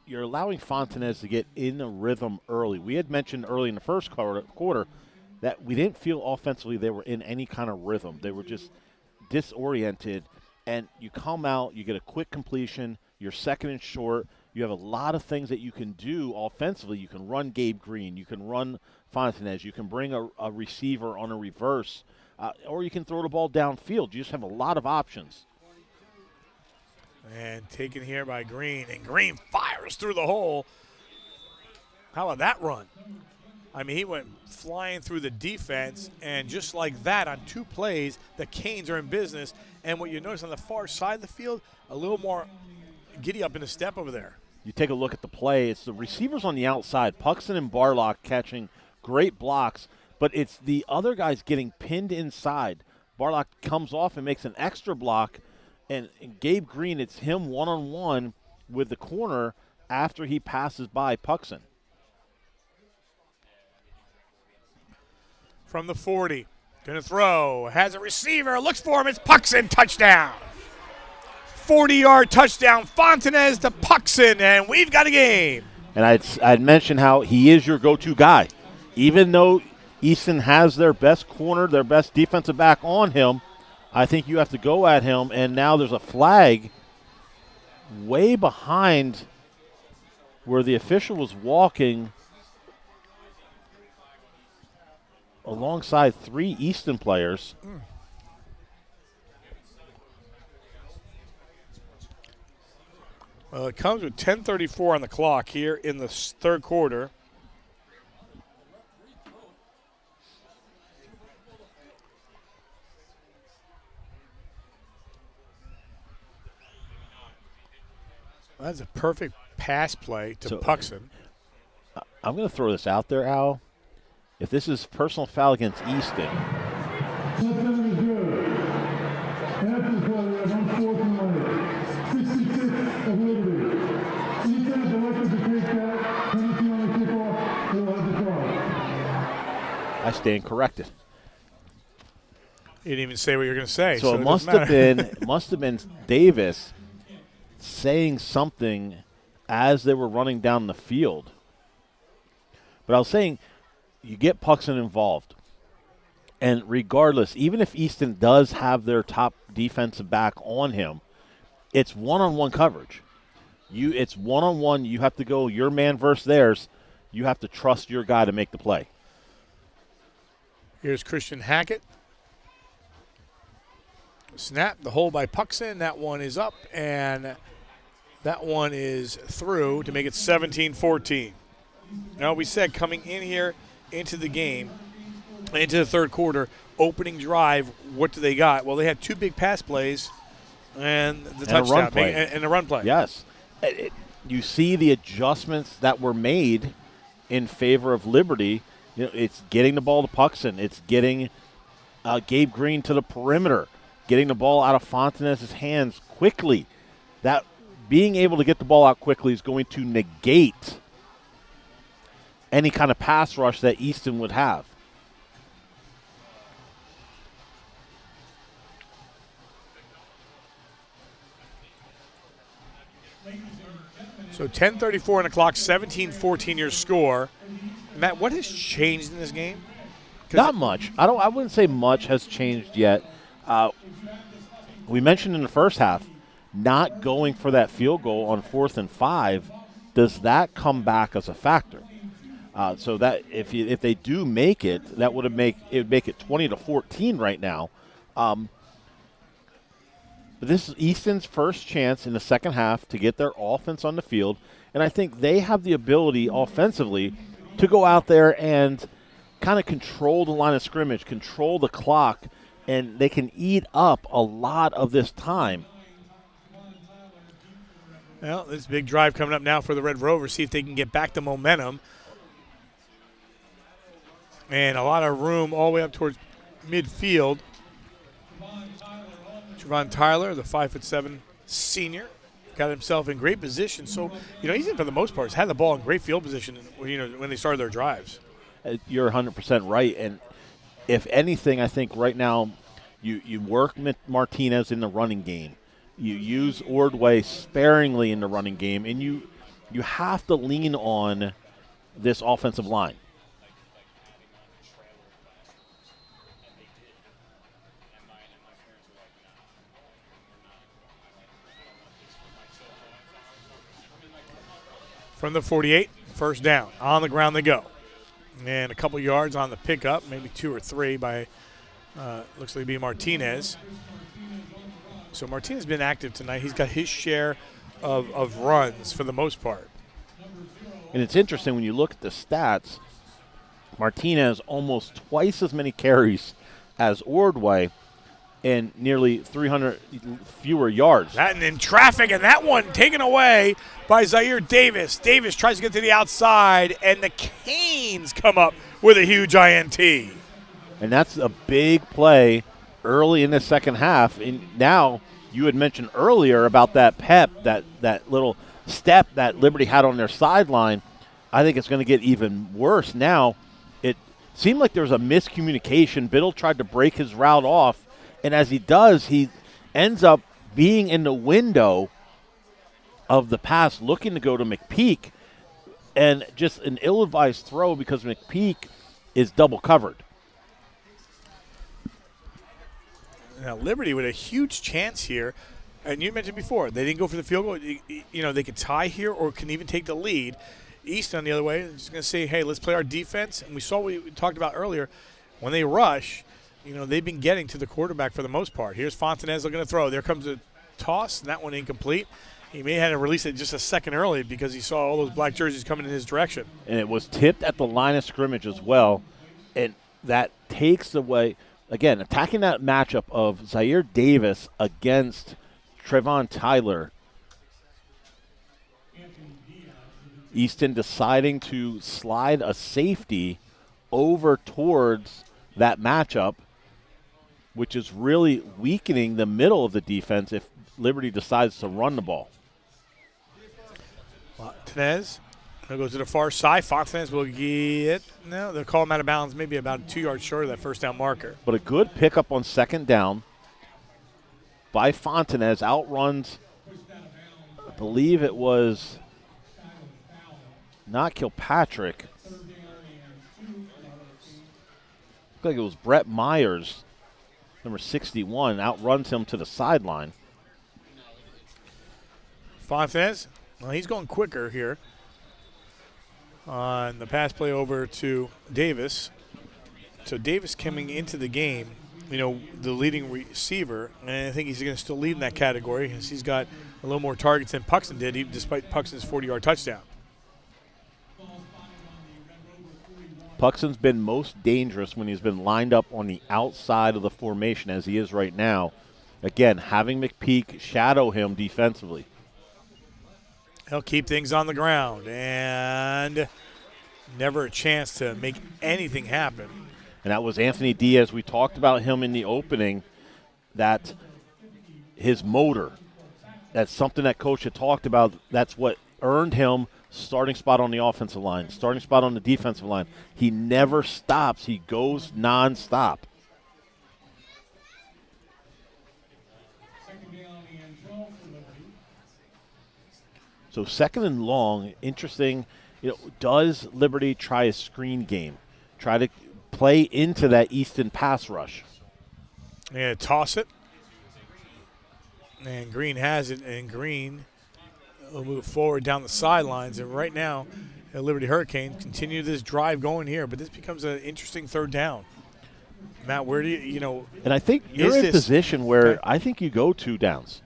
You're allowing Fontanez to get in the rhythm early. We had mentioned early in the first quarter that we didn't feel offensively they were in any kind of rhythm. They were just disoriented. And you come out, you get a quick completion, you're second and short. You have a lot of things that you can do offensively. You can run Gabe Green. You can run Fontanez. You can bring a receiver on a reverse. or you can throw the ball downfield. You just have a lot of options. And taken here by Green, and Green fires through the hole. How about that run? I mean, he went flying through the defense, and just like that, on 2 plays, the Canes are in business. And what you notice on the far side of the field, a little more giddy up in the step over there. You take a look at the play. It's the receivers on the outside, Puxton and Barlock catching great blocks, but it's the other guys getting pinned inside. Barlock comes off and makes an extra block, and Gabe Green, it's him one-on-one with the corner after he passes by Puxton. From the 40, going to throw, has a receiver, looks for him, it's Puxton, touchdown. 40-yard touchdown, Fontanez to Puxton, and we've got a game. And I'd mentioned how he is your go-to guy. Even though Easton has their best corner, their best defensive back on him, I think you have to go at him, and now there's a flag way behind where the official was walking alongside 3 Easton players. It comes with 10:34 on the clock here in the third quarter. That's a perfect pass play to Puxton. I'm going to throw this out there, Al. If this is personal foul against Easton, I stand corrected. You didn't even say what you were going to say. So it must have been Davis saying something as they were running down the field. But I was saying, you get Puxton involved. And regardless, even if Easton does have their top defensive back on him, it's one-on-one coverage. It's one-on-one. You have to go your man versus theirs. You have to trust your guy to make the play. Here's Christian Hackett. Snap, the hole by Puxton. That one is up, and that one is through to make it 17-14. Now, we said coming in here into the game, into the third quarter, opening drive, what do they got? Well, they had 2 big pass plays and the touchdown and a run play. Yes. You see the adjustments that were made in favor of Liberty. You know, it's getting the ball to Puxton. It's getting Gabe Green to the perimeter, getting the ball out of Fontanez's hands quickly. That being able to get the ball out quickly is going to negate any kind of pass rush that Easton would have. So 10:34 on the clock, 17-14 your score. Matt, what has changed in this game? Not much. I wouldn't say much has changed yet. We mentioned in the first half, not going for that field goal on 4th and 5. Does that come back as a factor? So that if they do make it, that would make it 20-14 right now. But this is Easton's first chance in the second half to get their offense on the field, and I think they have the ability offensively to go out there and kind of control the line of scrimmage, control the clock, and they can eat up a lot of this time. Well, this big drive coming up now for the Red Rovers, see if they can get back the momentum. And a lot of room all the way up towards midfield. Javon Tyler, the 5'7" senior, got himself in great position. So, he's for the most part has had the ball in great field position, when they started their drives. You're 100% right. And if anything, I think right now you work Martinez in the running game. You use Ordway sparingly in the running game, and you have to lean on this offensive line. From the 48, first down. On the ground they go. And a couple yards on the pickup, maybe 2 or 3 by Looks like it'll be Martinez. So Martinez has been active tonight. He's got his share of runs for the most part. And it's interesting when you look at the stats, Martinez almost twice as many carries as Ordway and nearly 300 fewer yards. That and in traffic, and that one taken away by Zaire Davis. Davis tries to get to the outside, and the Canes come up with a huge INT. And that's a big play early in the second half. And now you had mentioned earlier about that pep, that little step that Liberty had on their sideline. I think it's going to get even worse now. It seemed like there was a miscommunication. Biddle tried to break his route off, and as he does, he ends up being in the window of the pass looking to go to McPeak, and just an ill-advised throw because McPeak is double covered. Now, Liberty with a huge chance here, and you mentioned before, they didn't go for the field goal. You know, they could tie here or can even take the lead. Easton, on the other way, is just going to say, hey, let's play our defense. And we saw what we talked about earlier. When they rush, you know, they've been getting to the quarterback for the most part. Here's Fontanez looking to throw. There comes a toss, and that one incomplete. He may have had to release it just a second early because he saw all those black jerseys coming in his direction. And it was tipped at the line of scrimmage as well, and that takes away – again, attacking that matchup of Zaire Davis against Trevon Tyler. Easton deciding to slide a safety over towards that matchup, which is really weakening the middle of the defense if Liberty decides to run the ball. Fontanez going to go to the far side. Fontanez will get – no, they'll call him out of bounds, maybe about 2 yards short of that first down marker. But a good pickup on second down by Fontanez. Outruns, I believe it was not Kilpatrick. Looked like it was Brett Myers, number 61, outruns him to the sideline. Fontanez, well, he's going quicker here on the pass play over to Davis. So Davis coming into the game, you know, the leading receiver, and I think he's going to still lead in that category because he's got a little more targets than Puxton did, even despite Puxton's 40-yard touchdown. Puxton's been most dangerous when he's been lined up on the outside of the formation as he is right now. Again, having McPeak shadow him defensively. He'll keep things on the ground, and never a chance to make anything happen. And that was Anthony Diaz. We talked about him in the opening, that his motor, that's something that Coach had talked about. That's what earned him starting spot on the offensive line, starting spot on the defensive line. He never stops. He goes nonstop. So second and long, interesting. You know, does Liberty try a screen game, try to play into that Easton pass rush? And toss it. And Green has it, and Green will move forward down the sidelines. And right now, Liberty Hurricanes continue this drive going here, but this becomes an interesting third down. Matt, where do you know? And I think you're in a position where I think you go 2 downs.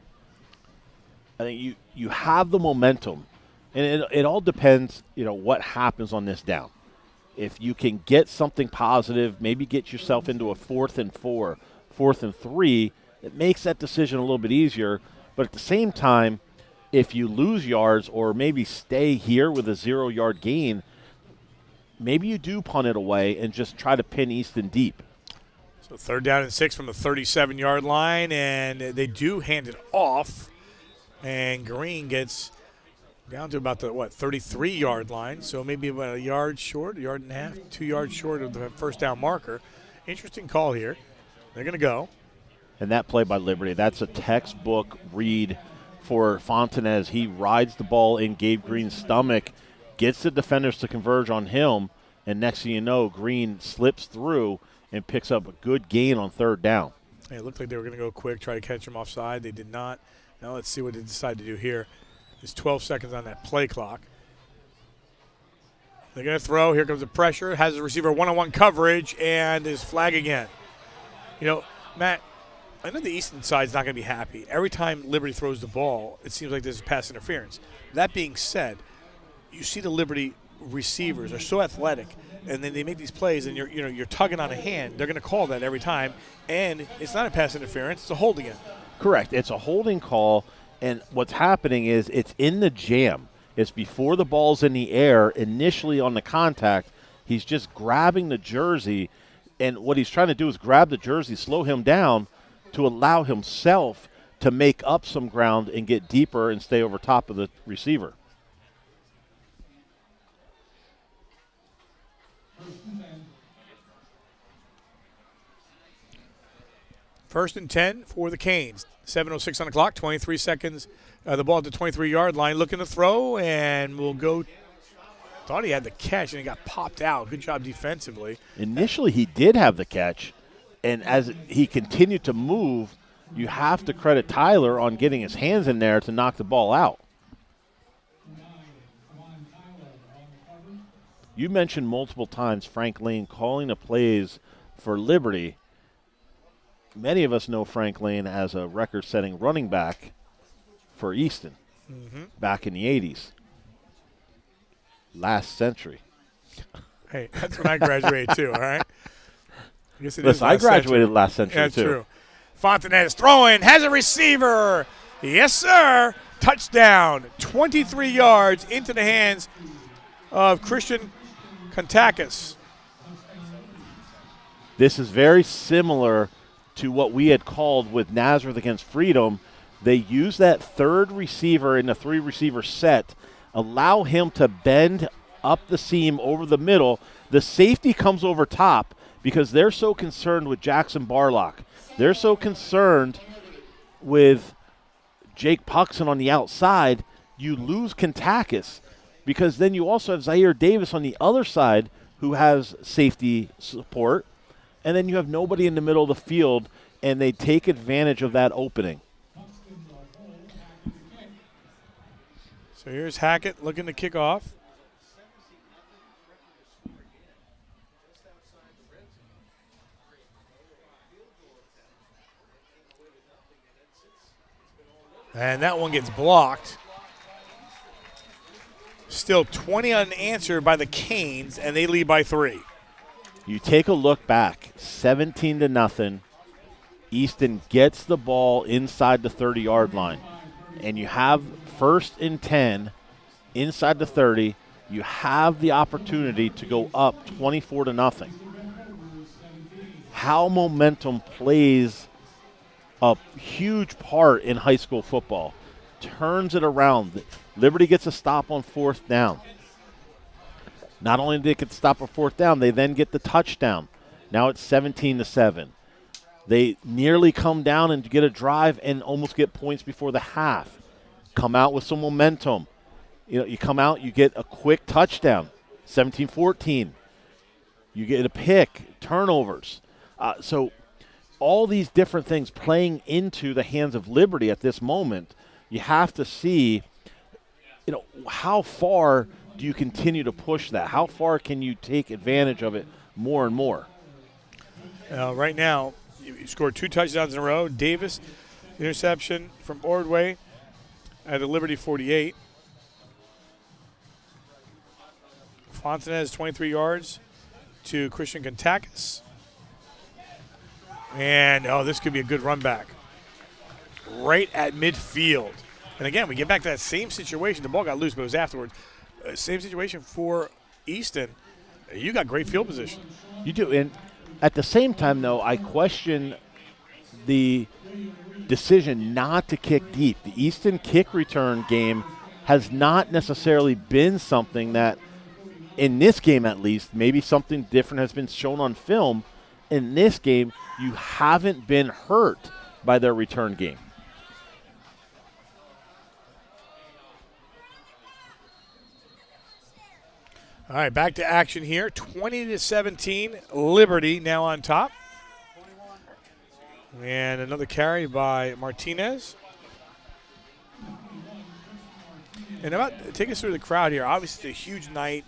I think you have the momentum, and it all depends, you know, what happens on this down. If you can get something positive, maybe get yourself into a 4th and 4, 4th and 3, it makes that decision a little bit easier. But at the same time, if you lose yards or maybe stay here with a 0-yard gain, maybe you do punt it away and just try to pin Easton deep. So 3rd down and 6 from the 37-yard line, and they do hand it off. And Green gets down to about the, 33-yard line. So maybe about a yard short, a yard and a half, 2 yards short of the first down marker. Interesting call here. They're going to go. And that play by Liberty, that's a textbook read for Fontanez. He rides the ball in Gabe Green's stomach, gets the defenders to converge on him, and next thing you know, Green slips through and picks up a good gain on 3rd down. It looked like they were going to go quick, try to catch him offside. They did not. Now let's see what they decide to do here. There's 12 seconds on that play clock. They're going to throw. Here comes the pressure. Has the receiver one-on-one coverage and is flag again. You know, Matt, I know the Easton side's not going to be happy. Every time Liberty throws the ball, it seems like there's pass interference. That being said, you see the Liberty receivers are so athletic, and then they make these plays, and you're tugging on a hand. They're going to call that every time, and it's not a pass interference; it's a holding it. Correct. It's a holding call, and what's happening is it's in the jam. It's before the ball's in the air. Initially on the contact, he's just grabbing the jersey, and what he's trying to do is grab the jersey, slow him down, to allow himself to make up some ground and get deeper and stay over top of the receiver. First and 10 for the Canes. 7:06 on the clock, 23 seconds. The ball at the 23-yard line, looking to throw, and will go. Thought he had the catch, and he got popped out. Good job defensively. Initially, he did have the catch, and as he continued to move, you have to credit Tyler on getting his hands in there to knock the ball out. You mentioned multiple times Frank Lane calling the plays for Liberty. Many of us know Frank Lane as a record-setting running back for Easton back in the 80s, last century. Hey, that's when I graduated too, all right? Listen, I graduated last century yeah, that's too. True. Fontenez throwing, has a receiver. Yes, sir. Touchdown. 23 yards into the hands of Christian Kontakis. This is very similar to what we had called with Nazareth against Freedom. They use that third receiver in the three-receiver set, allow him to bend up the seam over the middle. The safety comes over top because they're so concerned with Jackson Barlock. They're so concerned with Jake Puxon on the outside, you lose Kontakis because then you also have Zaire Davis on the other side who has safety support, and then you have nobody in the middle of the field, and they take advantage of that opening. So here's Hackett looking to kick off. And that one gets blocked. Still 20 unanswered by the Canes, and they lead by 3. You take a look back, 17-0. Easton gets the ball inside the 30-yard line, and you have first and 10 inside the 30. You have the opportunity to go up 24-0. How momentum plays a huge part in high school football. Turns it around. Liberty gets a stop on 4th down. Not only did they get the stop on 4th down, they then get the touchdown. Now it's 17-7. They nearly come down and get a drive and almost get points before the half. Come out with some momentum. You come out, you get a quick touchdown. 17-14. You get a pick, turnovers. So all these different things playing into the hands of Liberty at this moment, you have to see, how far do you continue to push that? How far can you take advantage of it more and more? Right now, you scored 2 touchdowns in a row. Davis, interception from Ordway at the Liberty 48. Fontenez, 23 yards to Christian Kontakis. And, this could be a good run back. Right at midfield. And, again, we get back to that same situation. The ball got loose, but it was afterwards. Same situation for Easton. You got great field position. You do. And at the same time, though, I question the decision not to kick deep. The Easton kick return game has not necessarily been something that, in this game at least, maybe something different has been shown on film. In this game, you haven't been hurt by their return game. All right, back to action here. 20-17, Liberty now on top. And another carry by Martinez. And take us through the crowd here. Obviously, it's a huge night.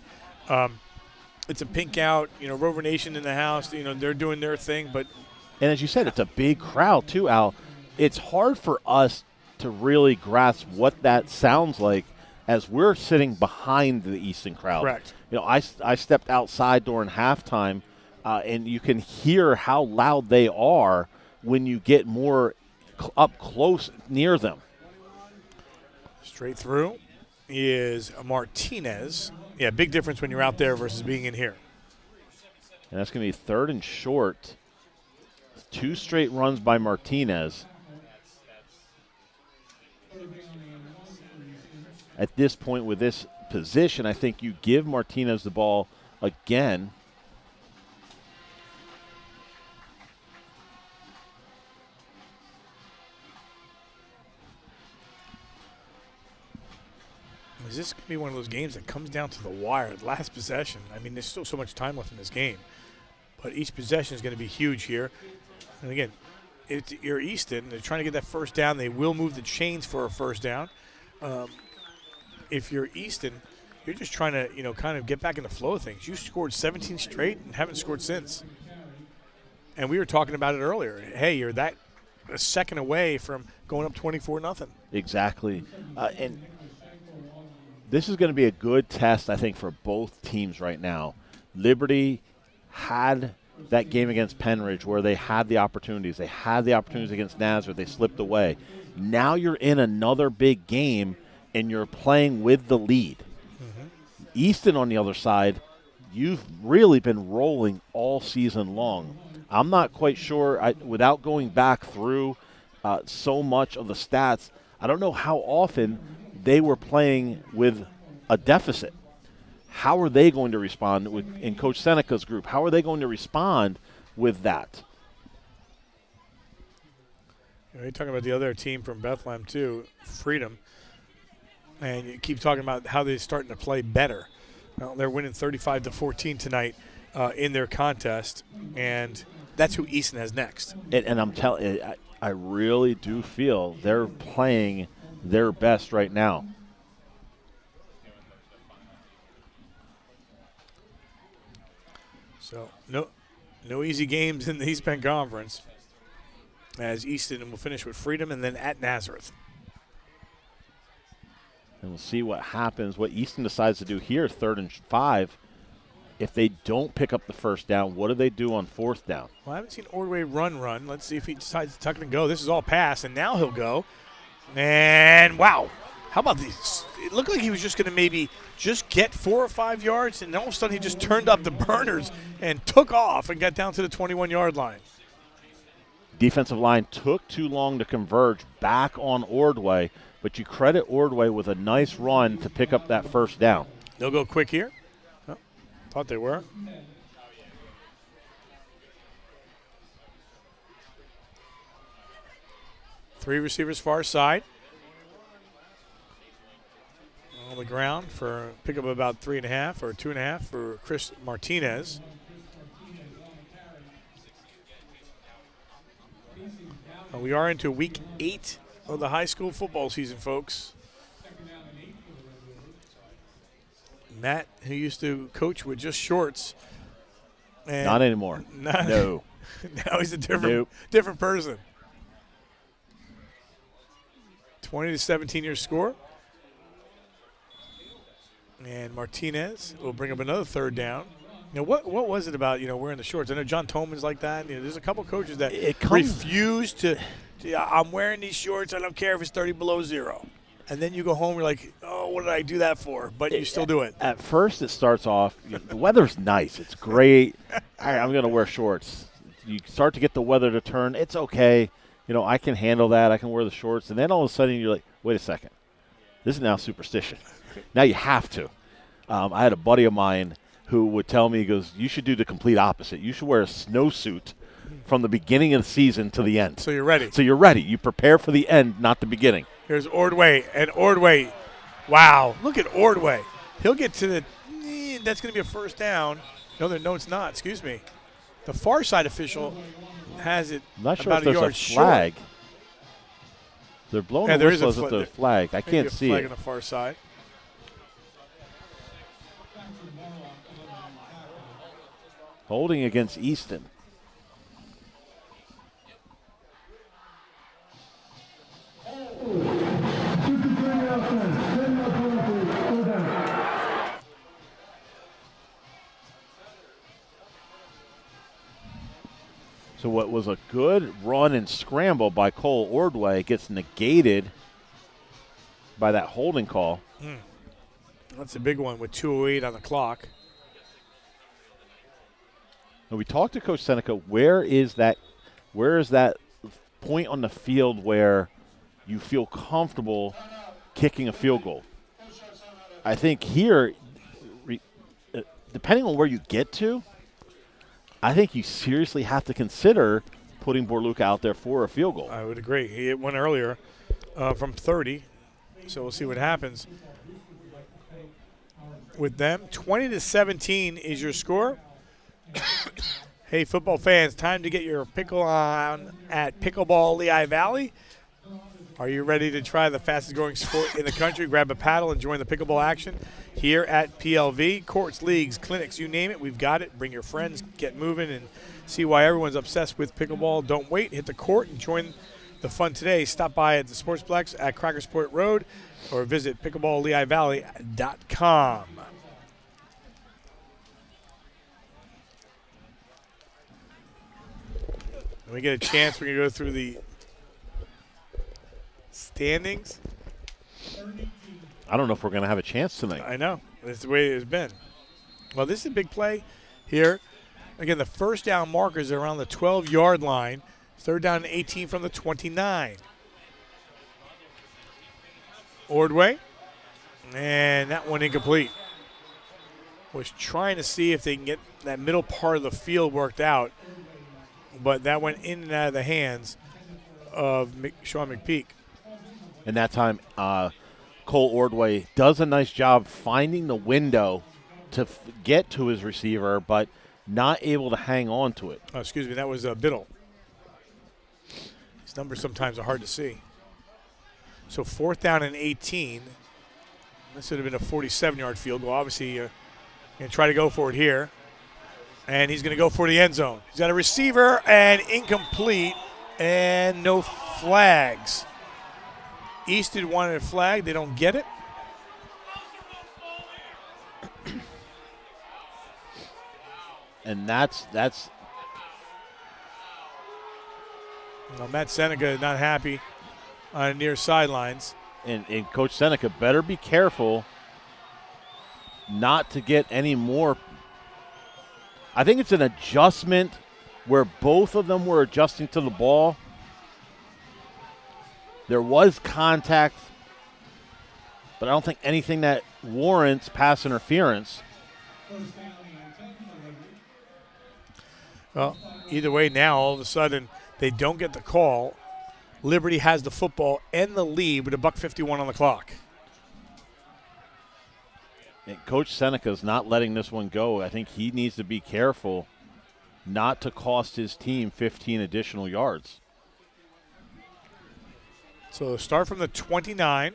It's a pink out. Rover Nation in the house. They're doing their thing. But And as you said, it's a big crowd too, Al. It's hard for us to really grasp what that sounds like as we're sitting behind the Easton crowd. Correct. You know, I stepped outside during halftime, and you can hear how loud they are when you get more up close near them. Straight through is Martinez. Yeah, big difference when you're out there versus being in here. And that's going to be 3rd and short. 2 straight runs by Martinez. At this point with this position, I think you give Martinez the ball again. Is this going to be one of those games that comes down to the wire, last possession? I mean, there's still so much time left in this game. But each possession is going to be huge here. And again, you're Easton. They're trying to get that first down. They will move the chains for a first down. If you're Easton, you're just trying to, kind of get back in the flow of things. You scored 17 straight and haven't scored since. And we were talking about it earlier. Hey, you're that a second away from going up 24-0. Exactly. And this is going to be a good test, I think, for both teams right now. Liberty had that game against Penridge where they had the opportunities. They had the opportunities against Nazareth. They slipped away. Now you're in another big game, and you're playing with the lead. Mm-hmm. Easton, on the other side, you've really been rolling all season long. I'm not quite sure, without going back through so much of the stats, I don't know how often they were playing with a deficit. How are they going to respond in Coach Seneca's group? How are they going to respond with that? You're talking about the other team from Bethlehem, too, Freedom. And you keep talking about how they're starting to play better. Well, they're winning 35-14 tonight in their contest, and that's who Easton has next. And I'm telling you, I really do feel they're playing their best right now. So no easy games in the East Penn Conference, as Easton will finish with Freedom and then at Nazareth. And we'll see what happens, what Easton decides to do here, 3rd and 5. If they don't pick up the first down, what do they do on 4th down? Well, I haven't seen Ordway run. Let's see if he decides to tuck it and go. This is all pass, and now he'll go. And, wow, how about these? It looked like he was just going to maybe just get 4 or 5 yards, and all of a sudden he just turned up the burners and took off and got down to the 21-yard line. Defensive line took too long to converge back on Ordway, but you credit Ordway with a nice run to pick up that first down. They'll go quick here. Oh, thought they were. Three receivers far side. On the ground for pick up about 3.5 or 2.5 for Chris Martinez. We are into week 8 of the high school football season, folks. Matt, who used to coach with just shorts. And not anymore. No. Now he's a different person. 20-17 your score. And Martinez will bring up another 3rd down. Now, what was it about, wearing the shorts? I know John Tolman's like that. There's a couple coaches that refuse to, I'm wearing these shorts. I don't care if it's 30 below zero. And then you go home, you're like, oh, what did I do that for? But you still do it. At first, it starts off, the weather's nice. It's great. All right, I'm going to wear shorts. You start to get the weather to turn. It's okay. I can handle that. I can wear the shorts. And then all of a sudden, you're like, wait a second. This is now superstition. Now you have to. I had a buddy of mine who would tell me, he goes, you should do the complete opposite. You should wear a snowsuit from the beginning of the season to the end. So you're ready. You prepare for the end, not the beginning. Here's Ordway. And Ordway, wow, look at Ordway. He'll get to that's going to be a first down. No, it's not. Excuse me. The far side official has it I'm not sure about if there's a flag. Short. They're blowing the whistle as if there's a flag. I can't see it. Flag on the far side. Holding against Easton. So what was a good run and scramble by Cole Ordway gets negated by that holding call. That's a big one with 2:08 on the clock. And we talked to Coach Seneca. Where is that point on the field where you feel comfortable kicking a field goal? I think here, depending on where you get to, I think you seriously have to consider putting Borluka out there for a field goal. I would agree. He hit one earlier from 30, so we'll see what happens with them. 20-17 is your score. Hey, football fans, time to get your pickle on at Pickleball Lehigh Valley. Are you ready to try the fastest growing sport in the country? Grab a paddle and join the pickleball action here at PLV. Courts, leagues, clinics, you name it, we've got it. Bring your friends, get moving, and see why everyone's obsessed with pickleball. Don't wait. Hit the court and join the fun today. Stop by at the Sportsplex at Crackersport Road or visit pickleballlehighvalley.com. When we get a chance, we're going to go through the standings. I don't know if we're going to have a chance tonight. I know. That's the way it's been. Well, this is a big play here. Again, the first down markers are around the 12-yard line. Third down and 18 from the 29. Ordway. And that one incomplete. Was trying to see if they can get that middle part of the field worked out. But that went in and out of the hands of Sean McPeak. And that time, Cole Ordway does a nice job finding the window to get to his receiver, but not able to hang on to it. Oh, excuse me, that was Biddle. These numbers sometimes are hard to see. So 4th down and 18. This would have been a 47-yard field goal. Obviously, going to try to go for it here. And he's going to go for the end zone. He's got a receiver and incomplete and no flags. Easton wanted a flag. They don't get it. And that's well, Matt Seneca is not happy on near sidelines. And Coach Seneca better be careful not to get any more. I think it's an adjustment where both of them were adjusting to the ball. There was contact, but I don't think anything that warrants pass interference. Well, either way now, all of a sudden, they don't get the call. Liberty has the football and the lead with $1:51 on the clock. And Coach Seneca is not letting this one go. I think he needs to be careful not to cost his team 15 additional yards. So start from the 29.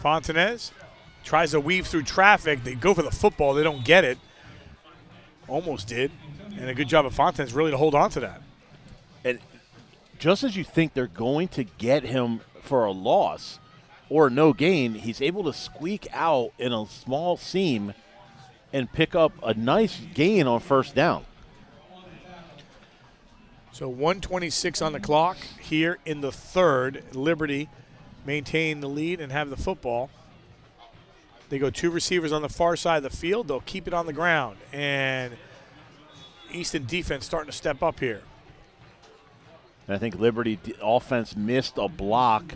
Fontanez tries to weave through traffic. They go for the football. They don't get it. Almost did. And a good job of Fontanez really to hold on to that. And just as you think they're going to get him for a loss or no gain, he's able to squeak out in a small seam and pick up a nice gain on first down. So 1:26 on the clock here in the third. Liberty maintain the lead and have the football. They go two receivers on the far side of the field. They'll keep it on the ground. And Easton defense starting to step up here. And I think Liberty offense missed a block.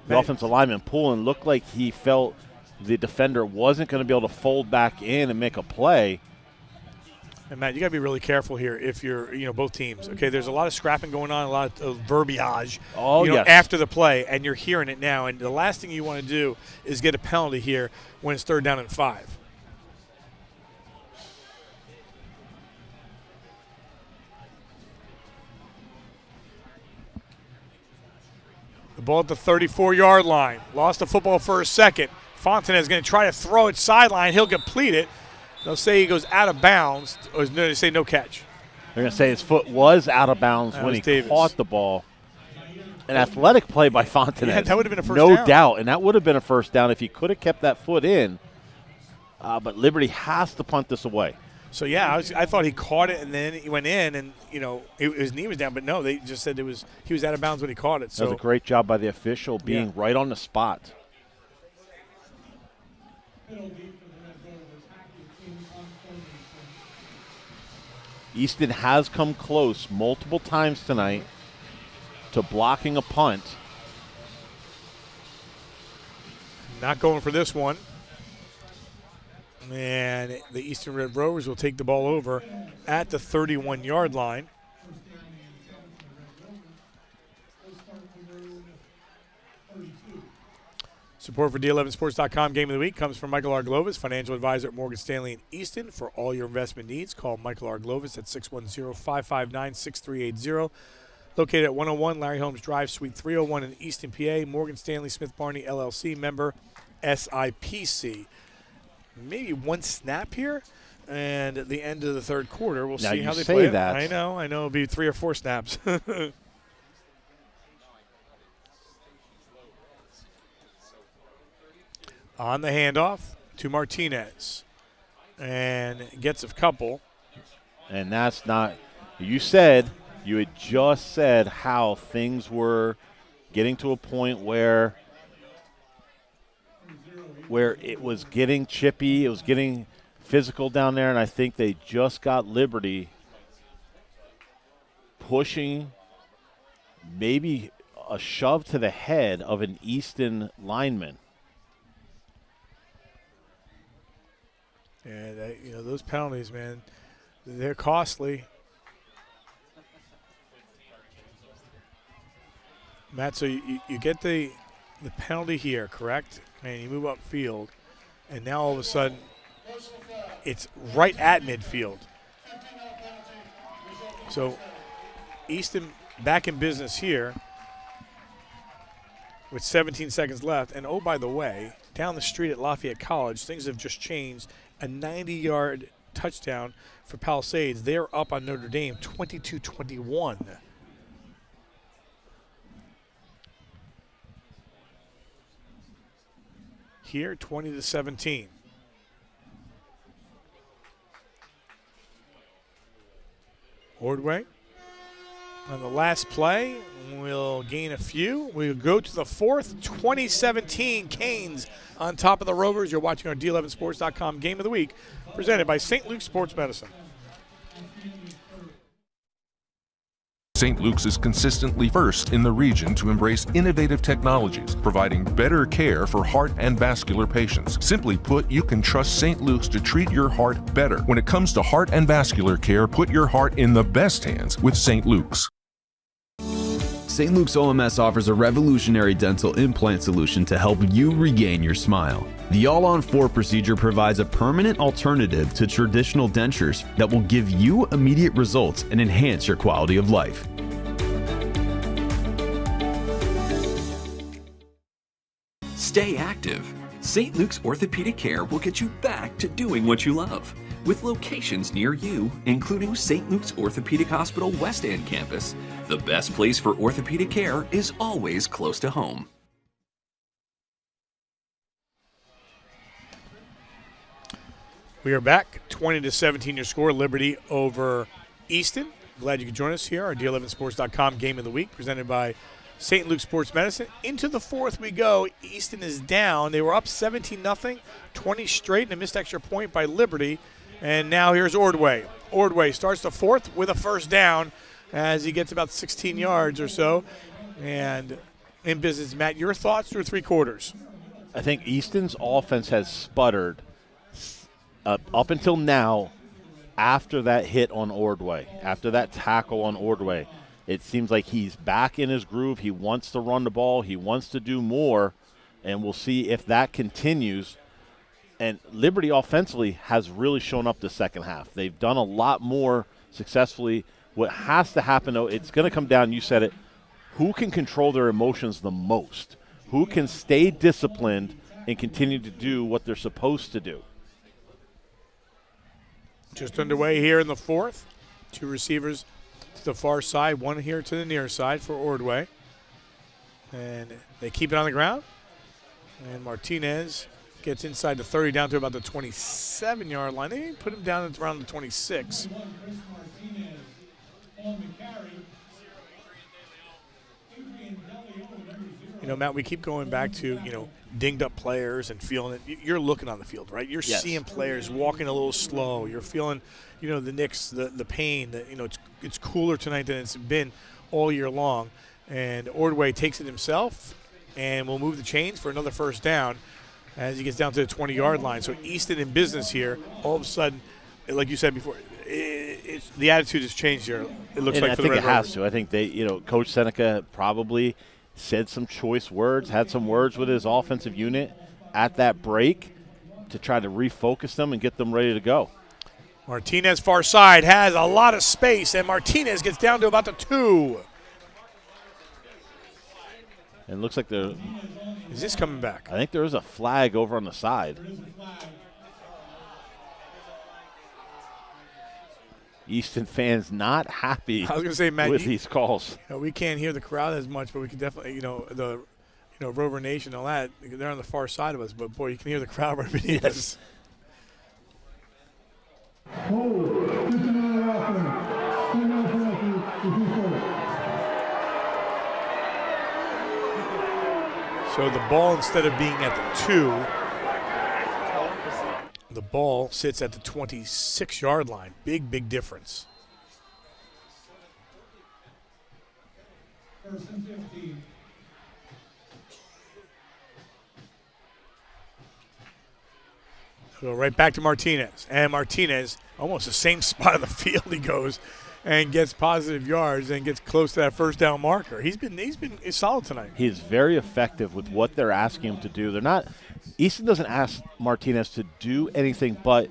The offensive lineman pulling looked like he felt the defender wasn't going to be able to fold back in and make a play. And, Matt, you got to be really careful here if you're, both teams. Okay, there's a lot of scrapping going on, a lot of verbiage yes. after the play, and you're hearing it now. And the last thing you want to do is get a penalty here when it's 3rd down and 5. The ball at the 34-yard line. Lost the football for a second. Fontanez is going to try to throw it sideline. He'll complete it. They'll say he goes out of bounds, or they say no catch. They're going to say his foot was out of bounds when he caught the ball. An athletic play by Fontanez. Yeah, that would have been a first down. No doubt, and that would have been a first down if he could have kept that foot in. But Liberty has to punt this away. So, yeah, I thought he caught it and then he went in and, his knee was down. But, no, they just said he was out of bounds when he caught it. So that was a great job by the official being right on the spot. Easton has come close multiple times tonight to blocking a punt. Not going for this one. And the Easton Red Rovers will take the ball over at the 31-yard line. Support for D11Sports.com Game of the Week comes from Michael R. Glovis, financial advisor at Morgan Stanley in Easton. For all your investment needs, call Michael R. Glovis at 610-559-6380. Located at 101 Larry Holmes Drive, Suite 301 in Easton, PA. Morgan Stanley Smith Barney, LLC, member SIPC. Maybe one snap here, and at the end of the third quarter, we'll see how they play it. I know. It'll be 3 or 4 snaps. On the handoff to Martinez, and gets a couple. And that's not – you had just said how things were getting to a point where it was getting chippy, it was getting physical down there, and I think they just got Liberty pushing maybe a shove to the head of an Easton lineman. And, those penalties, man, they're costly. Matt, so you get the penalty here, correct? And you move upfield, and now all of a sudden it's right at midfield. So Easton back in business here with 17 seconds left. And, oh, by the way, down the street at Lafayette College, things have just changed. A 90-yard touchdown for Palisades. They're up on Notre Dame 22-21. Here, 20-17. Ordway on the last play will gain a few. We'll go to the fourth, 2017 Canes on top of the Rovers. You're watching our D11Sports.com Game of the Week, presented by St. Luke's Sports Medicine. St. Luke's is consistently first in the region to embrace innovative technologies, providing better care for heart and vascular patients. Simply put, you can trust St. Luke's to treat your heart better. When it comes to heart and vascular care, put your heart in the best hands with St. Luke's. St. Luke's OMS offers a revolutionary dental implant solution to help you regain your smile. The All-on-4 procedure provides a permanent alternative to traditional dentures that will give you immediate results and enhance your quality of life. Stay active. St. Luke's Orthopedic Care will get you back to doing what you love. With locations near you, including St. Luke's Orthopedic Hospital West End campus, the best place for orthopedic care is always close to home. We are back, 20-17 your score, Liberty over Easton. Glad you could join us here, our D11Sports.com Game of the Week, presented by St. Luke's Sports Medicine. Into the fourth we go. Easton is down. They were up 17-0, 20 straight, and a missed extra point by Liberty. And now here's Ordway. Ordway starts the fourth with a first down as he gets about 16 yards or so. And in business, Matt, your thoughts through 3 quarters? I think Easton's offense has sputtered up until now after that hit on Ordway, after that tackle on Ordway. It seems like he's back in his groove. He wants to run the ball. He wants to do more, and we'll see if that continues. And Liberty offensively has really shown up the second half. They've done a lot more successfully. What has to happen, though, it's going to come down, you said it, who can control their emotions the most? Who can stay disciplined and continue to do what they're supposed to do? Just underway here in the fourth. 2 receivers to the far side, 1 here to the near side for Ordway. And they keep it on the ground. And Martinez gets inside the 30 down to about the 27-yard line. They put him down at around the 26. You know, Matt, we keep going back to, you know, dinged up players and feeling it. You're looking on the field, right? You're seeing players walking a little slow. You're feeling, you know, the nicks, the pain. That, you know, it's cooler tonight than it's been all year long. And Ordway takes it himself and will move the chains for another first down as he gets down to the 20-yard line. So Easton in business here. All of a sudden, like you said before, the attitude has changed here. It looks like I for the think Red it has Rovers. to. I think they, you know, Coach Seneca probably said some choice words, had some words with his offensive unit at that break to try to refocus them and get them ready to go. Martinez far side has a lot of space, and Martinez gets down to about the 2. And it looks like there. Is this coming back? I think there is a flag over on the side. Easton fans not happy I was going to say, Matt, with these calls. You know, we can't hear the crowd as much, but we can definitely, you know, Rover Nation and all that, they're on the far side of us. But, boy, you can hear the crowd right beneath us. So the ball, instead of being at the 2, the ball sits at the 26-yard line. Big, big difference. First and 15. Go right back to Martinez. And Martinez, almost the same spot of the field he goes and gets positive yards and gets close to that first down marker. He's solid tonight. He is very effective with what they're asking him to do. They're not – Easton doesn't ask Martinez to do anything but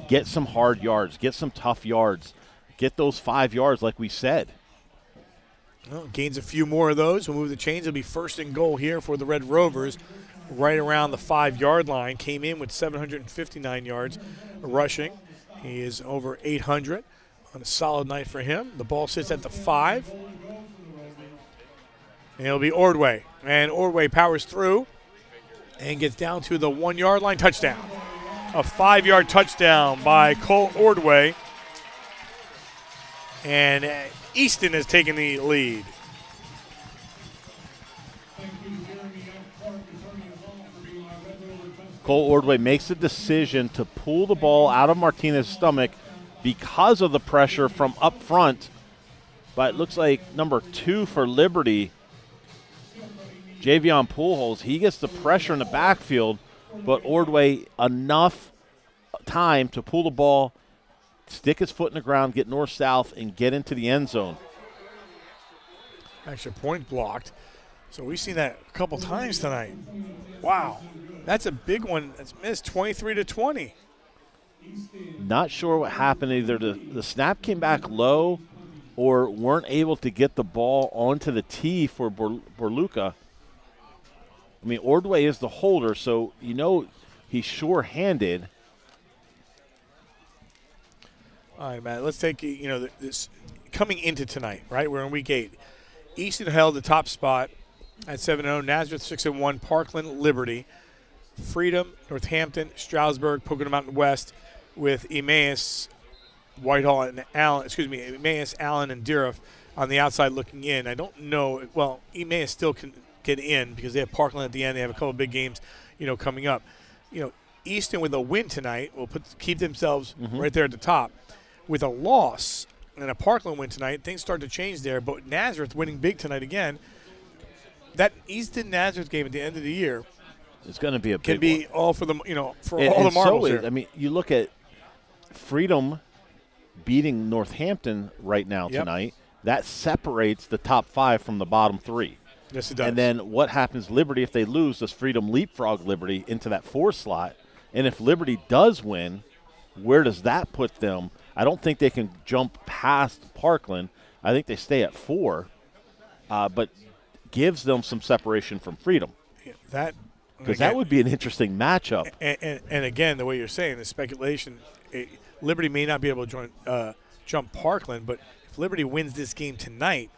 get some hard yards, get some tough yards, get those 5 yards like we said. Well, gains a few more of those. We'll move the chains. It'll be first and goal here for the Red Rovers right around the 5-yard line. Came in with 759 yards rushing. He is over 800 on a solid night for him. The ball sits at the 5. And it'll be Ordway. And Ordway powers through and gets down to the 1-yard line. Touchdown. A 5-yard touchdown by Cole Ordway. And Easton has taken the lead. Cole Ordway makes the decision to pull the ball out of Martinez's stomach because of the pressure from up front. But it looks like number 2 for Liberty, Javion Pujols, he gets the pressure in the backfield, but Ordway enough time to pull the ball, stick his foot in the ground, get north-south, and get into the end zone. Extra point blocked. So we've seen that a couple times tonight. Wow. That's a big one that's missed, 23-20. Not sure what happened. Either the snap came back low or weren't able to get the ball onto the tee for Borluca. I mean, Ordway is the holder, so you know he's sure-handed. All right, Matt, let's take, you know, this coming into tonight, right? We're in week 8. Easton held the top spot at 7-0, Nazareth 6-1, Parkland, Liberty, Freedom, Northampton, Stroudsburg, Pocono Mountain West, with Emmaus, Whitehall, and Allen, Emmaus, Allen, and Diriff on the outside looking in. I don't know, well, Emmaus still can get in because they have Parkland at the end. They have a couple big games, you know, coming up. You know, Easton with a win tonight will keep themselves right there at the top. With a loss and a Parkland win tonight, things start to change there. But Nazareth winning big tonight again. That Easton-Nazareth game at the end of the year it's going to be a big can be one. all for the, you know, for all the marbles here. I mean, you look at Freedom beating Northampton right now tonight. That separates the top 5 from the bottom 3. Yes, it does. And then what happens Liberty if they lose? Does Freedom leapfrog Liberty into that 4 slot? And if Liberty does win, where does that put them? I don't think they can jump past Parkland. I think they stay at 4, but gives them some separation from Freedom. Because that would be an interesting matchup. And again, the way you're saying, the speculation, Liberty may not be able to jump Parkland, but if Liberty wins this game tonight,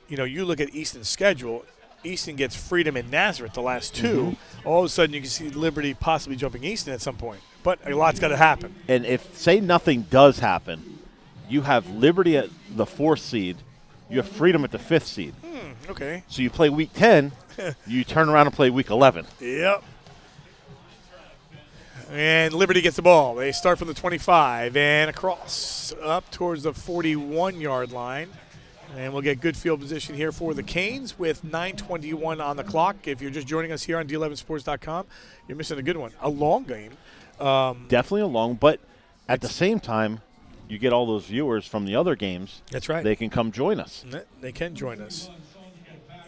you know, you look at Easton's schedule, Easton gets Freedom and Nazareth, the last two, all of a sudden you can see Liberty possibly jumping Easton at some point. But a lot's got to happen. And if, say, nothing does happen, you have Liberty at the 4th seed, you have Freedom at the 5th seed. Okay. So you play week 10, you turn around and play week 11. Yep. And Liberty gets the ball. They start from the 25 and across up towards the 41-yard line. And we'll get good field position here for the Canes with 9:21 on the clock. If you're just joining us here on D11sports.com, you're missing a good one. A long game. Definitely a long, but at the same time, you get all those viewers from the other games. That's right. They can come join us. They can join us.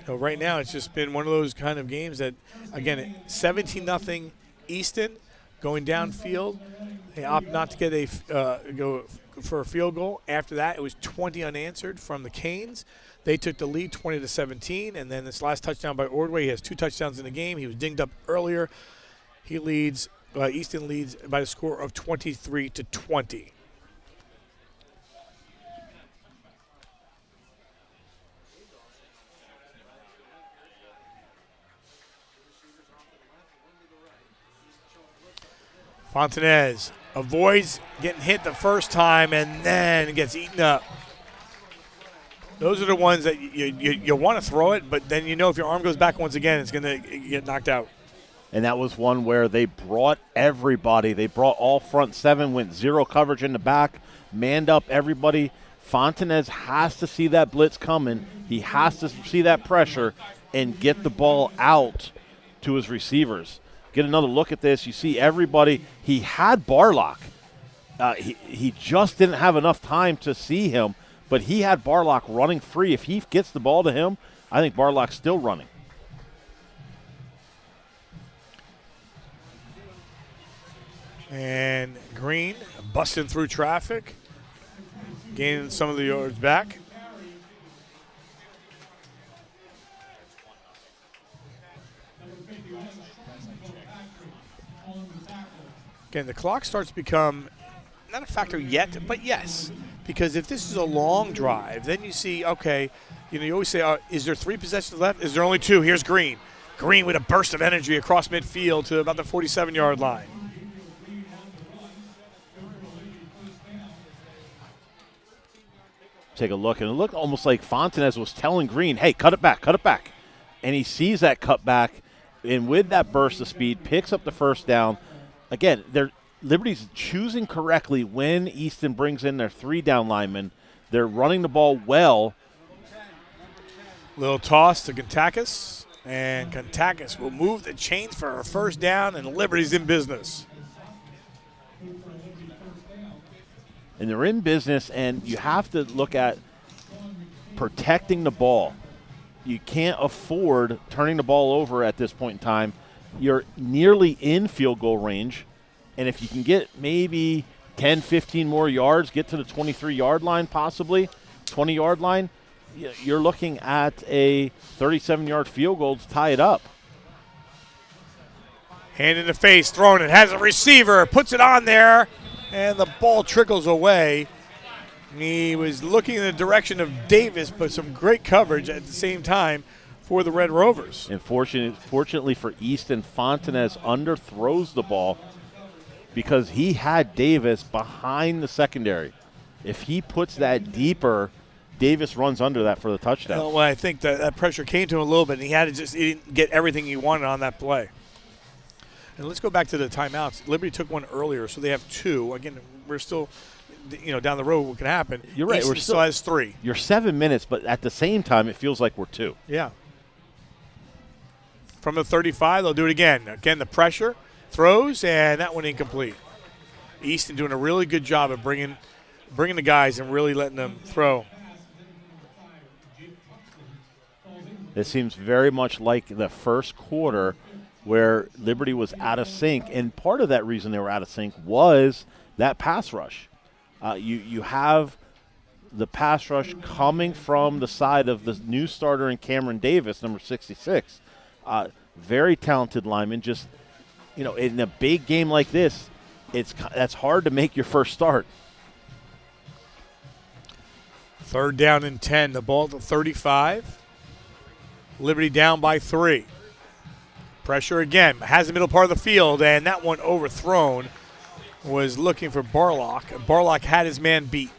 Right now, it's just been one of those kind of games that, again, 17-0 Easton going downfield. They opt not to get go for a field goal. After that, it was 20 unanswered from the Canes. They took the lead 20-17, and then this last touchdown by Ordway. He has 2 touchdowns in the game. He was dinged up earlier. He leads. Easton leads by the score of 23-20. Fontanez avoids getting hit the first time and then gets eaten up. Those are the ones that you want to throw it, but then you know if your arm goes back once again, it's going to get knocked out. And that was one where they brought everybody. They brought all front 7, went 0 coverage in the back, manned up everybody. Fontanez has to see that blitz coming. He has to see that pressure and get the ball out to his receivers. Get another look at this. You see everybody. He had Barlock. He just didn't have enough time to see him, but he had Barlock running free. If he gets the ball to him, I think Barlock's still running. And Green busting through traffic, gaining some of the yards back. Again, the clock starts to become not a factor yet, but yes. Because if this is a long drive, then you see, okay, you always say, is there 3 possessions left? Is there only 2? Here's Green. Green with a burst of energy across midfield to about the 47-yard line. Take a look, and it looked almost like Fontanez was telling Green, hey, cut it back. And he sees that cut back, and with that burst of speed, picks up the first down. Again, Liberty's choosing correctly when Easton brings in their 3 down linemen. They're running the ball well. Little toss to Kontakis, and Kontakis will move the chains for a first down, and Liberty's in business. And they're in business, and you have to look at protecting the ball. You can't afford turning the ball over at this point in time. You're nearly in field goal range, and if you can get maybe 10, 15 more yards, get to the 23-yard line possibly, 20-yard line, you're looking at a 37-yard field goal to tie it up. Hand in the face, throwing it, has a receiver, puts it on there, and the ball trickles away. He was looking in the direction of Davis, but some great coverage at the same time for the Red Rovers. And fortunately for Easton, Fontanez underthrows the ball because he had Davis behind the secondary. If he puts that deeper, Davis runs under that for the touchdown. Well, I think that pressure came to him a little bit, and he didn't get everything he wanted on that play. And let's go back to the timeouts. Liberty took one earlier, so they have 2. Again, we're still, down the road what can happen. You're right. Easton still has 3. You're 7 minutes, but at the same time, it feels like we're 2. Yeah. From the 35, they'll do it again. Again, the pressure, throws, and that one incomplete. Easton doing a really good job of bringing the guys and really letting them throw. It seems very much like the first quarter where Liberty was out of sync, and part of that reason they were out of sync was that pass rush. You have the pass rush coming from the side of the new starter in Cameron Davis, number 66. Very talented lineman. Just, in a big game like this, that's hard to make your first start. 3rd down and 10. The ball to 35. Liberty down by 3. Pressure again. Has the middle part of the field, and that one overthrown. Was looking for Barlock. Barlock had his man beat.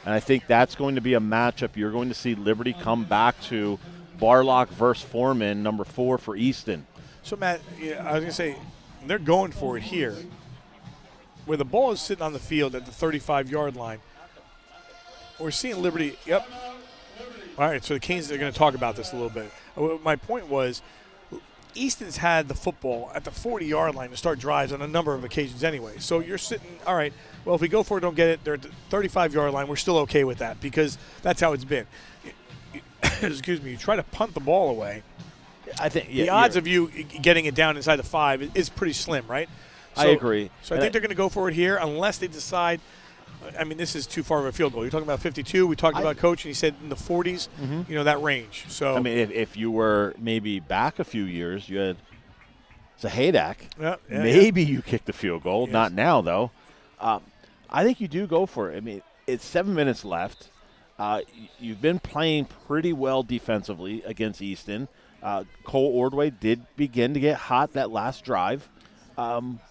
And I think that's going to be a matchup. You're going to see Liberty come back to Barlock versus Foreman, number 4 for Easton. So, Matt, I was going to say, they're going for it here. Where the ball is sitting on the field at the 35-yard line. We're seeing Liberty, yep. All right, so the Canes are going to talk about this a little bit. My point was, Easton's had the football at the 40-yard line to start drives on a number of occasions anyway. So you're sitting, all right, well, if we go for it, don't get it, they're at the 35-yard line, we're still okay with that because that's how it's been. Excuse me, you try to punt the ball away. I think the odds of you getting it down inside the 5 is pretty slim, right? So, I agree. So I think they're going to go for it here unless they decide – I mean, this is too far of a field goal. You're talking about 52. We talked about Coach, and he said in the 40s, that range. So I mean, if you were maybe back a few years, you had Zahadak. Maybe you kicked the field goal. Yes. Not now, though. I think you do go for it. I mean, it's 7 minutes left. You've been playing pretty well defensively against Easton. Cole Ordway did begin to get hot that last drive.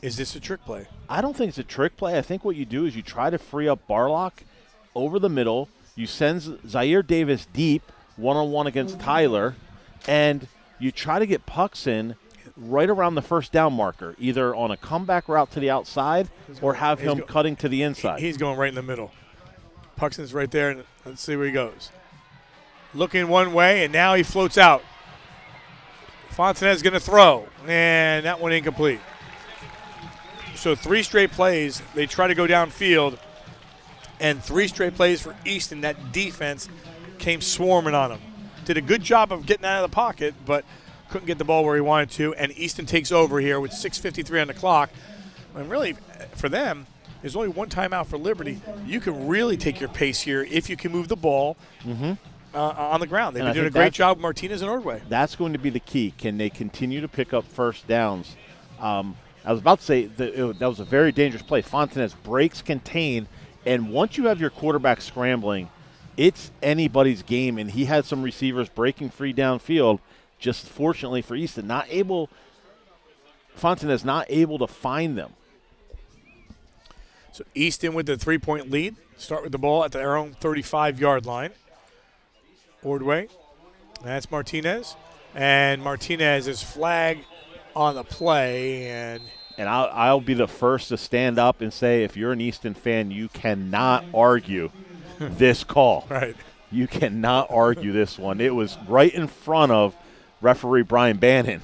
Is this a trick play? I don't think it's a trick play. I think what you do is you try to free up Barlock over the middle. You send Zaire Davis deep, one-on-one against Tyler, and you try to get pucks in right around the first down marker, either on a comeback route to the outside or have him cutting to the inside. He's going right in the middle. Puxton's right there, and let's see where he goes. Looking one way, and now he floats out. Fontenet's going to throw, and that one incomplete. So 3 straight plays, they try to go downfield, and 3 straight plays for Easton. That defense came swarming on him. Did a good job of getting out of the pocket, but couldn't get the ball where he wanted to, and Easton takes over here with 6:53 on the clock. And really, for them, there's only one timeout for Liberty. You can really take your pace here if you can move the ball on the ground. They've been doing a great job with Martinez and Ordway. That's going to be the key. Can they continue to pick up first downs? I was about to say that was a very dangerous play. Fontenez breaks contain, and once you have your quarterback scrambling, it's anybody's game, and he had some receivers breaking free downfield. Just fortunately for Easton, Fontenez not able to find them. So Easton with the 3-point lead. Start with the ball at their own 35-yard line. Ordway. That's Martinez. And Martinez is flagged on the play. And I'll be the first to stand up and say, if you're an Easton fan, you cannot argue this call. Right. You cannot argue this one. It was right in front of referee Brian Bannon.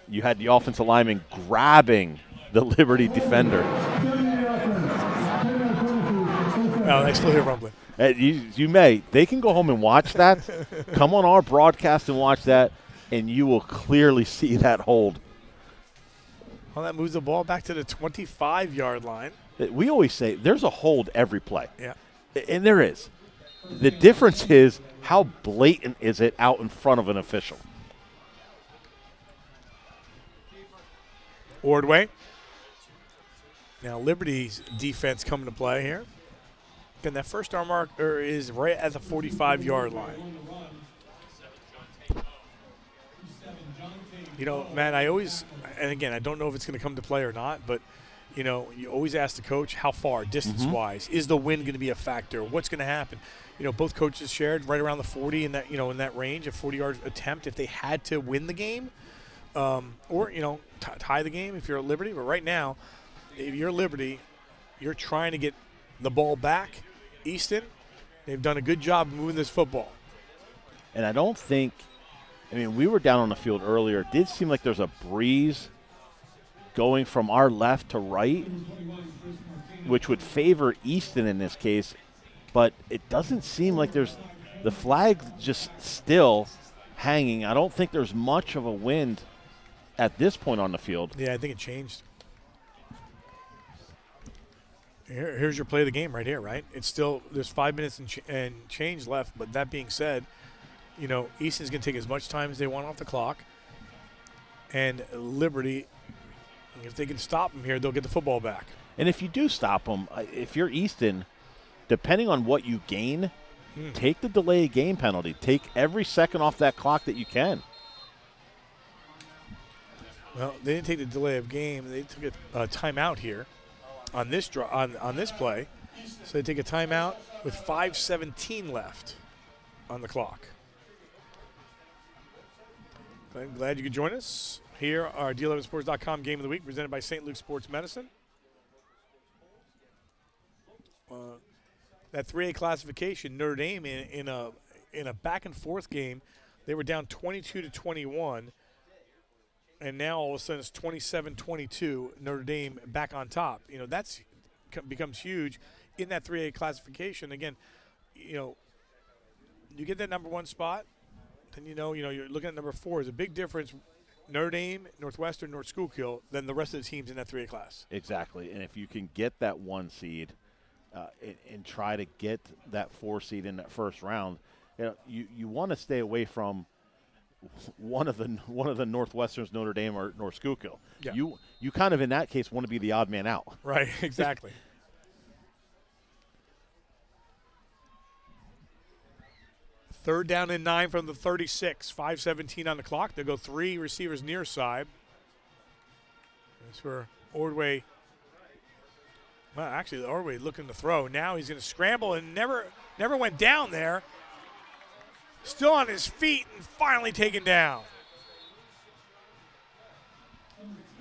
You had the offensive lineman grabbing the Liberty defender. Oh, I still hear rumbling. You may. They can go home and watch that. Come on our broadcast and watch that, and you will clearly see that hold. Well, that moves the ball back to the 25-yard line. We always say there's a hold every play. Yeah. And there is. The difference is how blatant is it out in front of an official. Ordway. Now Liberty's defense coming to play here. And that first down marker is right at the 45-yard line. You know, Matt, I always, and again, I don't know if it's going to come to play or not, but, you know, you always ask the coach how far, distance-wise. Is the wind going to be a factor? What's going to happen? You know, both coaches shared right around the 40 in that, you know, in that range, a 40-yard attempt if they had to win the game or, you know, tie the game if you're at Liberty. But right now, if you're Liberty, you're trying to get the ball back. Easton, they've done a good job of moving this football. And I don't think, I mean, we were down on the field earlier. It did seem like there's a breeze going from our left to right, which would favor Easton in this case. But it doesn't seem like there's the flag just still hanging. I don't think there's much of a wind at this point on the field. Yeah, I think it changed. Here's your play of the game right here, right? It's still, there's 5 minutes and change left, but that being said, you know, Easton's going to take as much time as they want off the clock. And Liberty, if they can stop them here, they'll get the football back. And if you do stop them, if you're Easton, depending on what you gain, Take the delay game penalty. Take every second off that clock that you can. Well, they didn't take the delay of game. They took a timeout here on this on this play. So they take a timeout with 5:17 left on the clock. Glad you could join us. Here, our D11Sports.com Game of the Week presented by St. Luke's Sports Medicine. That 3A classification, Notre Dame in a back and forth game, they were down 22-21, and now all of a sudden it's 27-22. Notre Dame back on top. You know, that's becomes huge in that 3A classification. Again, you know, you get that number 1 spot, then you know you're looking at number 4 is a big difference. Notre Dame, Northwestern, North Schuylkill than the rest of the teams in that 3A class. Exactly, and if you can get that 1 seed. And try to get that 4 seed in that first round, you want to stay away from one of the Northwesterns, Notre Dame or North Schuylkill. Yeah. You kind of in that case want to be the odd man out. Right, exactly. Third down and 9 from the 36. 5:17 on the clock. They'll go 3 receivers near side. That's where Ordway. Well, actually, Ordway looking to throw. Now he's going to scramble and never went down there. Still on his feet and finally taken down.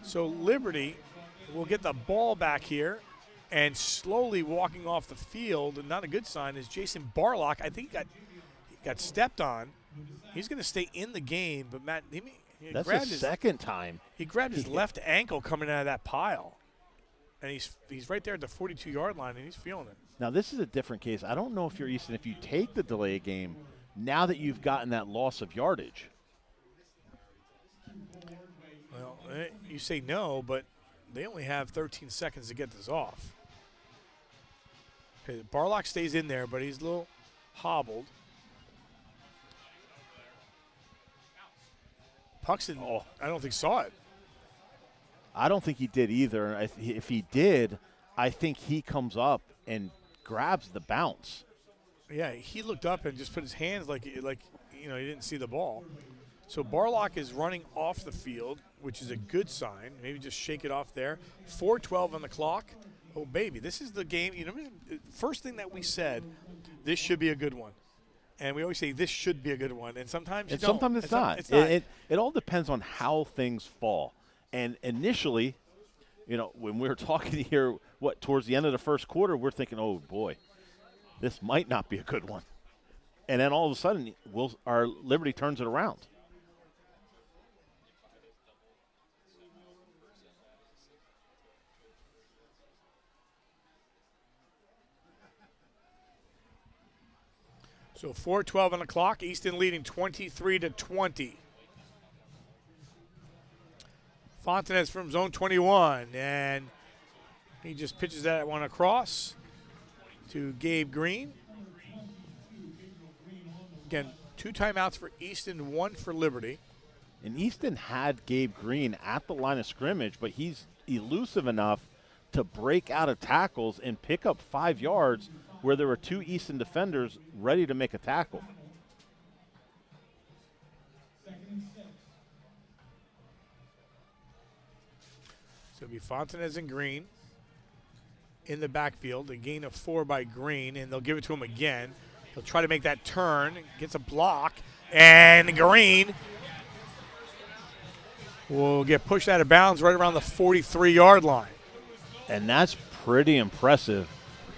So Liberty will get the ball back here, and slowly walking off the field, and not a good sign, is Jason Barlock. I think he got stepped on. He's going to stay in the game, but Matt, that's the second time. He grabbed his left ankle coming out of that pile. And he's right there at the 42-yard line, and he's feeling it. Now, this is a different case. I don't know if you're Easton, if you take the delay game, now that you've gotten that loss of yardage. Well, you say no, but they only have 13 seconds to get this off. Okay, Barlock stays in there, but he's a little hobbled. Puxton, I don't think saw it. I don't think he did either. If he did, I think he comes up and grabs the bounce. Yeah, he looked up and just put his hands like he didn't see the ball. So Barlock is running off the field, which is a good sign. Maybe just shake it off there. 4:12 on the clock. Oh, baby, this is the game. You know, first thing that we said, this should be a good one. And we always say this should be a good one. And sometimes sometimes it's not. It's not. It all depends on how things fall. And initially, when we were talking here, towards the end of the first quarter, we're thinking, oh, boy, this might not be a good one. And then all of a sudden, our Liberty turns it around. So 4:12 on the clock. Easton leading 23-20. Fontanez from zone 21, and he just pitches that one across to Gabe Green. Again, 2 timeouts for Easton, 1 for Liberty. And Easton had Gabe Green at the line of scrimmage, but he's elusive enough to break out of tackles and pick up 5 yards where there were 2 Easton defenders ready to make a tackle. So it'll be Fontanez and Green in the backfield. A gain of 4 by Green, and they'll give it to him again. He'll try to make that turn, gets a block, and Green will get pushed out of bounds right around the 43-yard line. And that's pretty impressive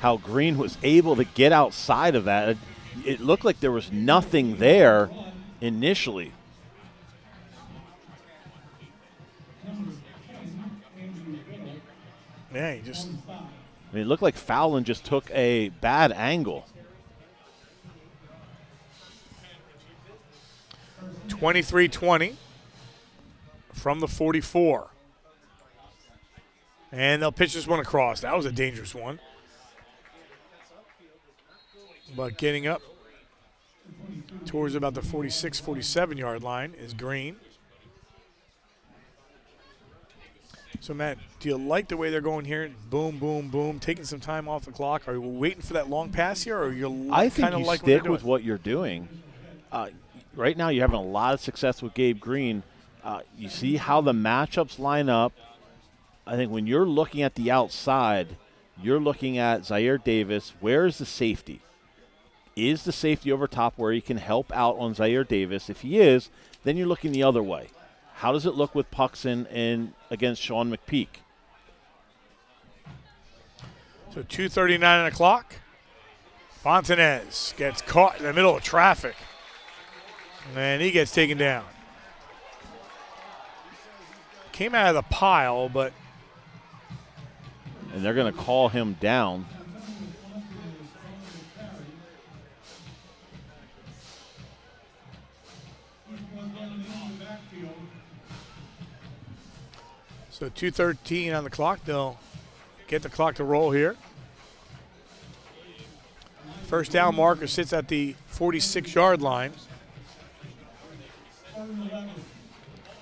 how Green was able to get outside of that. It looked like there was nothing there initially. Yeah, it looked like Fallon just took a bad angle. 23-20 from the 44. And they'll pitch this one across. That was a dangerous one. But getting up towards about the 46, 47-yard line is Green. So, Matt, do you like the way they're going here? Boom, boom, boom, taking some time off the clock. Are you waiting for that long pass here, or you I think kind of you like stick with what you're doing. Right now, you're having a lot of success with Gabe Green. You see how the matchups line up. I think when you're looking at the outside, you're looking at Zaire Davis. Where is the safety? Is the safety over top where he can help out on Zaire Davis? If he is, then you're looking the other way. How does it look with Puxon and against Sean McPeak? So 2:39 on the clock. Fontanez gets caught in the middle of traffic. And he gets taken down. Came out of the pile, but. And they're going to call him down. So 2:13 on the clock. They'll get the clock to roll here. First down marker sits at the 46-yard line.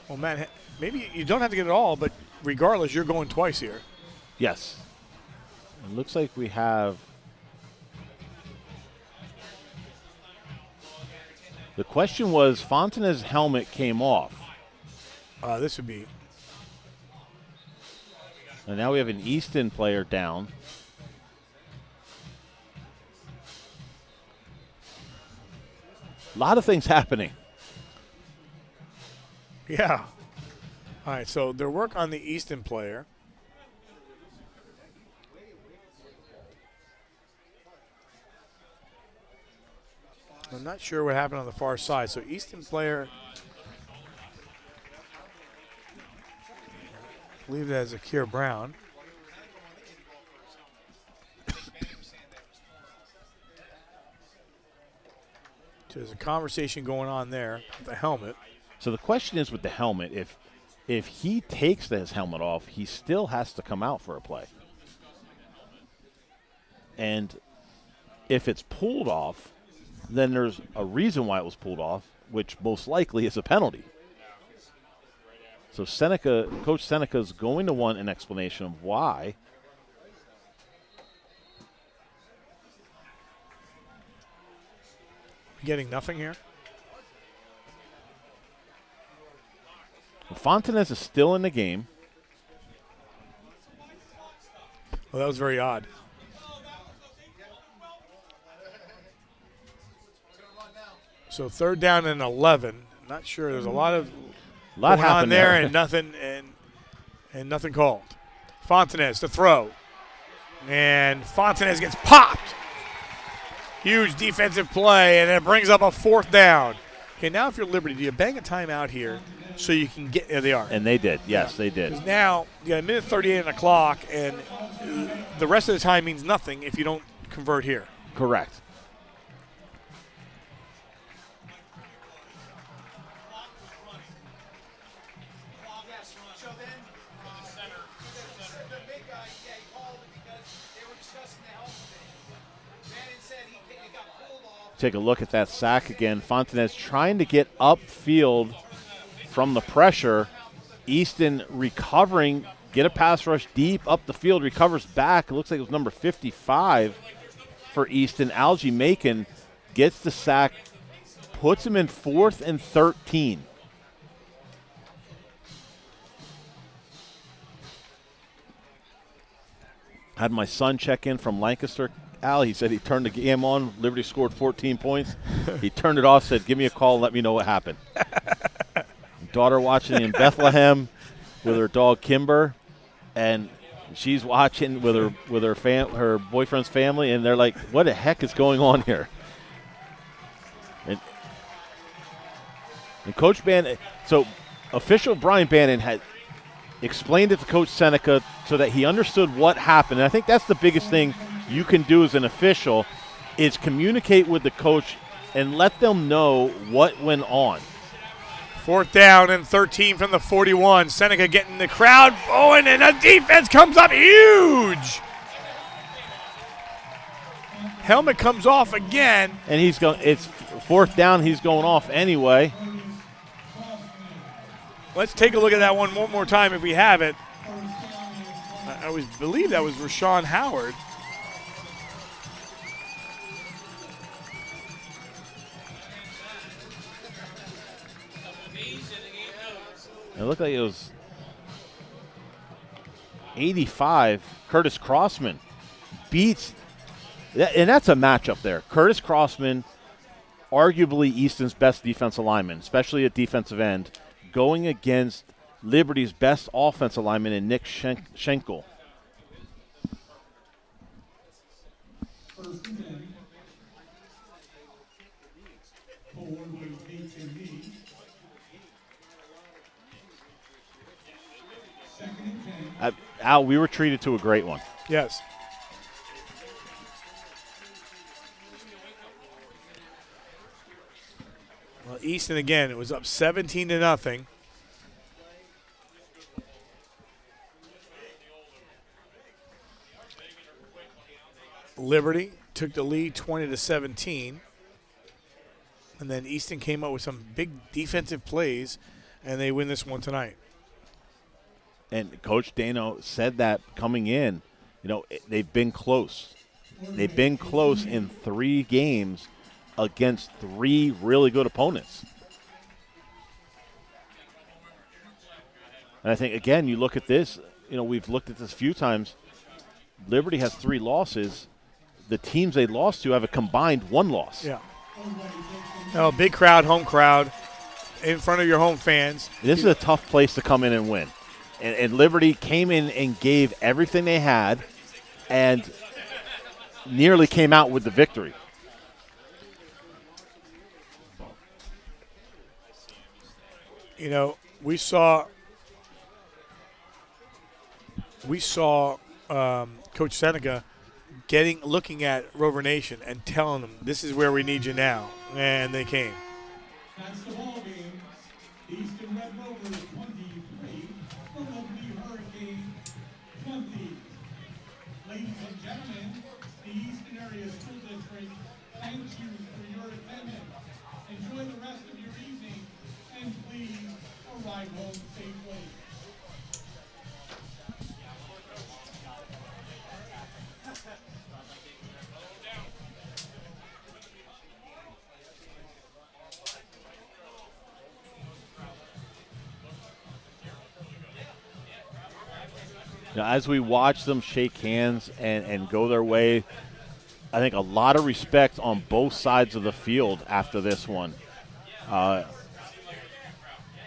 Well, Matt, maybe you don't have to get it all, but regardless, you're going twice here. Yes. It looks like we have. The question was, Fontanez's helmet came off. This would be. And now we have an Easton player down. A lot of things happening. Yeah. All right, so their work on the Easton player. I'm not sure what happened on the far side. So Easton player, I believe that is Akir Brown. So there's a conversation going on there with the helmet. So the question is with the helmet, if he takes his helmet off, he still has to come out for a play. And if it's pulled off, then there's a reason why it was pulled off, which most likely is a penalty. So Coach Seneca's going to want an explanation of why. Getting nothing here. Fontanez is still in the game. Well, that was very odd. So third down and 11. Not sure. There's a lot going on there, and nothing and nothing called. Fontanez to throw, and Fontanez gets popped. Huge defensive play, and it brings up a fourth down. Okay, now if you're Liberty, do you bang a timeout here so you can get – there they are. And they did. Yes, they did. Because now you got a minute 38 on the clock, and the rest of the time means nothing if you don't convert here. Correct. Take a look at that sack again. Fontanez trying to get upfield from the pressure. Easton recovering, get a pass rush deep up the field, recovers back. It looks like it was number 55 for Easton. Algie Macon gets the sack, puts him in 4th and 13. Had my son check in from Lancaster. Al, he said he turned the game on. Liberty scored 14 points. He turned it off, said, give me a call, let me know what happened. Daughter watching in Bethlehem with her dog Kimber, and she's watching with her boyfriend's family, and they're like, what the heck is going on here? And Coach Bannon, so official Brian Bannon had explained it to Coach Seneca so that he understood what happened. And I think that's the biggest thing you can do as an official is communicate with the coach and let them know what went on. 4th down and 13 from the 41. Seneca getting the crowd going, and the defense comes up huge. Helmet comes off again. And he's going. It's 4th down. He's going off anyway. Let's take a look at that one more time if we have it. believe that was Rashawn Howard. It looked like it was 85. Curtis Crossman beats, and that's a matchup there. Curtis Crossman, arguably Easton's best defensive lineman, especially at defensive end, going against Liberty's best offensive lineman in Nick Schenkel. Al, we were treated to a great one. Yes. Well, Easton again, it was up 17-0. Liberty took the lead 20-17. And then Easton came up with some big defensive plays, and they win this one tonight. And Coach Dano said that coming in, they've been close. They've been close in 3 games against 3 really good opponents. And I think, again, you look at this, we've looked at this a few times. Liberty has 3 losses. The teams they lost to have a combined 1 loss. Yeah. No, big crowd, home crowd, in front of your home fans. This is a tough place to come in and win. And Liberty came in and gave everything they had and nearly came out with the victory. We saw Coach Seneca looking at Rover Nation and telling them, this is where we need you now. And they came. That's the ball game. Easton Red Rovers 23, Liberty Hurricane 20. Ladies and gentlemen, the Easton Area School District thanks you for your attendance. Enjoy the rest of your evening, and please arrive home safely. As we watch them shake hands and go their way, I think a lot of respect on both sides of the field after this one.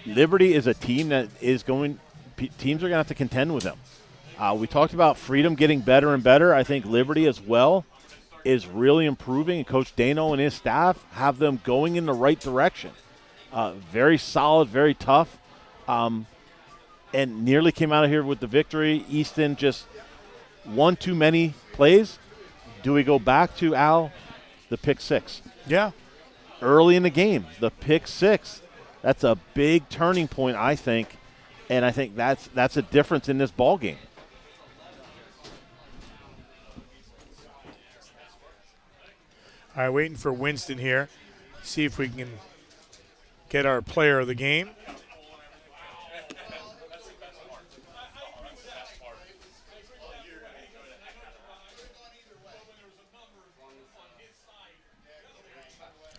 Liberty is a team that teams are going to have to contend with them. We talked about Freedom getting better and better. I think Liberty as well is really improving, and Coach Dano and his staff have them going in the right direction. Very solid, very tough. And nearly came out of here with the victory. Easton just one too many plays. Do we go back to, Al, the pick 6? Yeah. Early in the game, the pick 6. That's a big turning point, I think. And I think that's a difference in this ball game. All right, waiting for Winston here. See if we can get our player of the game.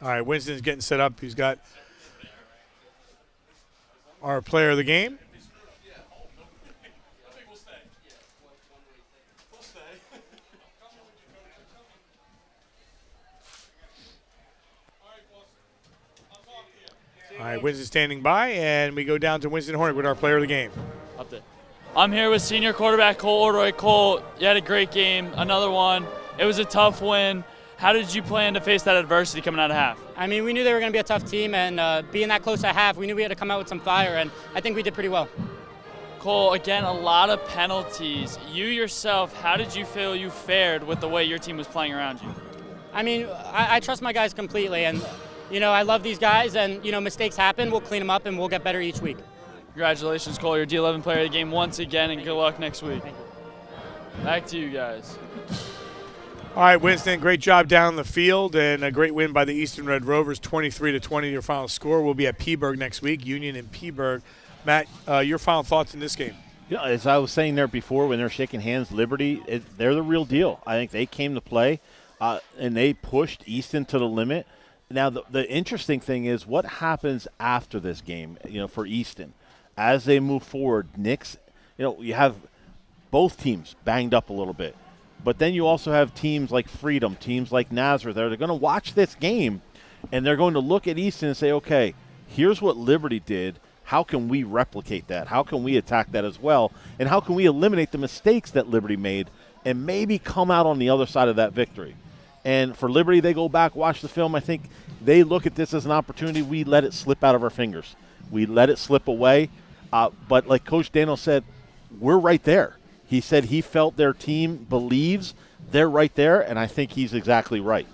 All right, Winston's getting set up. He's got our player of the game. All right, Winston standing by, and we go down to Winston Hornick with our player of the game. Update. I'm here with senior quarterback Cole Ordroy. Cole, you had a great game, another one. It was a tough win. How did you plan to face that adversity coming out of half? I mean, we knew they were going to be a tough team, and being that close at half, we knew we had to come out with some fire, and I think we did pretty well. Cole, again, a lot of penalties. You yourself, how did you feel you fared with the way your team was playing around you? I mean, I trust my guys completely, and, I love these guys, and, mistakes happen. We'll clean them up, and we'll get better each week. Congratulations, Cole. You're D11 player of the game once again, and good luck next week. Back to you guys. All right, Winston, great job down the field and a great win by the Easton Red Rovers, 23-20, your final score. We'll be at Peaburg next week, Union and Peaburg. Matt, your final thoughts in this game? You know, as I was saying there before, when they're shaking hands, Liberty, they're the real deal. I think they came to play, and they pushed Easton to the limit. Now, the interesting thing is what happens after this game, for Easton. As they move forward, Knicks, you have both teams banged up a little bit. But then you also have teams like Freedom, teams like Nazareth. They're going to watch this game, and they're going to look at Easton and say, okay, here's what Liberty did. How can we replicate that? How can we attack that as well? And how can we eliminate the mistakes that Liberty made and maybe come out on the other side of that victory? And for Liberty, they go back, watch the film. I think they look at this as an opportunity. We let it slip out of our fingers. We let it slip away. But like Coach Daniel said, we're right there. He said he felt their team believes they're right there, and I think he's exactly right.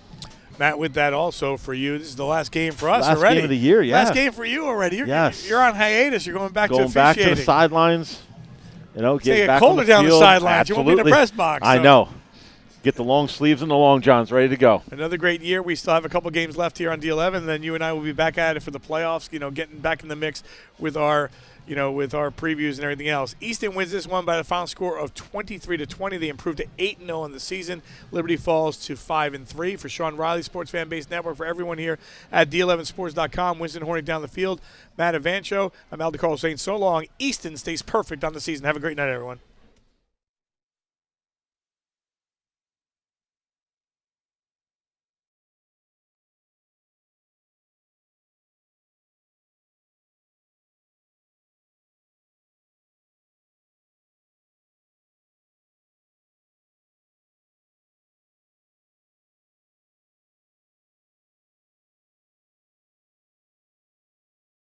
Matt, with that also for you, this is the last game for us last already. Last game of the year, yeah. Last game for you already. Yes. You're on hiatus. You're going back to officiating. Going back to the sidelines. Get back colder on the down field. the sidelines. Absolutely. You won't be in the press box. I know. Get the long sleeves and the long johns ready to go. Another great year. We still have a couple games left here on D11. And then you and I will be back at it for the playoffs, getting back in the mix with our with our previews and everything else. Easton wins this one by the final score of 23-20. They improved to 8-0 in the season. Liberty falls to 5-3. For Sean Riley, Sports Fan Base Network, for everyone here at D11Sports.com, Winston Hornick down the field, Matt Avancho, I'm Al DeCarlo saying so long. Easton stays perfect on the season. Have a great night, everyone.